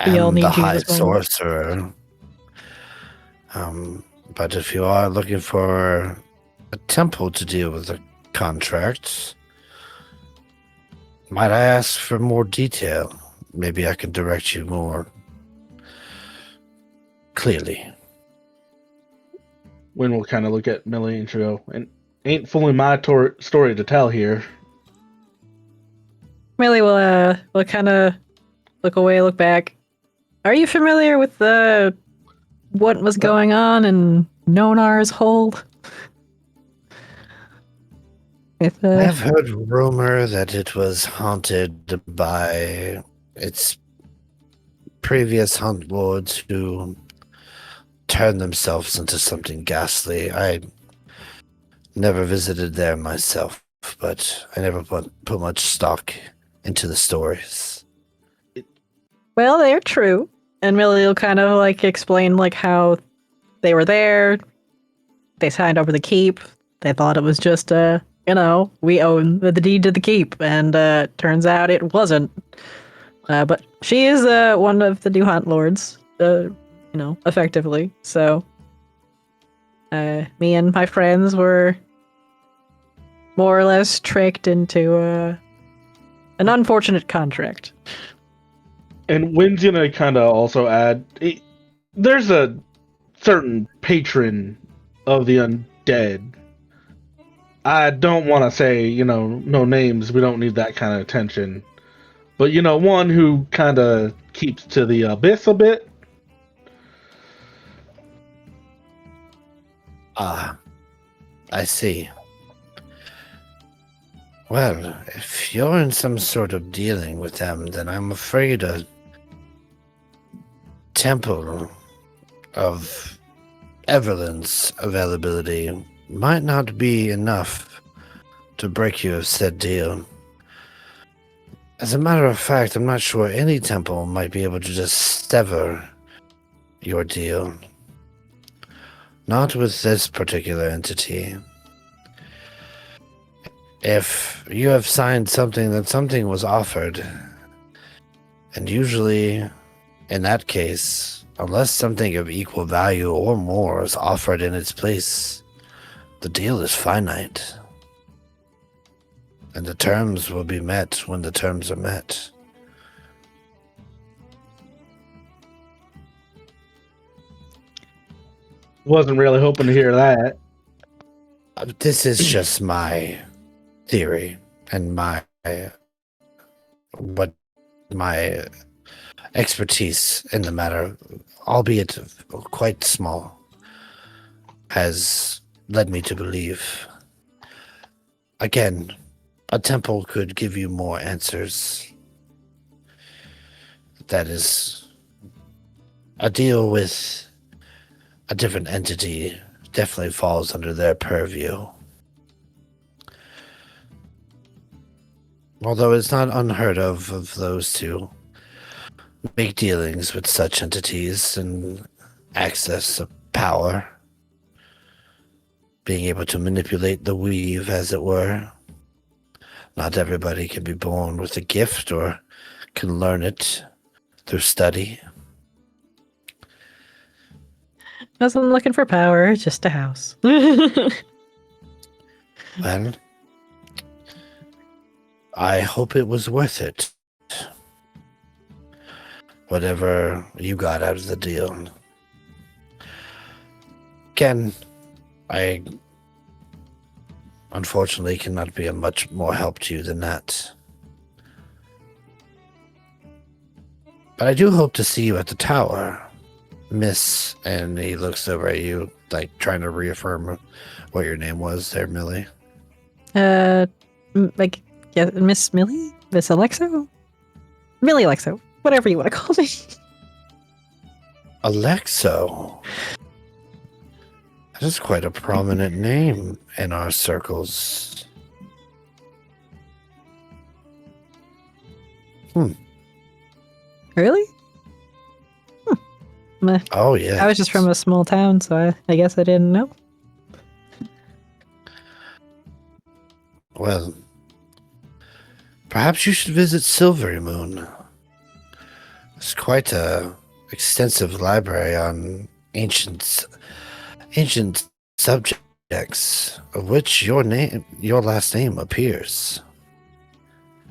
You'll I'm need the you high as well. sorcerer. But if you are looking for a temple to deal with the contracts, might I ask for more detail? Maybe I can direct you more clearly. Wynn will kind of look at Millie and she'll go, and ain't fully my story to tell here. Millie will kind of look away, look back. Are you familiar with what was going on in Nonar's Hold? I have heard rumor that it was haunted by its previous hunt lords who turned themselves into something ghastly. I never visited there myself, but I never put much stock into the stories. Well, they're true. And Millie will kind of explain how they were there. They signed over the keep. They thought it was just we own the deed to the keep, and turns out it wasn't. But she is one of the new hunt lords, effectively. So me and my friends were more or less tricked into an unfortunate contract. And Wynn's gonna kind of also add, there's a certain patron of the undead I don't want to say, no names. We don't need that kind of attention. But, one who kind of keeps to the abyss a bit. Ah, I see. Well, if you're in some sort of dealing with them, then I'm afraid a temple of Evelyn's availability might not be enough to break you of said deal. As a matter of fact, I'm not sure any temple might be able to just sever your deal. Not with this particular entity. If you have signed something, then something was offered. And usually, in that case, unless something of equal value or more is offered in its place, the deal is finite. And the terms will be met when the terms are met. Wasn't really hoping to hear that. This is just my theory and my expertise in the matter, albeit quite small, has led me to believe. Again, a temple could give you more answers. That is, a deal with a different entity definitely falls under their purview. Although it's not unheard of those two make dealings with such entities and access of power, being able to manipulate the weave, as it were. Not everybody can be born with a gift or can learn it through study. Wasn't looking for power, just a house. Well, I hope it was worth it. Whatever you got out of the deal. Again, I unfortunately cannot be of much more help to you than that. But I do hope to see you at the tower, Miss, and he looks over at you, like trying to reaffirm what your name was there, Millie. Yeah, Miss Millie? Miss Alexo? Millie Alexo. Whatever you want to call me. Alexo. That is quite a prominent name in our circles. Really? Meh. Oh, yeah. I was just from a small town, so I guess I didn't know. Well, perhaps you should visit Silvery Moon. It's quite a extensive library on ancient subjects, of which your last name appears.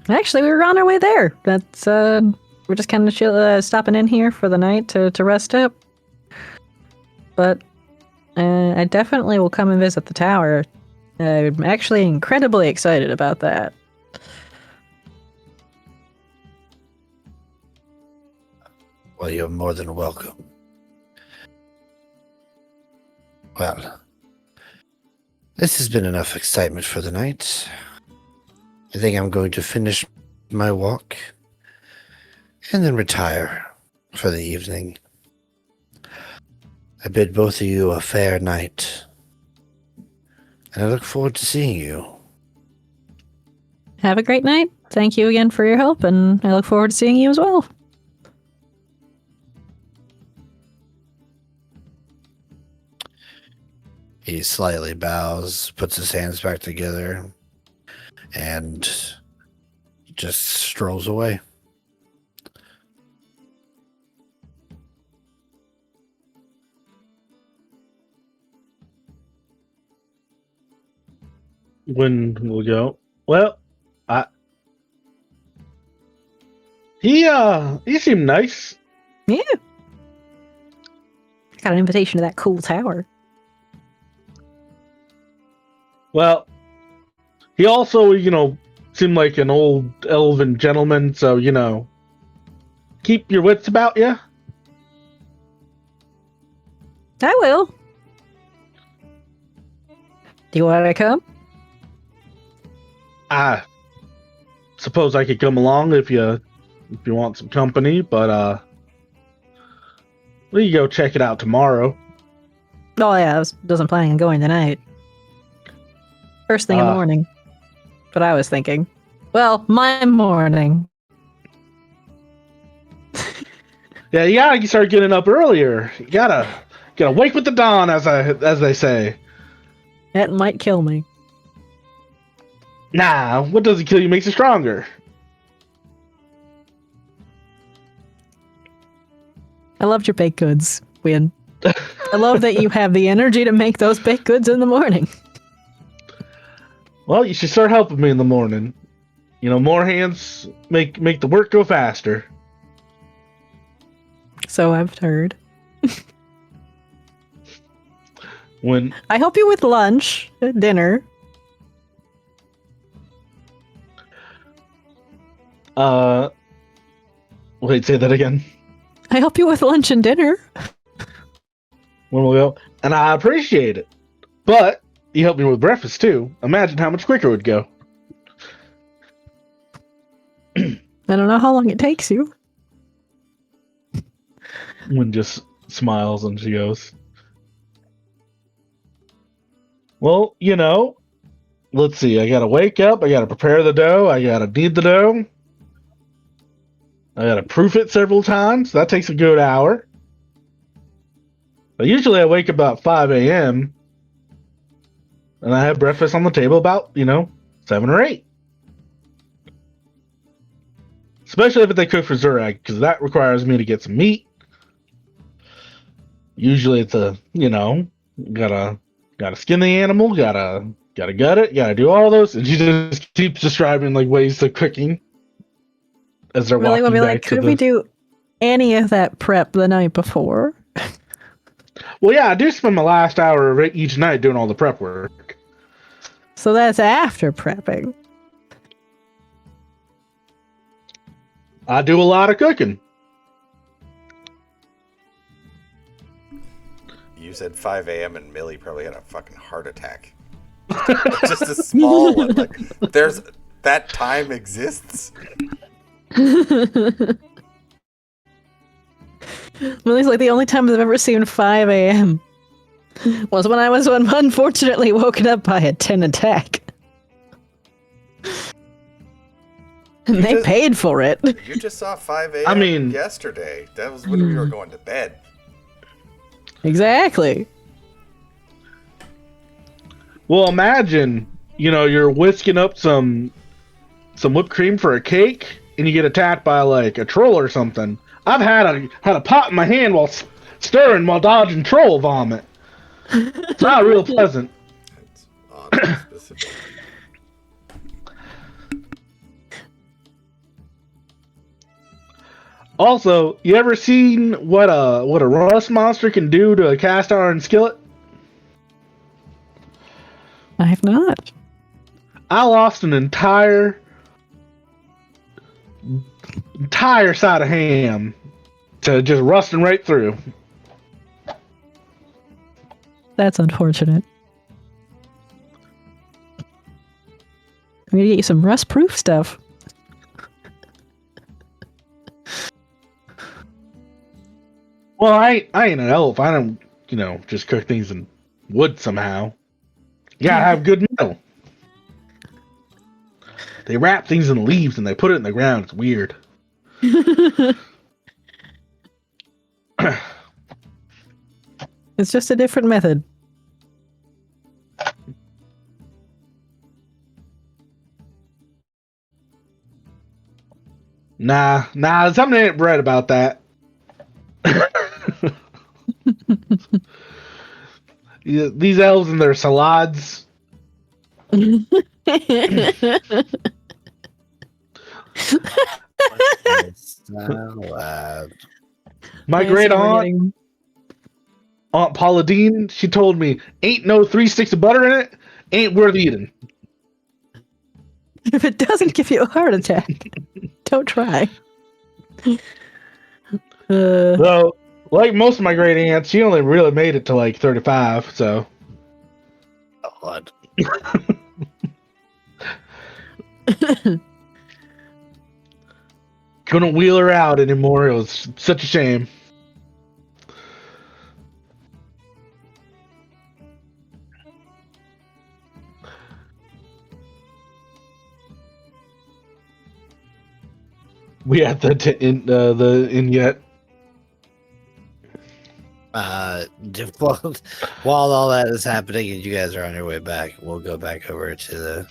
Actually, we were on our way there. That's we're just kind of stopping in here for the night to rest up. But I definitely will come and visit the tower. I'm actually incredibly excited about that. Well, you're more than welcome. Well, this has been enough excitement for the night. I think I'm going to finish my walk and then retire for the evening. I bid both of you a fair night, and I look forward to seeing you. Have a great night. Thank you again for your help, and I look forward to seeing you as well. He slightly bows, puts his hands back together, and just strolls away. When we'll go, well, he seemed nice. Yeah. Got an invitation to that cool tower. Well, He also, seemed like an old elven gentleman, so, keep your wits about you. I will. Do you want to come? I suppose I could come along if you want some company, but we can go check it out tomorrow. Oh yeah, wasn't planning on going tonight. First thing in the morning. But I was thinking. Well, my morning. Yeah, you gotta start getting up earlier. You gotta wake with the dawn, as they say. That might kill me. Nah, what doesn't kill you makes you stronger. I loved your baked goods, Win. I love that you have the energy to make those baked goods in the morning. Well, you should start helping me in the morning. More hands make the work go faster. So I've heard. When I help you with lunch, dinner. Wait, say that again. I help you with lunch and dinner. When we'll go, and I appreciate it. But you helped me with breakfast too. Imagine how much quicker it would go. I don't know how long it takes you. Wynn just smiles and she goes, well, let's see. I gotta wake up. I gotta prepare the dough. I gotta knead the dough. I gotta proof it several times. That takes a good hour. But usually I wake up about 5 a.m. and I have breakfast on the table about, 7 or 8. Especially if they cook for Zurag, because that requires me to get some meat. Usually it's gotta skin the animal, gotta gut it, gotta do all those, and she just keeps describing like ways of cooking as they're Really, walking we'll be back like, to could we do any of that prep the night before? Well, yeah, I do spend my last hour of each night doing all the prep work. So that's after prepping. I do a lot of cooking. You said 5 a.m. and Millie probably had a fucking heart attack. Just a small one. Like, that time exists. Millie's like, the only time I've ever seen 5 a.m. was when I was unfortunately woken up by a 10 attack. And they paid for it. You just saw 5 a.m. yesterday. That was when we were going to bed. Exactly. Well, imagine, you're whisking up some whipped cream for a cake, and you get attacked by like a troll or something. I've had a pot in my hand while stirring while dodging troll vomit. It's not real pleasant. It's oddly specific. Also, you ever seen what a rust monster can do to a cast iron skillet? I have not. I lost an entire side of ham to just rusting right through. That's unfortunate. I'm gonna get you some rust-proof stuff. Well, I ain't an elf. I don't, just cook things in wood somehow. You gotta have good metal. They wrap things in leaves and they put it in the ground. It's weird. It's just a different method. Nah, something ain't right about that. These elves and their salads. My great aunt, Aunt Paula Dean, she told me, ain't no 3 sticks of butter in it, ain't worth eating. If it doesn't give you a heart attack, don't try. So, like most of my great aunts, she only really made it to like 35. So, God. couldn't wheel her out anymore. It was such a shame. We had the inn yet. While all that is happening and you guys are on your way back, we'll go back over to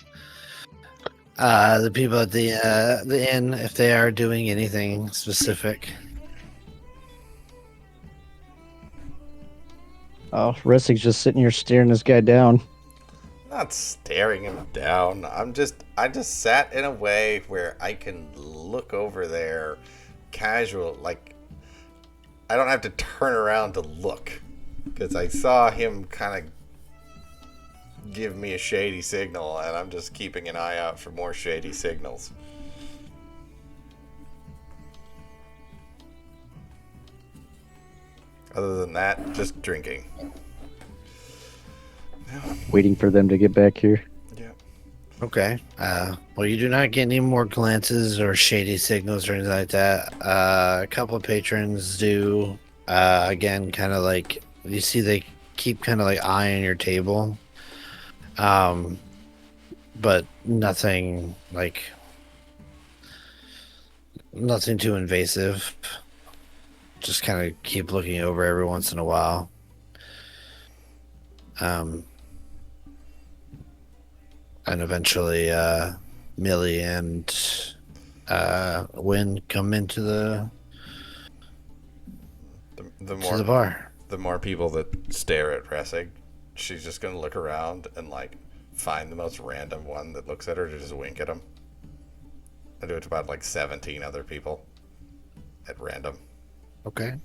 the people at the inn if they are doing anything specific. Oh, Ressig's just sitting here staring this guy down. Not staring him down. I just sat in a way where I can look over there casual, like I don't have to turn around to look. Because I saw him kind of give me a shady signal, and I'm just keeping an eye out for more shady signals. Other than that, just drinking. Waiting for them to get back here. Yeah. Okay. Well, you do not get any more glances or shady signals or anything like that. A couple of patrons do. Again, kind of like you see, they keep kind of like eyeing your table. But nothing too invasive. Just kind of keep looking over every once in a while. And eventually, Millie and Wynn come into the bar. The more people that stare at Ressig, she's just gonna look around and like find the most random one that looks at her to just wink at him. I do it to about like 17 other people at random. Okay.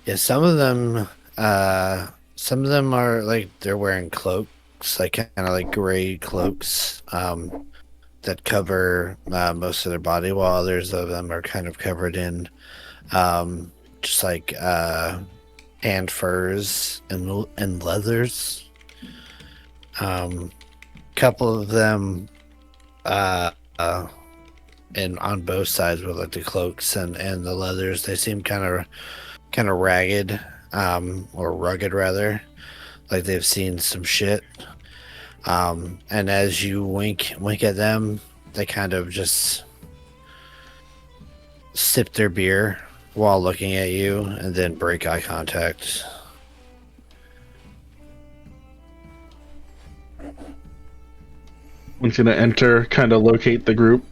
Yeah, some of them are like they're wearing cloaks, like kind of like gray cloaks, that cover most of their body, while others of them are kind of covered in just like hand furs and leathers. Couple of them and on both sides with like the cloaks and the leathers, they seem kind of ragged, or rugged rather, like they've seen some shit. And as you wink at them, they kind of just sip their beer while looking at you and then break eye contact. I'm gonna enter, kind of locate the group.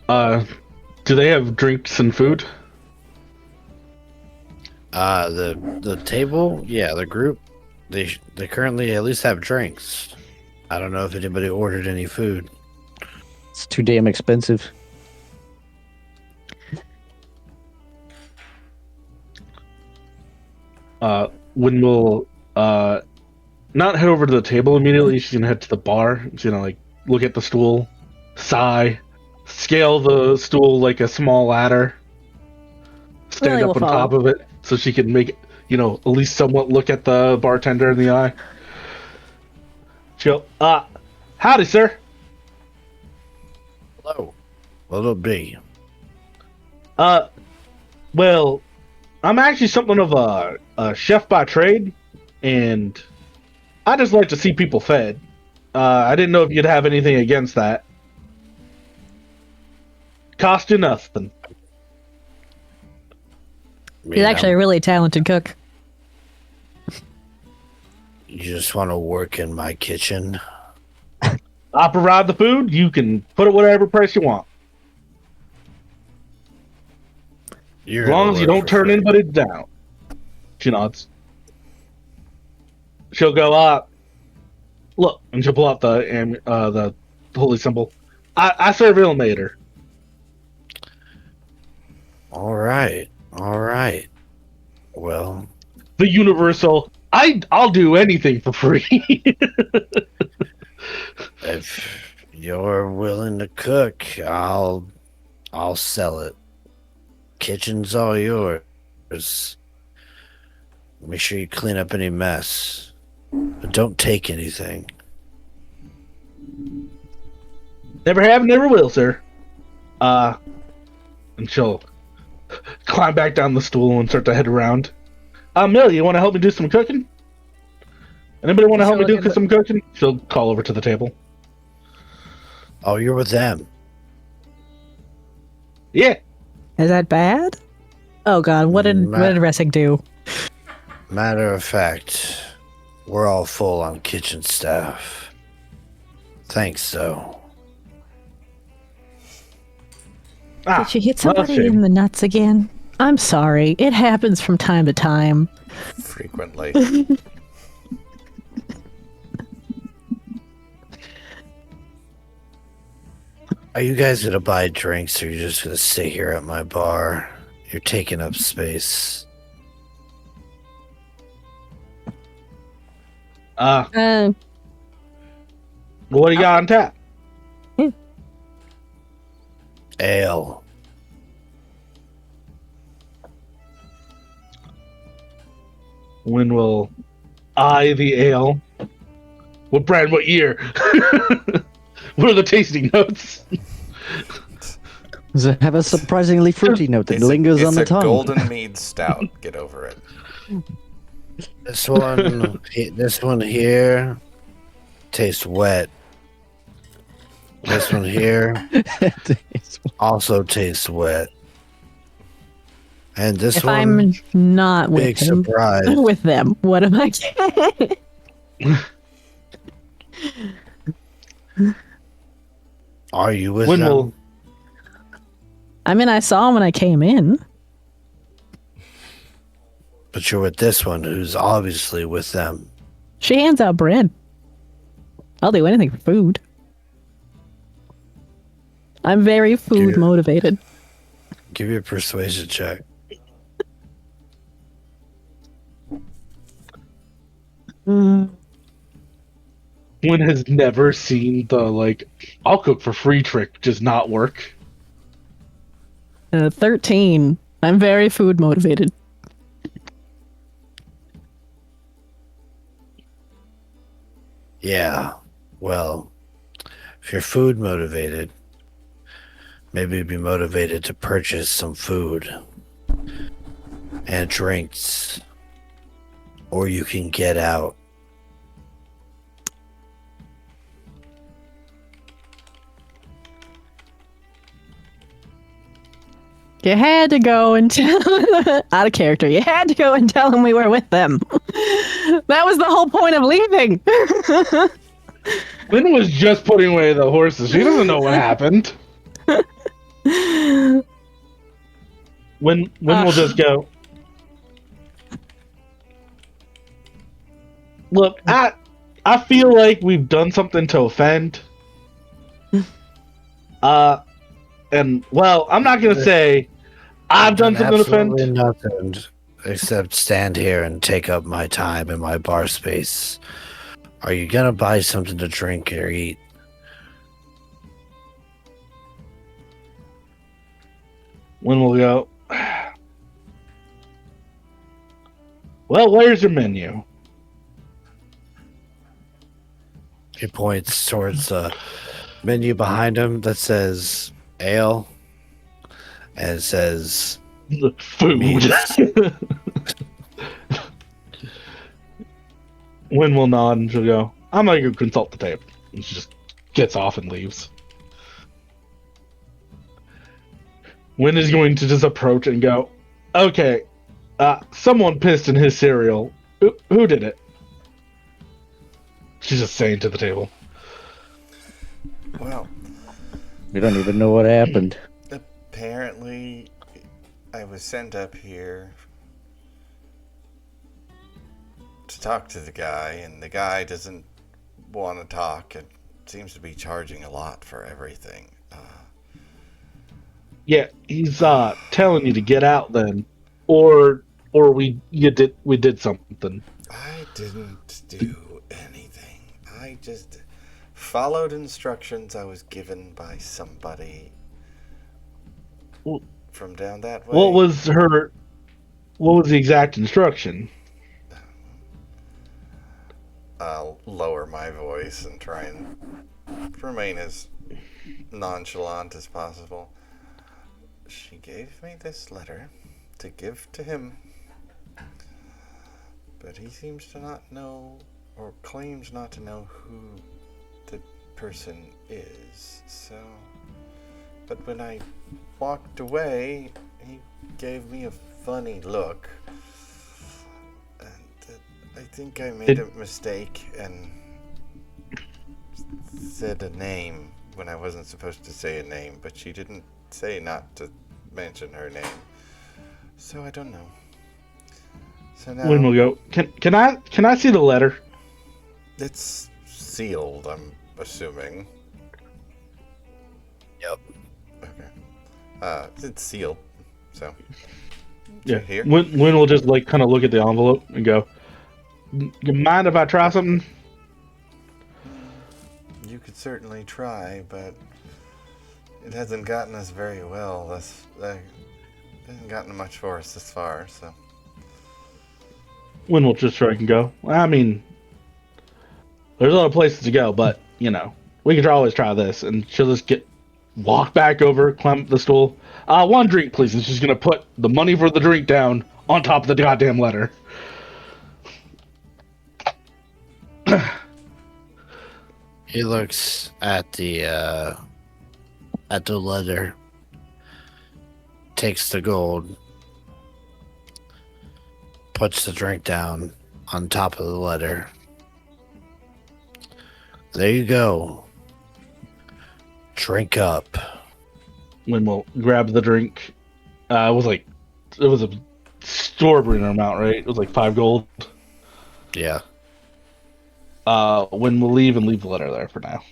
Do they have drinks and food? The table, yeah, the group, they currently at least have drinks. I don't know if anybody ordered any food. It's too damn expensive. When we'll not head over to the table immediately, she's gonna head to the bar. She's gonna like look at the stool, sigh, scale the stool like a small ladder, stand Lily up will on top follow. of it so she can make it, at least somewhat look at the bartender in the eye. She'll howdy, sir. Hello. What'll it be? Well, I'm actually something of a chef by trade, and I just like to see people fed. I didn't know if you'd have anything against that. Cost you nothing. He's actually a really talented cook. You just want to work in my kitchen? I'll provide the food. You can put it whatever price you want. You're As long as you don't turn free. anybody down. She nods. She'll go, look, and she'll pull out the holy symbol. I serve Ilmater. All right. Well, The universal I'll do anything for free. If you're willing to cook, I'll sell it. Kitchen's all yours. Make sure you clean up any mess. But don't take anything. Never have, never will, sir. And she'll climb back down the stool and start to head around. Millie, you want to help me do some cooking? Anybody want to help me do some cooking? She'll call over to the table. Oh, you're with them. Yeah. Is that bad? Oh God, what did Ressick do? Matter of fact, we're all full on kitchen staff. Thanks, though. Did you hit somebody in the nuts again? I'm sorry. It happens from time to time. Frequently. Are you guys gonna buy drinks, or are you just gonna sit here at my bar? You're taking up space. What do you got on tap? Ale. When will I the ale? What brand? What year? What are the tasting notes? Does it have a surprisingly fruity note that It's lingers on the It's a tongue? golden mead stout. Get over it. This one here tastes wet. This one here also tastes wet. And this If one, I'm not with big them, surprise. with them, what am I? Are you with When them? will I mean, I saw him when I came in. But you're with this one, who's obviously with them. She hands out bread. I'll do anything for food. I'm very food motivated. Give me a persuasion check. One has never seen the I'll cook for free trick just not work. 13. I'm very food motivated. Yeah. Well, if you're food motivated, maybe you'd be motivated to purchase some food and drinks. Or you can get out. You had to go and tell out of character. You had to go and tell him we were with them. That was the whole point of leaving. Lynn was just putting away the horses. She doesn't know what happened. When we'll just go. Look, I feel like we've done something to offend. And well, I'm not gonna say I've done something to offend. Absolutely nothing except stand here and take up my time in my bar space. Are you gonna buy something to drink or eat? When we'll go. Well, where's your menu? He points towards a menu behind him that says ale, and it says Food. Wynn will nod and she'll go, I'm gonna go consult the tape. And she just gets off and leaves. Wynn is going to just approach and go, okay, someone pissed in his cereal. Who did it? She's just saying to the table. Well, We don't even know what happened. apparently, I was sent up here to talk to the guy, and the guy doesn't want to talk and seems to be charging a lot for everything. Yeah, he's telling you to get out then, or we did something. I didn't do anything. I just followed instructions I was given by somebody Well, from down that way. What was the exact instruction? I'll lower my voice and try and remain as nonchalant as possible. She gave me this letter to give to him, but he seems to not know, or claims not to know, who the person is. So, but when I walked away, he gave me a funny look, and I think I made a mistake and said a name when I wasn't supposed to say a name, but she didn't say not to mention her name. So I don't know. So now When we'll go. Can I see the letter? it's sealed, I'm assuming. Yep. Okay. It's sealed. So Yeah. here. When we'll just like kind of look at the envelope and go. You mind if I try something? You could certainly try, but it hasn't gotten us very well. It hasn't gotten much for us this far, so. When we'll just try and go. I mean, there's other places to go, but we could always try this. And she'll just walk back over, climb up the stool. One drink, please. And she's gonna put the money for the drink down on top of the goddamn letter. He looks at the letter, takes the gold, puts the drink down on top of the letter. There you go. Drink up. When we'll grab the drink, it was a store-brand amount, right? It was like 5 gold. Yeah. When we'll leave the letter there for now.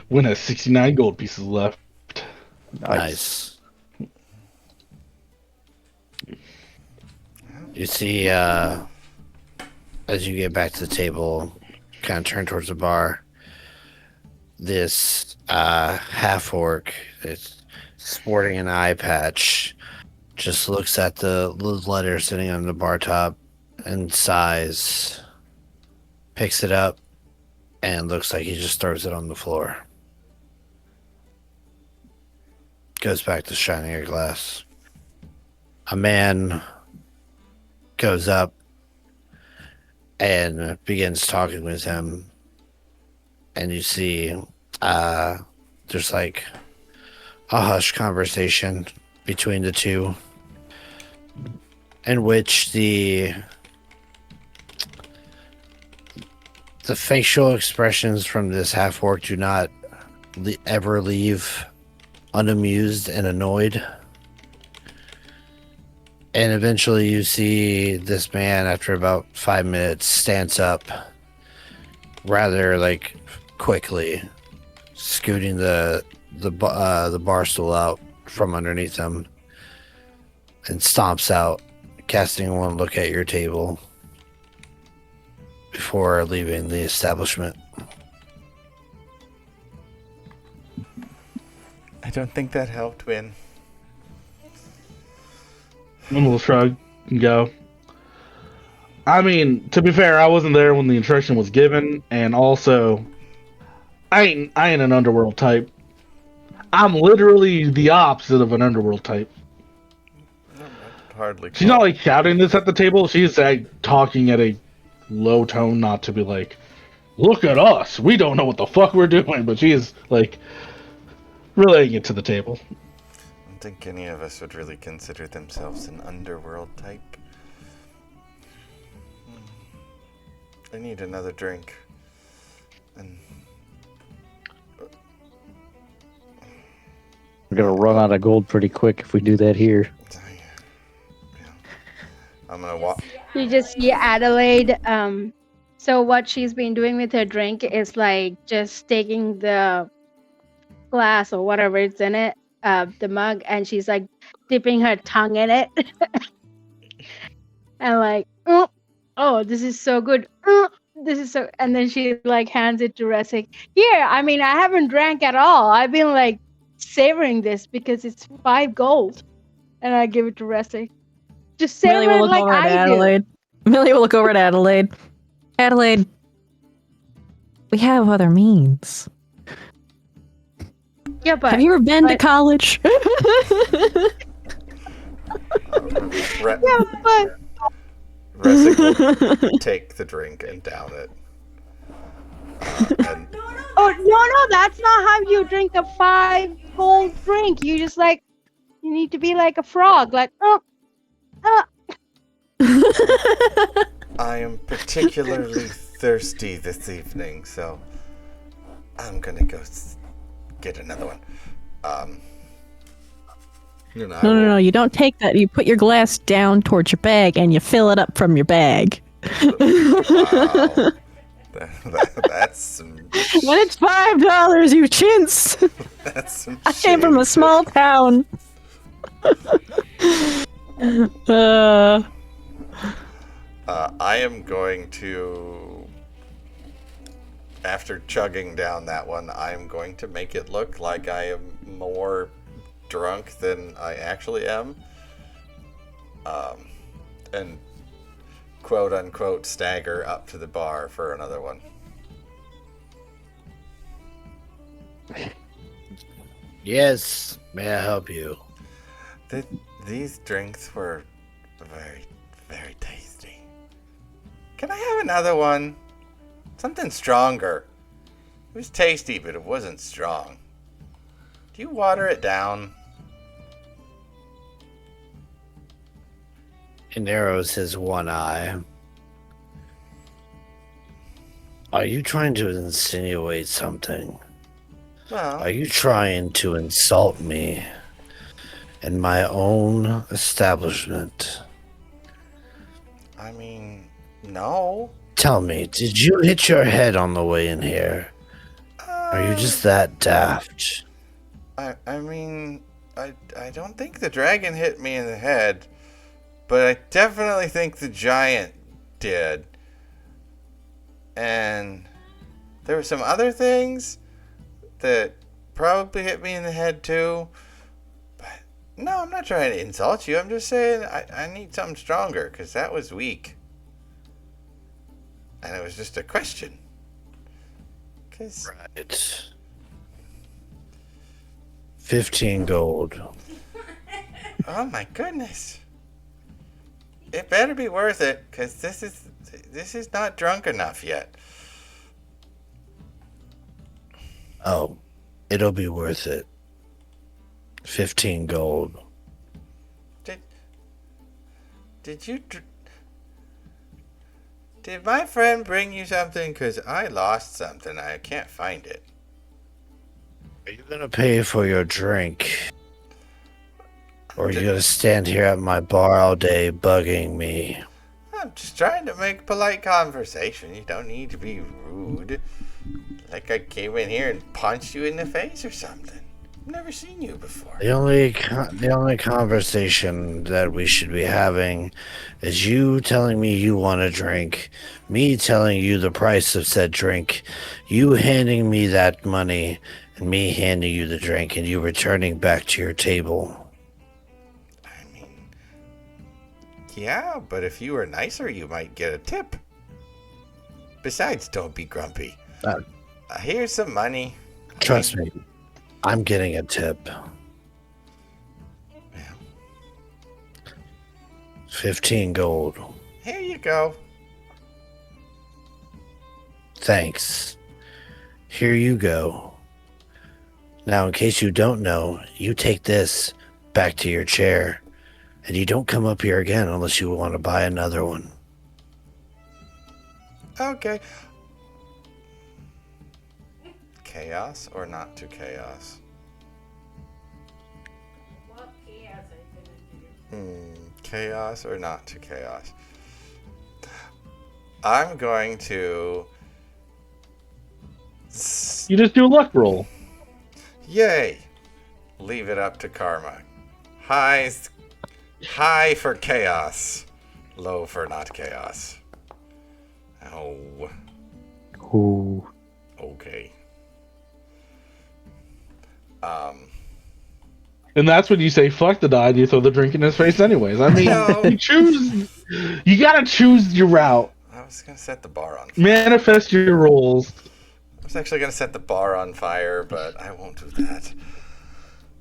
When has 69 gold pieces left. Nice. You see, as you get back to the table, kind of turn towards the bar, this half-orc that's sporting an eye patch just looks at the letter sitting on the bar top and sighs, picks it up, and looks like he just throws it on the floor. Goes back to shining a glass. A man goes up and begins talking with him, and you see there's like a hush conversation between the two, in which the facial expressions from this half-orc do not ever leave unamused and annoyed. And eventually you see this man, after about 5 minutes, stands up rather like quickly, scooting the bar stool out from underneath him, and stomps out, casting one look at your table before leaving the establishment. I don't think that helped, Win. When we'll shrug and go. I mean, to be fair, I wasn't there when the instruction was given, and also, I ain't an underworld type. I'm literally the opposite of an underworld type. No, I'd hardly. She's not like shouting this at the table. She's like talking at a low tone, not to be like, "Look at us, we don't know what the fuck we're doing." But she is like relaying it to the table. I don't think any of us would really consider themselves an underworld type. I need another drink. And We're gonna run out of gold pretty quick if we do that here. yeah. I'm gonna walk. You just see Adelaide. So what she's been doing with her drink is like just taking the glass or whatever it's in it, the mug, and she's like dipping her tongue in it and like, oh, this is so good. This is so, and then she like hands it to Resik. Here, I mean, I haven't drank at all. I've been like savoring this because it's 5 gold, and I give it to Resik. Just savor Millie will it look like over at I do. Adelaide. Millie will look over at Adelaide. Adelaide, we have other means. Yeah, but Have you ever been to but- college? Re- yeah, but Resic will take the drink and down it. And oh no, that's not how you drink a 5 gold drink. You just like you need to be like a frog, like I am particularly thirsty this evening, so I'm gonna go get another one. No. You don't take that. You put your glass down towards your bag and you fill it up from your bag. Wow. That's some. When it's $5, you chintz. That's some. I came from a shady small town. I am going to, after chugging down that one, I'm going to make it look like I am more drunk than I actually am. And quote unquote stagger up to the bar for another one. Yes, may I help you? These drinks were very, very tasty. Can I have another one? Something stronger. It was tasty, but it wasn't strong. Do you water it down? He narrows his one eye. Are you trying to insinuate something? Are Well, you trying to insult me in my own establishment? I mean, no. Tell me, did you hit your head on the way in here? Are you just that daft? I don't think the dragon hit me in the head, but I definitely think the giant did. And there were some other things that probably hit me in the head too. But no, I'm not trying to insult you. I'm just saying I need something stronger because that was weak. And it was just a question. Cause Right. 15 gold. oh my goodness. It better be worth it, because this is not drunk enough yet. Oh, it'll be worth it. 15 gold. Did my friend bring you something? Because I lost something. I can't find it. Are you gonna pay for your drink? Or are you gonna stand here at my bar all day bugging me? I'm just trying to make polite conversation. You don't need to be rude. Like I came in here and punched you in the face or something. I've never seen you before. The only conversation that we should be having is you telling me you want a drink, me telling you the price of said drink, you handing me that money, and me handing you the drink, and you returning back to your table. I mean, yeah, but if you were nicer, you might get a tip. Besides, don't be grumpy. Here's some money. Trust me, I'm getting a tip. Yeah. 15 gold. Here you go. Thanks. Here you go. Now, in case you don't know, you take this back to your chair, and you don't come up here again unless you want to buy another one. Okay. Chaos or not to chaos? What chaos are you gonna do? Chaos or not to chaos? I'm going to... You just do a luck roll. Yay! Leave it up to karma. High for chaos. Low for not chaos. Oh. Ooh. Okay. And that's when you say fuck the die and you throw the drink in his face anyways. I mean, No. you gotta choose your route. I was gonna set the bar on fire. Manifest your roles. I was actually gonna set the bar on fire, but I won't do that.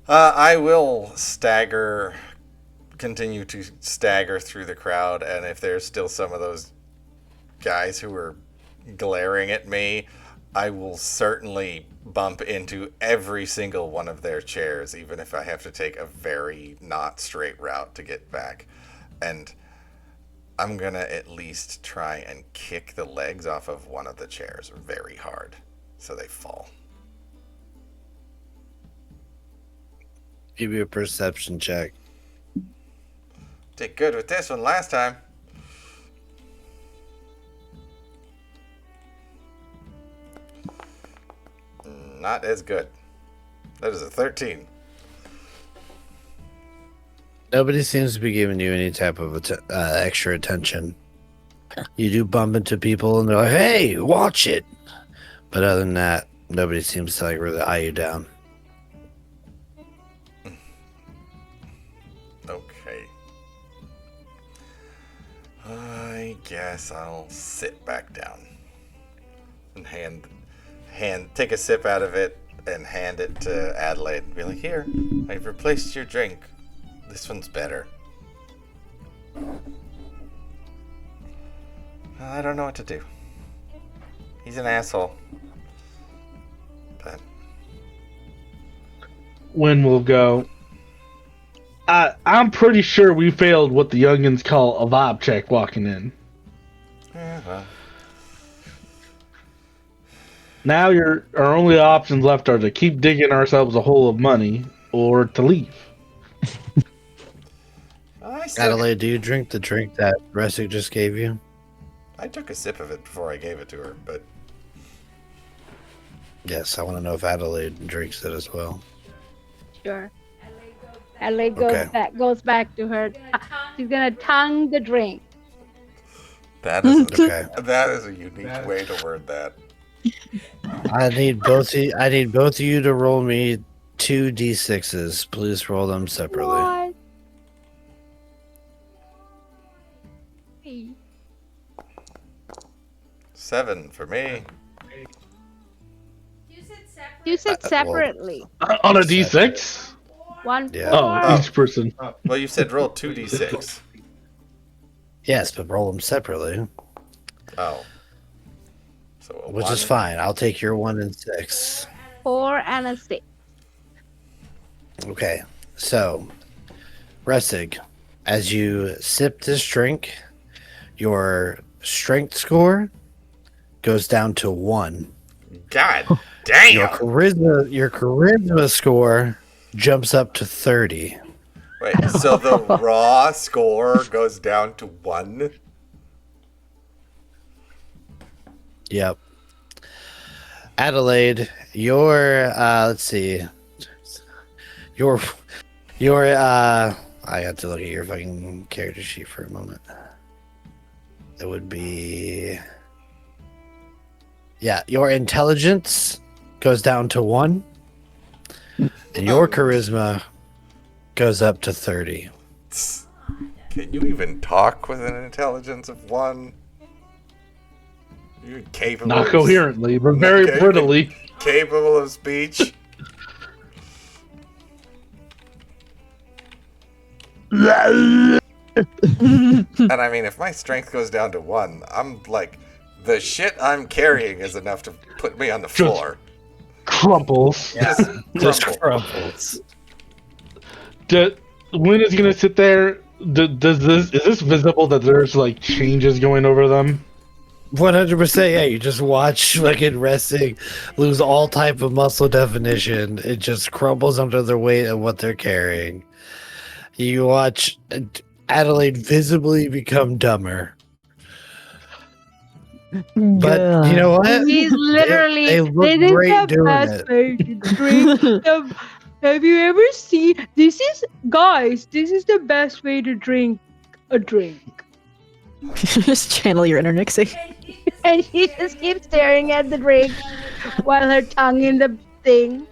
I will continue to stagger through the crowd, and if there's still some of those guys who are glaring at me, I will certainly bump into every single one of their chairs, even if I have to take a very not straight route to get back. And I'm gonna at least try and kick the legs off of one of the chairs very hard so they fall. Give you a perception check. Did good with this one last time. Not as good. That is a 13. Nobody seems to be giving you any type of extra attention. You do bump into people and they're like, hey, watch it. But other than that, nobody seems to like really eye you down. Okay. I guess I'll sit back down and take a sip out of it and hand it to Adelaide and be like, here, I've replaced your drink. This one's better. I don't know what to do. He's an asshole. But When we'll go. I'm pretty sure we failed what the youngins call a vibe check walking in. yeah, well, Now our only options left are to keep digging ourselves a hole of money or to leave. I still, Adelaide, do you drink the drink that Resic just gave you? I took a sip of it before I gave it to her, but Yes, I want to know if Adelaide drinks it as well. Sure. Adelaide goes Okay. goes back to her. She's gonna tongue the drink. that is Okay. that is a unique way to word that. I need both of you to roll me 2 d6s. Please roll them separately. What? 7 for me. You said well- separately. On a D6? One Yeah. four. Oh, each person. Well, you said roll 2d6. Yes, but roll them separately, Oh. So a which 1. is fine. I'll take your 1 and 6. 4 and a 6. Okay, so Resig, as you sip this drink, your strength score goes down to 1. God Your damn! charisma score jumps up to 30. Wait, so the raw score goes down to 1? Yep. Adelaide, your let's see. Your I have to look at your fucking character sheet for a moment. It would be your intelligence goes down to 1 and your charisma goes up to 30. Can you even talk with an intelligence of 1? You're capable. Not of- coherently, but very Okay. prettily. Capable of speech. And I mean, if my strength goes down to 1, I'm like, the shit I'm carrying is enough to put me on the floor. Crumples. Just Crumple. crumbles. When is gonna sit there? Is this visible that there's like changes going over them? 100%. Yeah, you just watch fucking wrestling lose all type of muscle definition. It just crumbles under the weight of what they're carrying. You watch Adelaide visibly become dumber. But you know what? He's literally. They look this is great the doing best it. way to drink. Have you ever seen? This is the best way to drink a drink. Just channel your inner Nixie. And she just keeps staring at the drink while her tongue in the thing.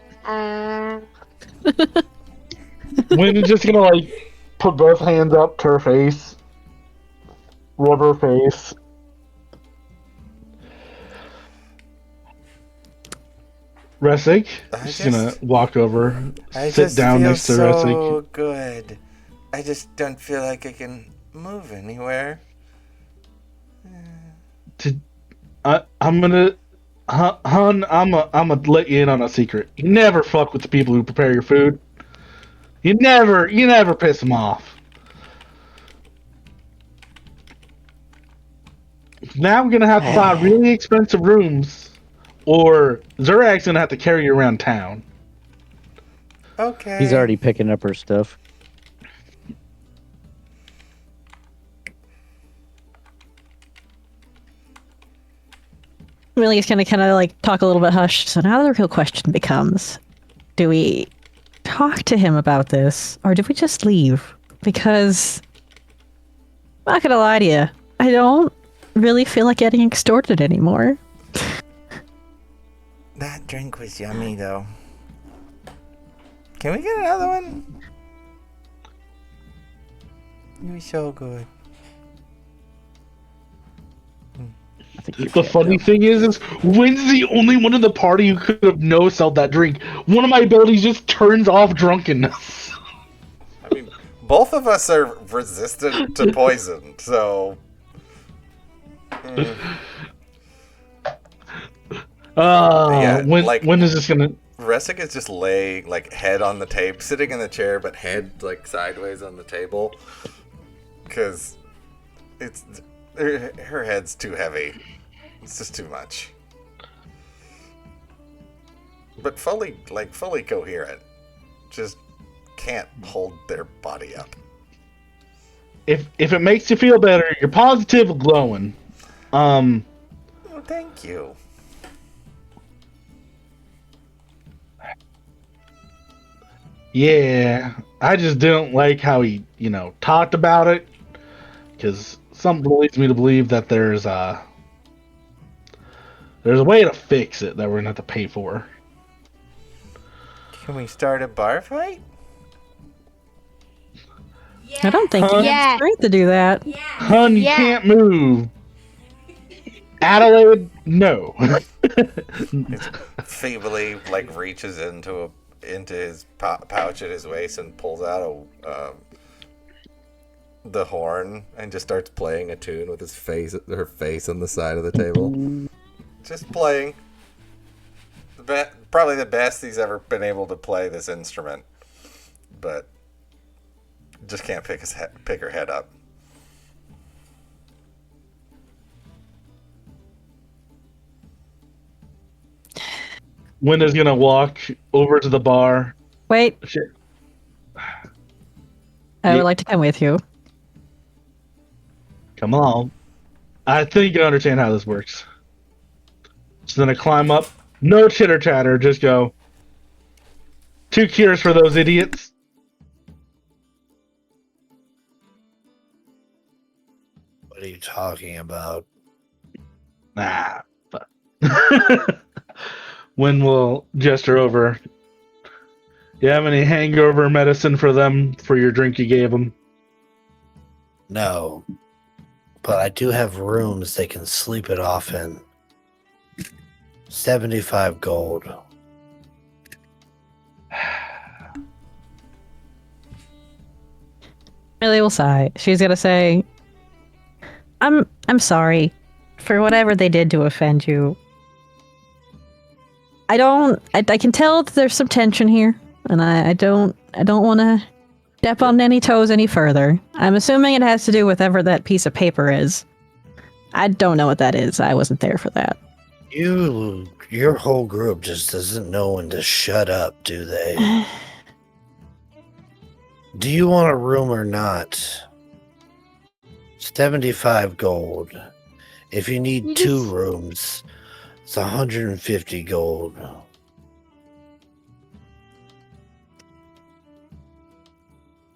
When is just gonna like put both hands up to her face, rub her face. Resic, she's gonna walk over, sit down next to Resic. so good. I just don't feel like I can move anywhere. I'm gonna, hun, I'm gonna let you in on a secret. You never fuck with the people who prepare your food. You never piss them off. Now we're gonna have to buy really expensive rooms, or Zurag's gonna have to carry you around town. Okay. He's already picking up her stuff. Millie's gonna kind of like talk a little bit hushed. So now the real question becomes, do we talk to him about this or do we just leave? Because I'm not gonna lie to you, I don't really feel like getting extorted anymore. That drink was yummy, though. Can we get another one? It was so good. I think you The funny thing is Wynn's the only one in the party who could have no-sold that drink. One of my abilities just turns off drunkenness. I mean, both of us are resistant to poison, so... When is this gonna... Resic is just laying, like, head on the table, sitting in the chair, but head, like, sideways on the table. Because it's... Her head's too heavy. It's just too much. But fully coherent. Just can't hold their body up. If it makes you feel better, you're positive glowing. Oh, thank you. Yeah, I just didn't like how he, talked about it. Because something leads me to believe that there's a way to fix it that we're gonna have to pay for. Can we start a bar fight? Yeah. I don't think you Yeah. have strength to do that. Yeah. Hun, you Yeah. can't move. Adelaide, no. Feebly, like, reaches into his pouch at his waist and pulls out the horn and just starts playing a tune with her face on the side of the table. Just playing. Probably the best he's ever been able to play this instrument, but just can't pick her head up. Winda's gonna walk over to the bar. Wait, Shit. I would like to come with you. Come on. I think you understand how this works. She's gonna climb up. No chitter chatter, just go. 2 cures for those idiots. What are you talking about? Nah. Fuck. When will gesture over? You have any hangover medicine for them for your drink you gave them? No. But I do have rooms they can sleep it off in. 75 gold. Millie will sigh. She's gonna say, I'm sorry for whatever they did to offend you. I can tell that there's some tension here, and I don't want to step on any toes any further. I'm assuming it has to do with whatever that piece of paper is. I don't know what that is. I wasn't there for that. Your whole group just doesn't know when to shut up, do they? Do you want a room or not? 75 gold. If you need You 2 just- rooms, it's 150 gold.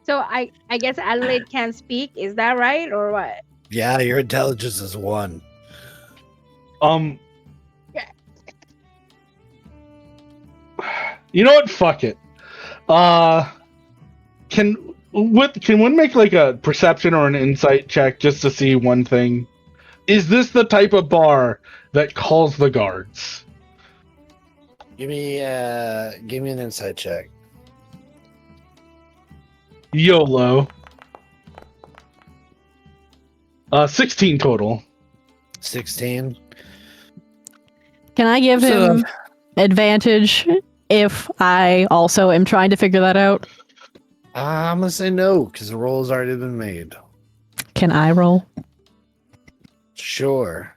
So I guess Adelaide can't speak. Is that right or what? Yeah, your intelligence is 1. You know what? Fuck it. Can one make like a perception or an insight check just to see one thing? Is this the type of bar that calls the guards? Give me an insight check. YOLO. 16 total. 16. Can I give So- him advantage if I also am trying to figure that out? I'm gonna say no because the roll has already been made. Can I roll? Sure.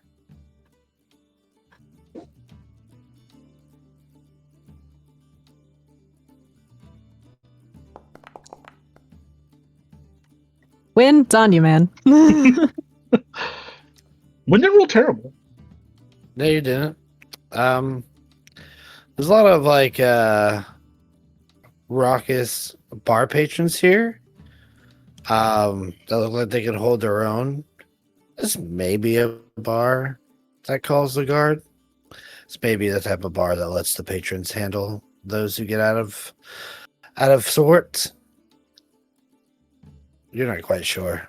Win, it's on you, man. When did roll terrible? No, you didn't. There's a lot of like raucous bar patrons here. That look like they can hold their own. This may be a bar that calls the guard. It's maybe the type of bar that lets the patrons handle those who get out of sorts. You're not quite sure.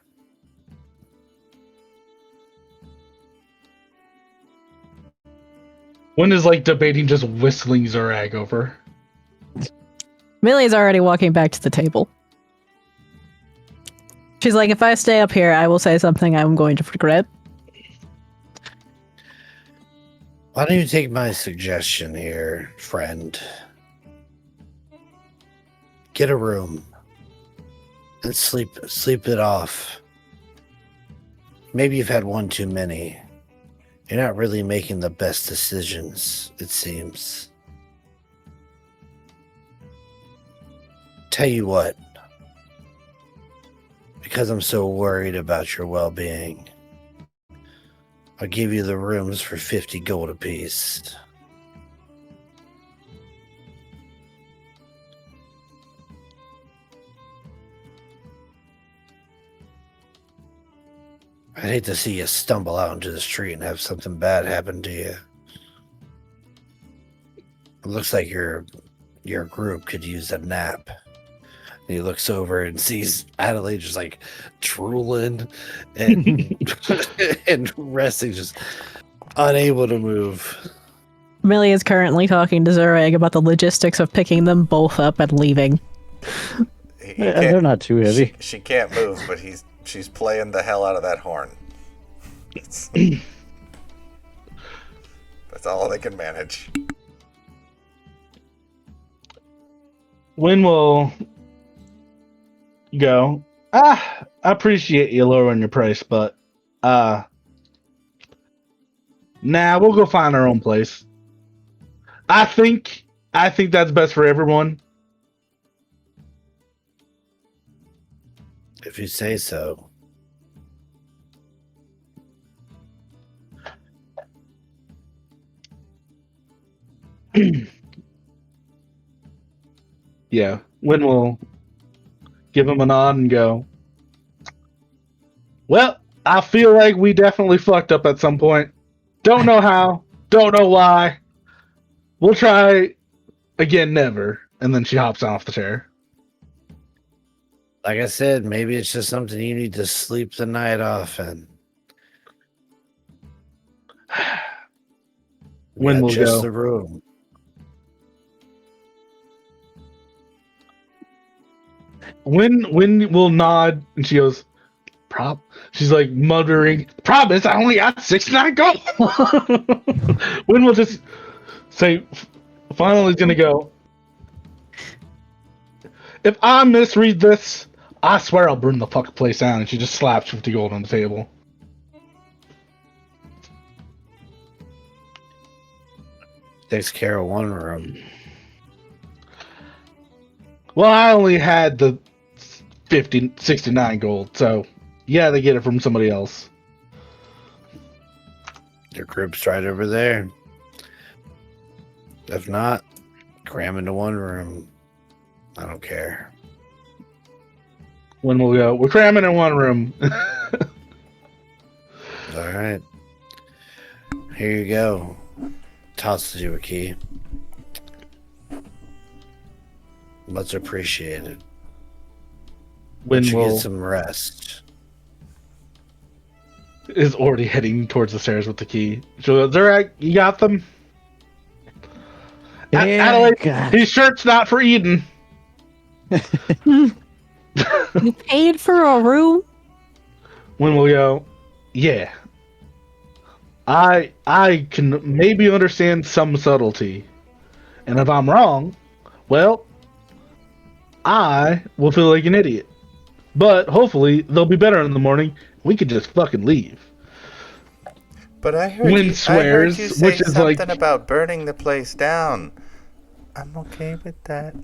When is like debating just whistling Zurag over? Millie's already walking back to the table. She's like, if I stay up here, I will say something I'm going to regret. Why don't you take my suggestion here, friend? Get a room and sleep it off. Maybe you've had one too many. You're not really making the best decisions, it seems. Tell you what, because I'm so worried about your well-being, I'll give you the rooms for 50 gold apiece. I'd hate to see you stumble out into the street and have something bad happen to you. It looks like your group could use a nap. And he looks over and sees Adelaide just like drooling and and resting, just unable to move. Millie is currently talking to Zurag about the logistics of picking them both up and leaving. They're not too heavy. She can't move, but she's playing the hell out of that horn. That's all they can manage. When will go? I appreciate you lowering your price, but nah, we'll go find our own place. I think that's best for everyone. If you say so. Yeah, Win will give him a nod and go, well, I feel like we definitely fucked up at some point. Don't know how, don't know why. We'll try again never. And then she hops off the chair. Like I said, maybe it's just something you need to sleep the night off in. When will just go. the room. When will nod and she goes, she's like muttering, promise I only got 69 gold. When will just say, finally gonna go, if I misread this, I swear I'll burn the fucking place down. And she just slaps 50 gold on the table. Takes care of one room. Well, I only had the 69 gold, so yeah, they get it from somebody else. Your group's right over there. If not, cram into one room. I don't care. When we'll go, we're cramming in one room. here you go. Tosses you a key. Much appreciated. When You will get some rest. is already heading towards the stairs with the key. So, Zurag, you got them? Yeah, Adelaide, God. his shirt's not for Eden. You paid for a room? When we'll go, yeah. I can maybe understand some subtlety. And if I'm wrong, well, I will feel like an idiot. But hopefully they'll be better in the morning. We could just fucking leave. But I heard Wynn you swears, say which is something like, about burning the place down. I'm okay with that.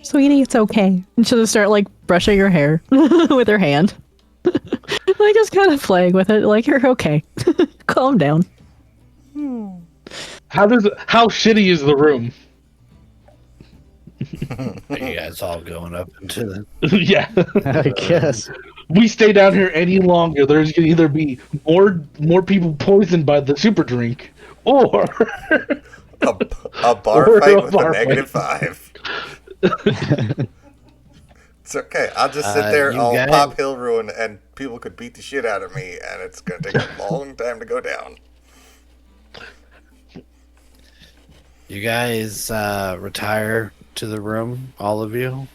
Sweetie, it's okay. And she'll just start like brushing her hair with her hand. Like just kind of playing with it, like you're okay. Calm down. how shitty is the room? Are you guys all going up into the... Yeah. I guess. We stay down here any longer, there's gonna either be more people poisoned by the super drink, or A bar Or fight a with bar a negative fight. 5. It's okay. I'll just sit there. you I'll guys- pop Hill Ruin, and people could beat the shit out of me, and it's gonna take a long time to go down. You guys retire to the room, all of you.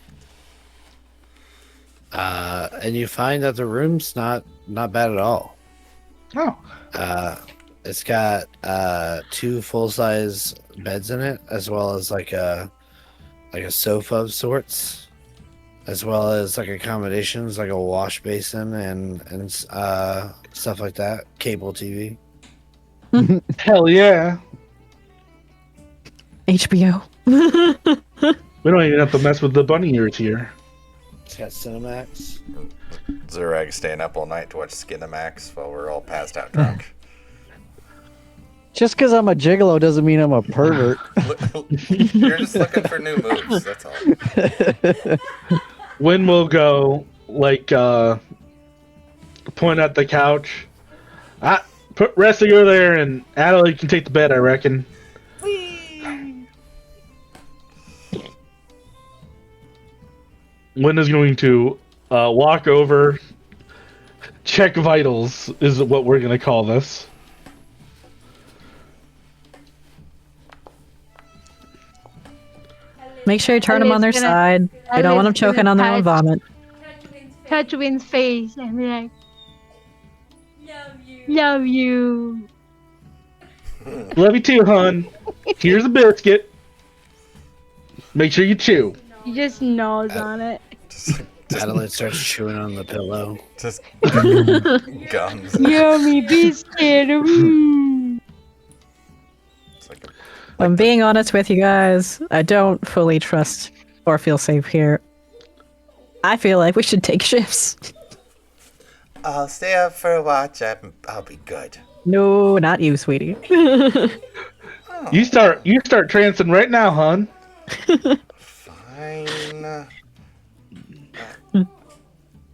And you find that the room's not bad at all. Oh. It's got 2 full-size beds in it, as well as like a sofa of sorts, as well as like accommodations like a wash basin and stuff like that. Cable TV. Hell yeah. HBO. We don't even have to mess with the bunny ears here. It's got Cinemax. Zurag staying up all night to watch Skinamax while we're all passed out drunk. Just because I'm a gigolo doesn't mean I'm a pervert. You're just looking for new moves. That's all. When we'll go, like, point at the couch. Put rest of you there, and Adelaide can take the bed, I reckon. Wynn is going to walk over, check vitals, is what we're going to call this. Make sure you turn them on their Ellie's gonna- side. I don't want them Ellie's gonna choking on their own touch- vomit. Touch Wynn's face and be like, Love you. love you. Love you too, hon. Here's a biscuit. Make sure you chew. He just gnaws on it. Adelaide starts chewing on the pillow. Just gums. Yummy biscuit. Woo. It's like I'm being honest with you guys. I don't fully trust or feel safe here. I feel like we should take shifts. I'll stay up for a watch. I'll be good. No, not you, sweetie. You start trancing right now, hon. Fine.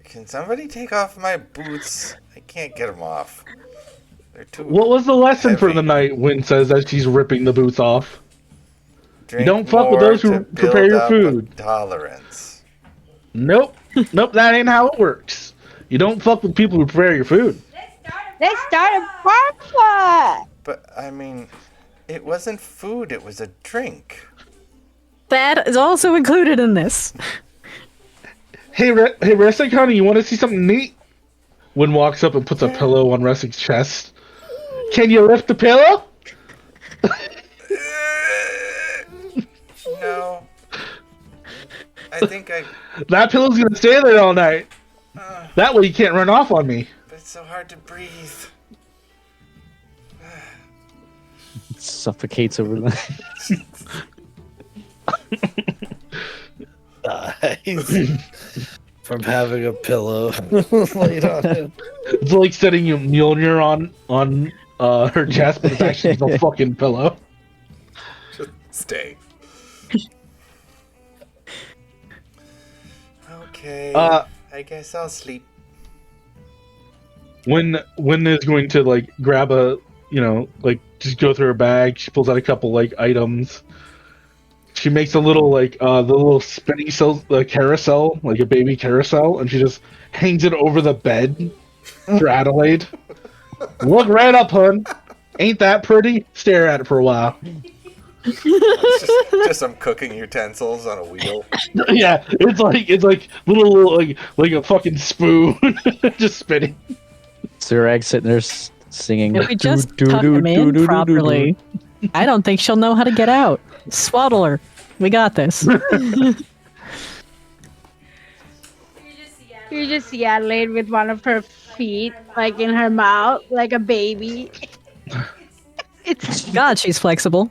Can somebody take off my boots? I can't get them off. They're too. What was the lesson for heavy. the night? Wynn says as she's ripping the boots off. Drink don't fuck with more those who to prepare build your up food. a tolerance. Nope. Nope, that ain't how it works. You don't fuck with people who prepare your food. Let's start a party. But I mean, it wasn't food. It was a drink. That is also included in this. Hey, Ressick, honey, you want to see something neat? Wynn walks up and puts a pillow on Ressick's chest. Can you lift the pillow? No. I think I. That pillow's gonna stay there all night. That way you can't run off on me. But it's so hard to breathe. Suffocates over the. From having a pillow laid on him. It's like setting your Mjolnir on her chest, but it's actually a fucking pillow. Just stay. Okay. I guess I'll sleep. When is going to like grab a, just go through her bag. She pulls out a couple like items. She makes a little like the little spinning carousel, like a baby carousel, and she just hangs it over the bed for Adelaide. Look right up, hun. Ain't that pretty? Stare at it for a while. Just some cooking utensils on a wheel. Yeah, it's like little like a fucking spoon, just spinning. Zurag sitting there singing. If we just tuck him in properly, I don't think she'll know how to get out. Swaddle her. We got this. You just see Adelaide with one of her feet, like in her mouth, like a baby. It's God, she's flexible.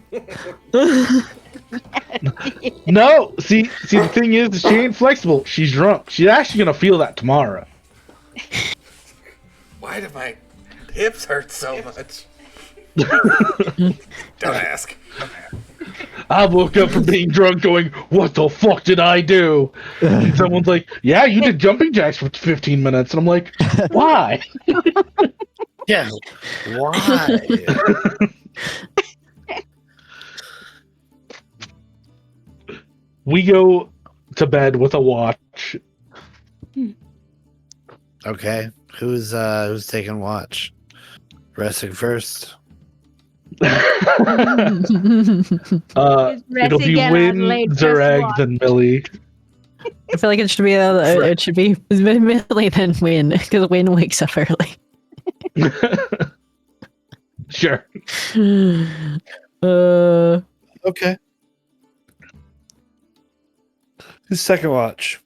No, see, the thing is, she ain't flexible. She's drunk. She's actually gonna feel that tomorrow. Why do my hips hurt so much? Don't ask. I woke up from being drunk going, what the fuck did I do? And someone's like, yeah, you did jumping jacks for 15 minutes. And I'm like, why? Yeah. Why? We go to bed with a watch. Okay. Who's taking watch? Resting first. It'll be Win, Zurag, then Millie. I feel like it should be Millie then Win, because Win wakes up early. Sure. Okay. Who's second watch?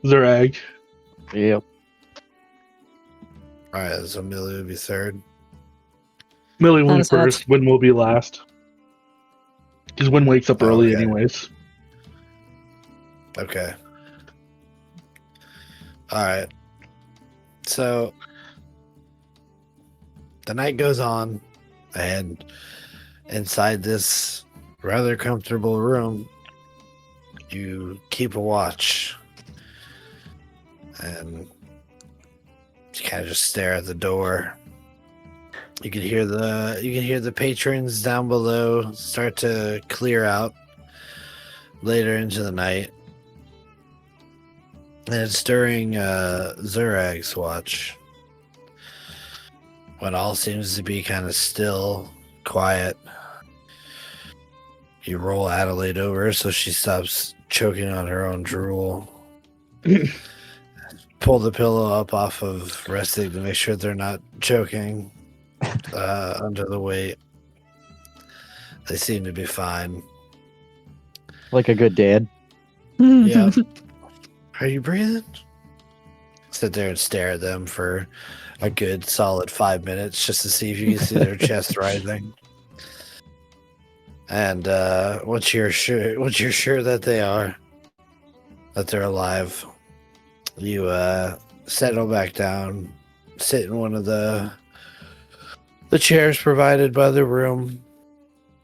Zurag. Yep. Alright, so Millie would be third. Millie will be So that's- first. Win will be last. Because Win wakes up early Okay. anyways. Okay. Alright. So the night goes on, and inside this rather comfortable room, you keep a watch and kind of just stare at the door. You can hear the patrons down below start to clear out later into the night. And it's during Zurag's watch, when all seems to be kind of still, quiet. You roll Adelaide over so she stops choking on her own drool. Pull the pillow up off of Resting to make sure they're not choking under the weight. They seem to be fine. Like a good dad. Yeah. Are you breathing? Sit there and stare at them for a good solid 5 minutes just to see if you can see their chest rising. And once you're sure that they're alive, you settle back down, sit in one of the chairs provided by the room.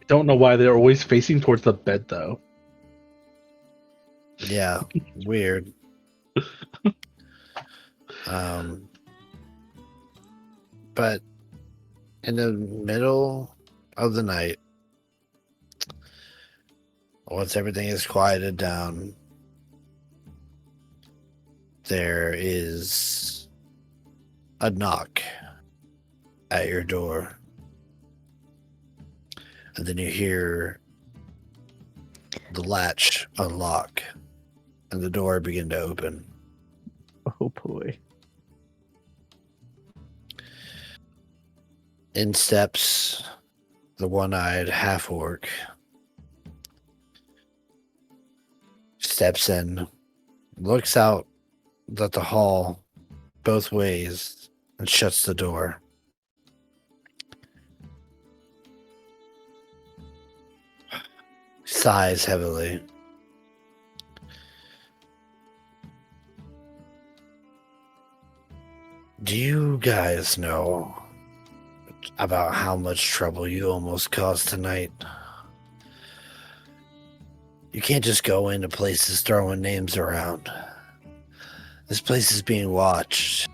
I don't know why they're always facing towards the bed though. Yeah, weird. But in the middle of the night, once everything is quieted down, there is a knock at your door. And then you hear the latch unlock and the door begin to open. Oh boy. In steps the one-eyed half-orc. Steps in, looks out at the hall both ways, and shuts the door. Sighs heavily. Do you guys know about how much trouble you almost caused tonight? You can't just go into places throwing names around. This place is being watched.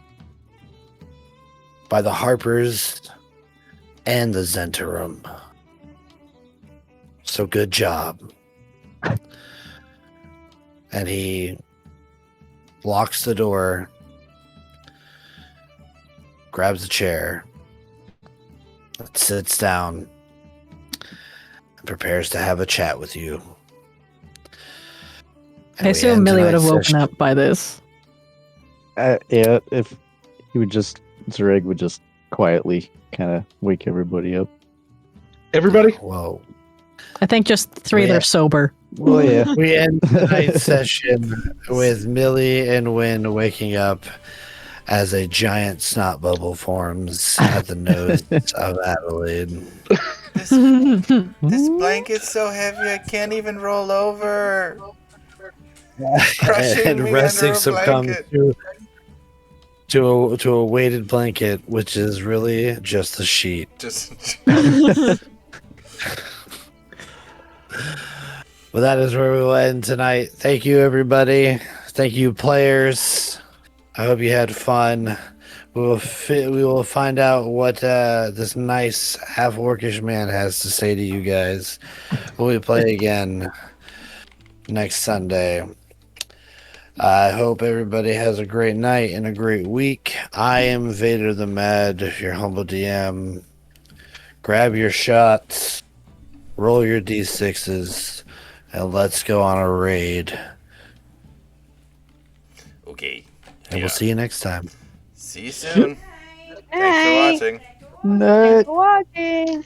by the Harpers and the Zentarum. So good job. And he locks the door, grabs a chair, sits down, and prepares to have a chat with you. And I we assume end Millie would have tonight's woken session- up by this. Yeah, if he would just, Zureg would just quietly kind of wake everybody up. Everybody, Well, I think just three that Yeah. are sober. Well, yeah. we end tonight's session with Millie and Wynn waking up as a giant snot bubble forms at the nose of Adelaide. This blanket's so heavy I can't even roll over. Crushing And me resting under a succumbs blanket. to a weighted blanket, which is really just a sheet. Just Well, that is where we will end tonight. Thank you, everybody. Thank you, players. I hope you had fun. We will find out what this nice half-orcish man has to say to you guys when we play again next Sunday. I hope everybody has a great night and a great week. I am Vader the Mad, your humble DM. Grab your shots, roll your d6s, and let's go on a raid. okay. And we'll see you next time. See you soon. Thanks for watching. Night. Walking.